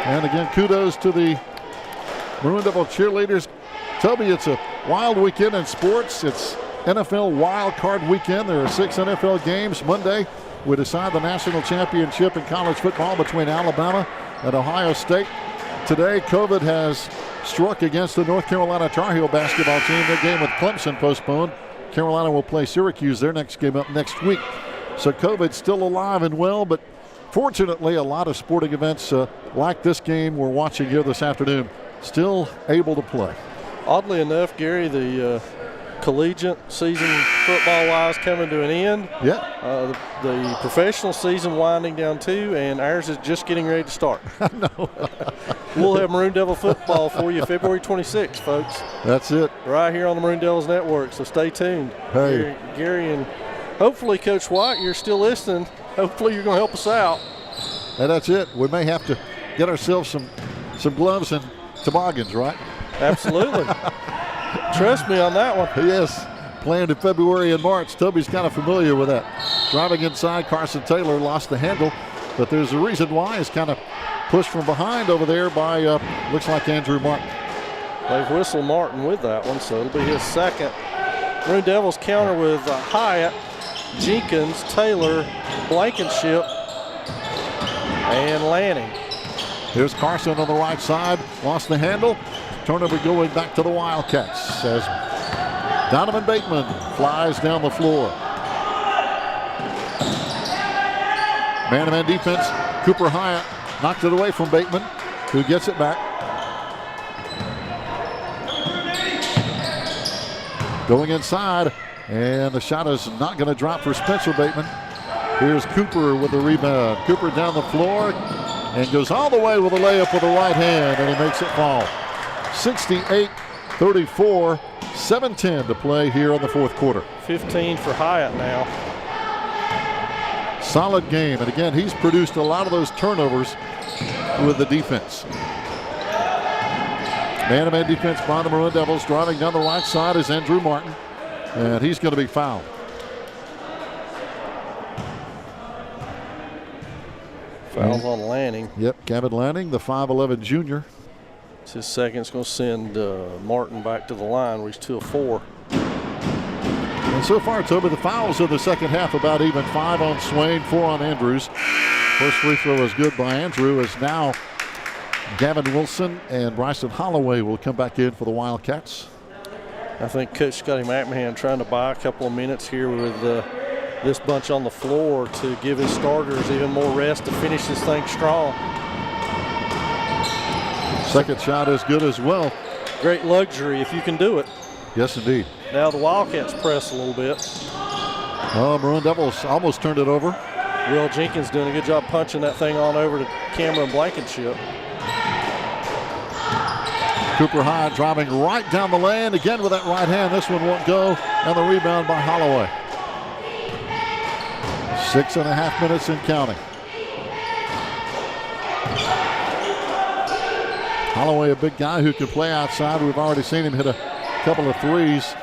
And again, kudos to the Maroon Devil cheerleaders. Toby, it's a wild weekend in sports. It's NFL wild card weekend. There are 6 NFL games. Monday, we decide the national championship in college football between Alabama and Ohio State. Today, COVID has struck against the North Carolina Tar Heel basketball team. Their game with Clemson postponed. Carolina will play Syracuse, their next game up next week. So COVID's still alive and well, but fortunately, a lot of sporting events like this game we're watching here this afternoon still able to play. Oddly enough, Gary, the collegiate season football-wise coming to an end. Yeah. The professional season winding down too, and ours is just getting ready to start. I know. We'll have Maroon Devil football for you February 26th, folks. That's it. Right here on the Maroon Devils Network, so stay tuned. Hey. Gary, and hopefully, Coach White, you're still listening. Hopefully you're going to help us out. And that's it. We may have to get ourselves some gloves and toboggans, right? Absolutely. Trust me on that one. Yes. Planned in February and March. Toby's kind of familiar with that. Driving inside, Carson Taylor lost the handle, but there's a reason why. He's kind of pushed from behind over there by, looks like Andrew Martin. They've whistled Martin with that one, so it'll be his second. Maroon Devils counter with Hyatt, Jenkins, Taylor, Blankenship, and Lanning. Here's Carson on the right side. Lost the handle. Turnover going back to the Wildcats as Donovan Bateman flies down the floor. Man-to-man defense. Cooper Hyatt knocked it away from Bateman, who gets it back. Going inside, and the shot is not going to drop for Spencer Bateman. Here's Cooper with the rebound. Cooper down the floor and goes all the way with a layup with the right hand, and he makes it fall. 68-34, 7:10 to play here in the fourth quarter. 15 for Hyatt now. Solid game, and again, he's produced a lot of those turnovers with the defense. Man-to-man defense by the Maroon Devils. Driving down the right side is Andrew Martin, and he's going to be fouled. Fouls on Lanning. Yep, Gavin Lanning, the 5'11 junior. It's his second. It's going to send Martin back to the line where he's 2 of 4. And so far, Toby, the fouls of the second half about even. 5 on Swain, 4 on Andrews. First free throw is good by Andrew, as now Gavin Wilson and Bryson Holloway will come back in for the Wildcats. I think Coach Scotty McMahon trying to buy a couple of minutes here with this bunch on the floor to give his starters even more rest to finish this thing strong. Second shot is good as well. Great luxury if you can do it. Yes, indeed. Now the Wildcats press a little bit. Oh, Maroon Devils almost turned it over. Will Jenkins doing a good job punching that thing on over to Cameron Blankenship. Cooper High driving right down the lane. Again with that right hand. This one won't go. And the rebound by Holloway. 6.5 minutes and counting. Holloway, a big guy who can play outside. We've already seen him hit a couple of threes.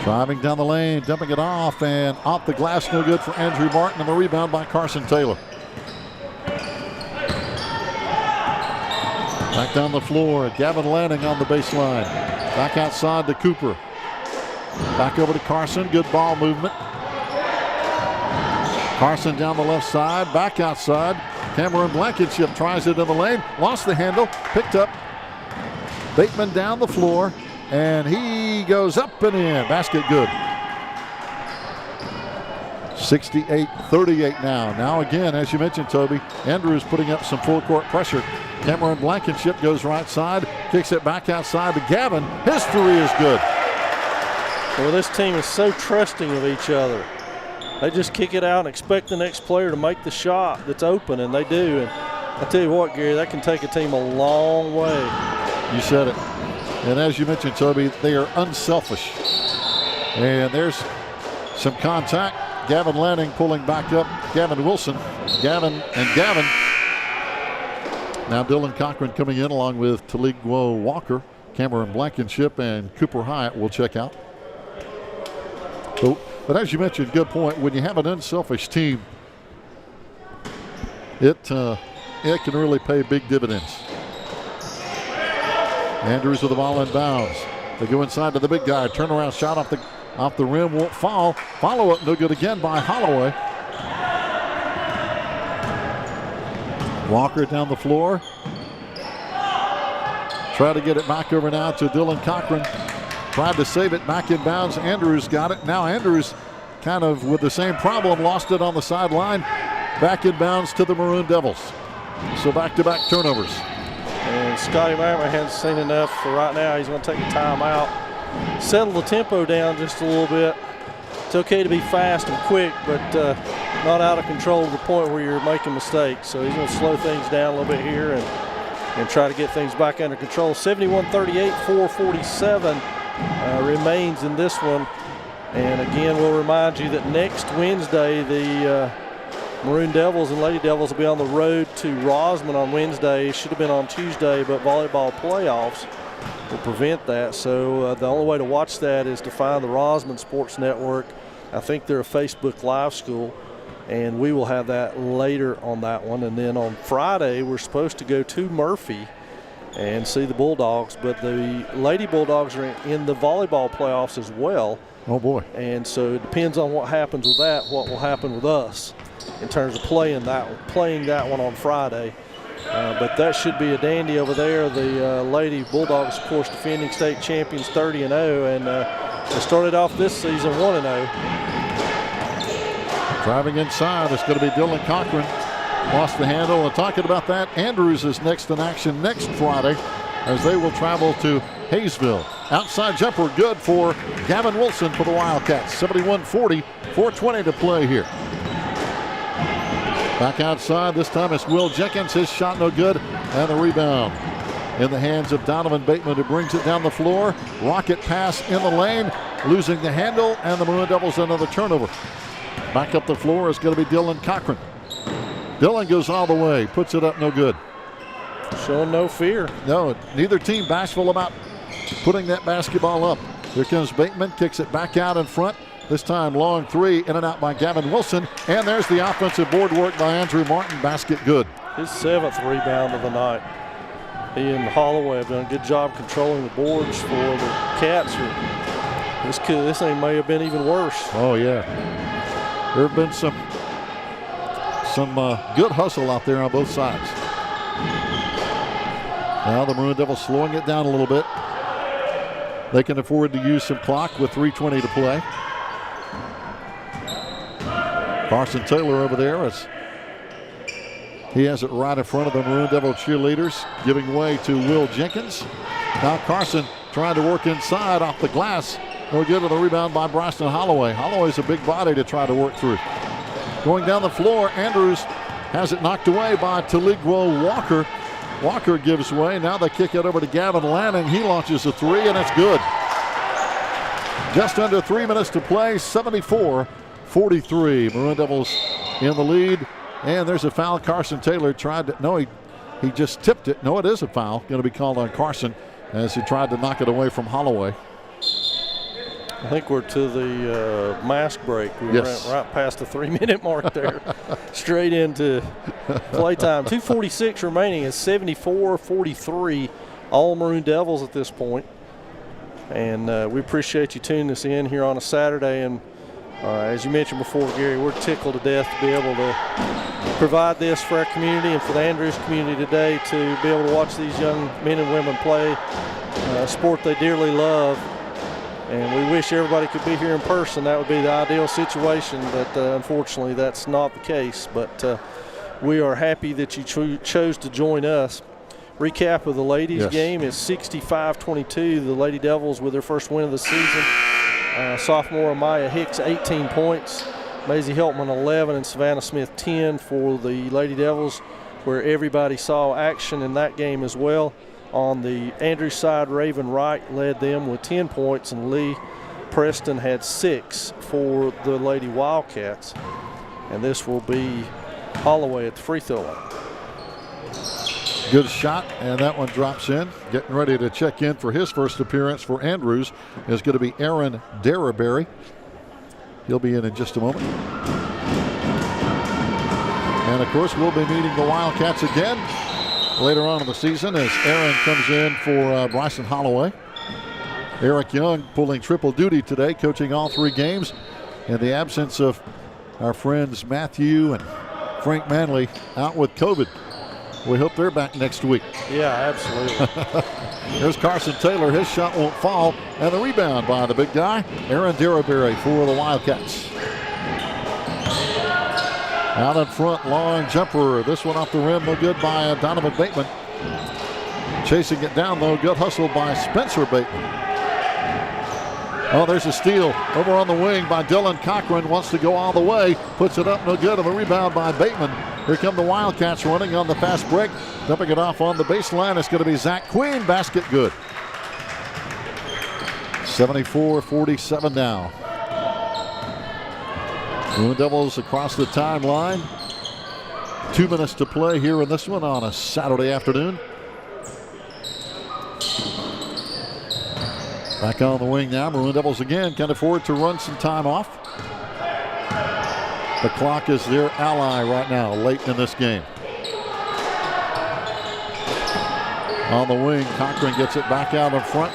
Driving down the lane, dumping it off, and off the glass, no good for Andrew Martin, and the rebound by Carson Taylor. Back down the floor, Gavin Lanning on the baseline. Back outside to Cooper. Back over to Carson, good ball movement. Carson down the left side, back outside. Cameron Blankenship tries it in the lane, lost the handle, picked up. Bateman down the floor, and he goes up and in. Basket good. 68-38 now. Now again, as you mentioned, Toby, Andrews putting up some full court pressure. Cameron Blankenship goes right side, kicks it back outside to Gavin. His three is good. Well, this team is so trusting of each other. They just kick it out and expect the next player to make the shot that's open, and they do. And I tell you what, Gary, that can take a team a long way. You said it. And as you mentioned, Toby, they are unselfish. And there's some contact. Gavin Lanning pulling back up. Gavin Wilson. Gavin. Now Dylan Cochran coming in along with Taligwo Walker. Cameron Blankenship and Cooper Hyatt will check out. But as you mentioned, good point. When you have an unselfish team, it can really pay big dividends. Andrews with the ball in bounds. They go inside to the big guy. Turnaround shot off the rim, won't fall. Follow up, no good again by Holloway. Walker down the floor. Try to get it back over now to Dylan Cochran. Tried to save it back in bounds. Andrews got it. Now Andrews kind of with the same problem, lost it on the sideline. Back in bounds to the Maroon Devils. So back-to-back turnovers. And Scotty McMahon hasn't seen enough for right now. He's going to take a timeout. Settle the tempo down just a little bit. It's okay to be fast and quick, but not out of control to the point where you're making mistakes. So he's going to slow things down a little bit here and try to get things back under control. 71-38, 4:47 remains in this one. And again, we'll remind you that next Wednesday, the Maroon Devils and Lady Devils will be on the road to Rosman on Wednesday. Should have been on Tuesday, but volleyball playoffs will prevent that. So the only way to watch that is to find the Rosman Sports Network. I think they're a Facebook Live school, and we will have that later on that one. And then on Friday, we're supposed to go to Murphy and see the Bulldogs, but the Lady Bulldogs are in the volleyball playoffs as well. Oh boy. And so it depends on what happens with that, what will happen with us in terms of playing that one on Friday. But that should be a dandy over there. The Lady Bulldogs, of course, defending state champions 30-0, and they started off this season 1-0. Driving inside, it's going to be Dylan Cochran. Lost the handle. And talking about that, Andrews is next in action next Friday as they will travel to Hayesville. Outside jumper good for Gavin Wilson for the Wildcats. 71-40, 4:20 to play here. Back outside, this time it's Will Jenkins. His shot no good, and the rebound in the hands of Donovan Bateman, who brings it down the floor. Rocket pass in the lane, losing the handle, and the Maroon Devils another turnover. Back up the floor is going to be Dylan Cochran. Dylan goes all the way, puts it up no good. Showing no fear. No, neither team bashful about putting that basketball up. Here comes Bateman, kicks it back out in front. This time long three, in and out by Gavin Wilson. And there's the offensive board work by Andrew Martin. Basket good. His 7th rebound of the night. He and Holloway have done a good job controlling the boards for the Cats. This thing may have been even worse. Oh, yeah. There have been some good hustle out there on both sides. Now the Maroon Devils slowing it down a little bit. They can afford to use some clock with 3:20 to play. Carson Taylor over there, as he has it right in front of the Maroon Devil cheerleaders, giving way to Will Jenkins. Now Carson trying to work inside off the glass. No good with the rebound by Bryson Holloway. Holloway's a big body to try to work through. Going down the floor, Andrews has it knocked away by Taligwo Walker. Walker gives way. Now they kick it over to Gavin Lanning. He launches a three, and it's good. Just under 3 minutes to play, 74-43. Maroon Devils in the lead. And there's a foul. Carson Taylor tried to, no, he just tipped it. No, it is a foul. Going to be called on Carson as he tried to knock it away from Holloway. I think we're to the mask break. We went right past the 3-minute mark there. Straight into playtime. 2:46 remaining. It's 74-43. All Maroon Devils at this point. And we appreciate you tuning us in here on a Saturday. And as you mentioned before, Gary, we're tickled to death to be able to provide this for our community and for the Andrews community today, to be able to watch these young men and women play a sport they dearly love. And we wish everybody could be here in person. That would be the ideal situation, but unfortunately that's not the case. But we are happy that you chose to join us. Recap of the ladies' game is 65-22. The Lady Devils with their first win of the season. Sophomore Amaya Hicks, 18 points. Maisie Heltman, 11, and Savannah Smith, 10 for the Lady Devils, where everybody saw action in that game as well. On the Andrews side, Raven Wright led them with 10 points, and Lee Preston had 6 for the Lady Wildcats. And this will be Holloway at the free throw line. Good shot, and that one drops in. Getting ready to check in for his first appearance for Andrews is going to be Aaron Derriberry. He'll be in just a moment. And of course, we'll be meeting the Wildcats again later on in the season as Aaron comes in for Bryson Holloway. Eric Young pulling triple duty today, coaching all 3 games in the absence of our friends Matthew and Frank Manley out with COVID. We hope they're back next week. Yeah, absolutely. There's Carson Taylor. His shot won't fall. And the rebound by the big guy, Aaron Derriberry for the Wildcats. Out in front, long jumper. This one off the rim, no good by Donovan Bateman. Chasing it down, though, good hustle by Spencer Bateman. Oh, there's a steal over on the wing by Dylan Cochran. Wants to go all the way. Puts it up, no good. And the rebound by Bateman. Here come the Wildcats running on the fast break. Dumping it off on the baseline. It's going to be Zach Queen. Basket good. 74-47 now. Maroon Devils across the timeline. 2 minutes to play here in this one on a Saturday afternoon. Back on the wing now. Maroon Devils again can afford to run some time off. The clock is their ally right now, late in this game. On the wing, Cochran gets it back out in front.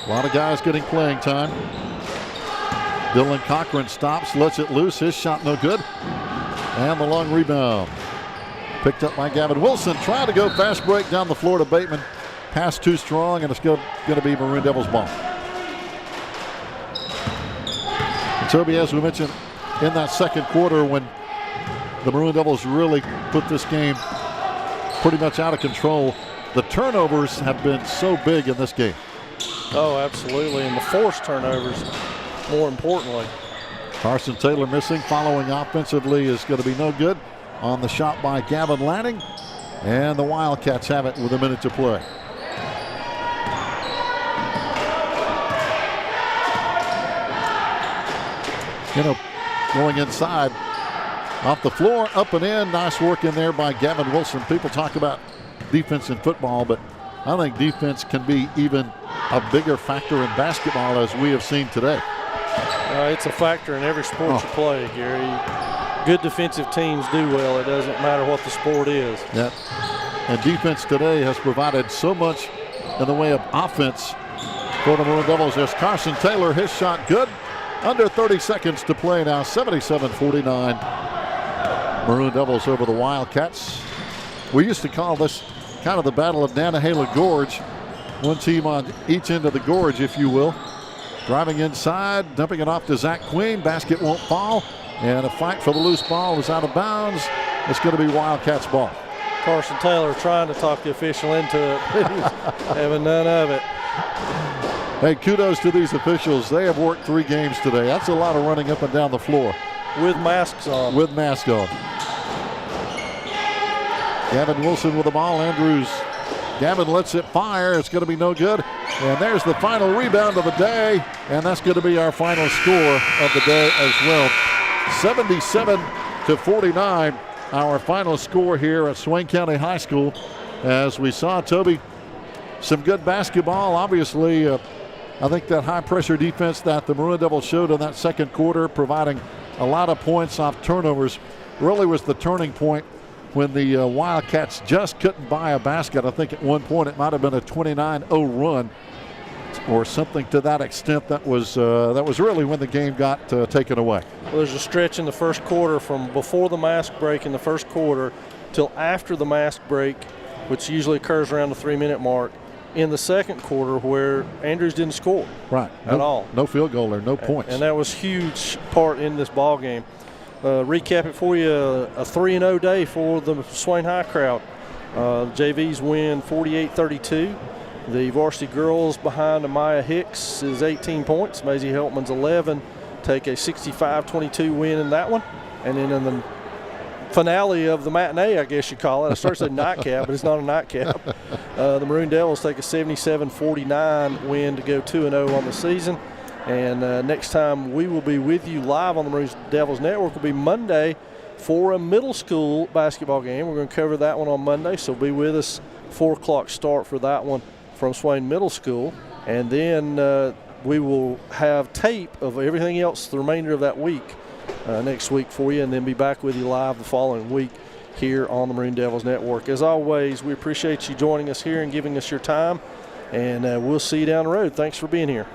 A lot of guys getting playing time. Dylan Cochran stops, lets it loose. His shot no good. And the long rebound. Picked up by Gavin Wilson. Trying to go fast break down the floor to Bateman. Pass too strong, and it's going to be Maroon Devils ball. And Toby, as we mentioned, in that second quarter when the Maroon Devils really put this game pretty much out of control, the turnovers have been so big in this game. Oh, absolutely, and the forced turnovers, more importantly. Carson Taylor missing, following offensively is going to be no good on the shot by Gavin Lanning, and the Wildcats have it with a minute to play. You know, going inside, off the floor, up and in. Nice work in there by Gavin Wilson. People talk about defense in football, but I think defense can be even a bigger factor in basketball as we have seen today. It's a factor in every sport you play, Gary. Good defensive teams do well. It doesn't matter what the sport is. Yeah. And defense today has provided so much in the way of offense for the Maroon Devils. There's Carson Taylor, his shot good. Under 30 seconds to play now, 77-49. Maroon Devils over the Wildcats. We used to call this kind of the Battle of Nantahala Gorge. One team on each end of the gorge, if you will. Driving inside, dumping it off to Zach Queen. Basket won't fall. And a fight for the loose ball is out of bounds. It's going to be Wildcats ball. Carson Taylor trying to talk the official into it. Having none of it. Hey, kudos to these officials. They have worked 3 games today. That's a lot of running up and down the floor. With masks on. With masks on. Gavin Wilson with the ball. Andrews. Gavin lets it fire. It's going to be no good. And there's the final rebound of the day. And that's going to be our final score of the day as well. 77-49. Our final score here at Swain County High School. As we saw, Toby, some good basketball. Obviously, I think that high-pressure defense that the Maroon Devils showed in that second quarter, providing a lot of points off turnovers, really was the turning point when the Wildcats just couldn't buy a basket. I think at one point it might have been a 29-0 run or something to that extent. That was really when the game got taken away. Well, there's a stretch in the first quarter from before the mask break in the first quarter till after the mask break, which usually occurs around the 3-minute mark, in the second quarter where Andrews didn't score at all. No field goal or no points. And that was a huge part in this ball game. Recap it for you, a 3-0 day for the Swain High crowd. JVs win 48-32. The varsity girls behind Amaya Hicks is 18 points. Maisie Heltman's 11. Take a 65-22 win in that one. And then in the finale of the matinee, I guess you call it. I started saying nightcap, but it's not a nightcap. The Maroon Devils take a 77-49 win to go 2-0 on the season. And next time we will be with you live on the Maroon Devils Network will be Monday for a middle school basketball game. We're going to cover that one on Monday, so be with us. 4 o'clock start for that one from Swain Middle School. And then we will have tape of everything else the remainder of that week next week for you, and then be back with you live the following week here on the Maroon Devils Network. As always, we appreciate you joining us here and giving us your time, and we'll see you down the road. Thanks for being here.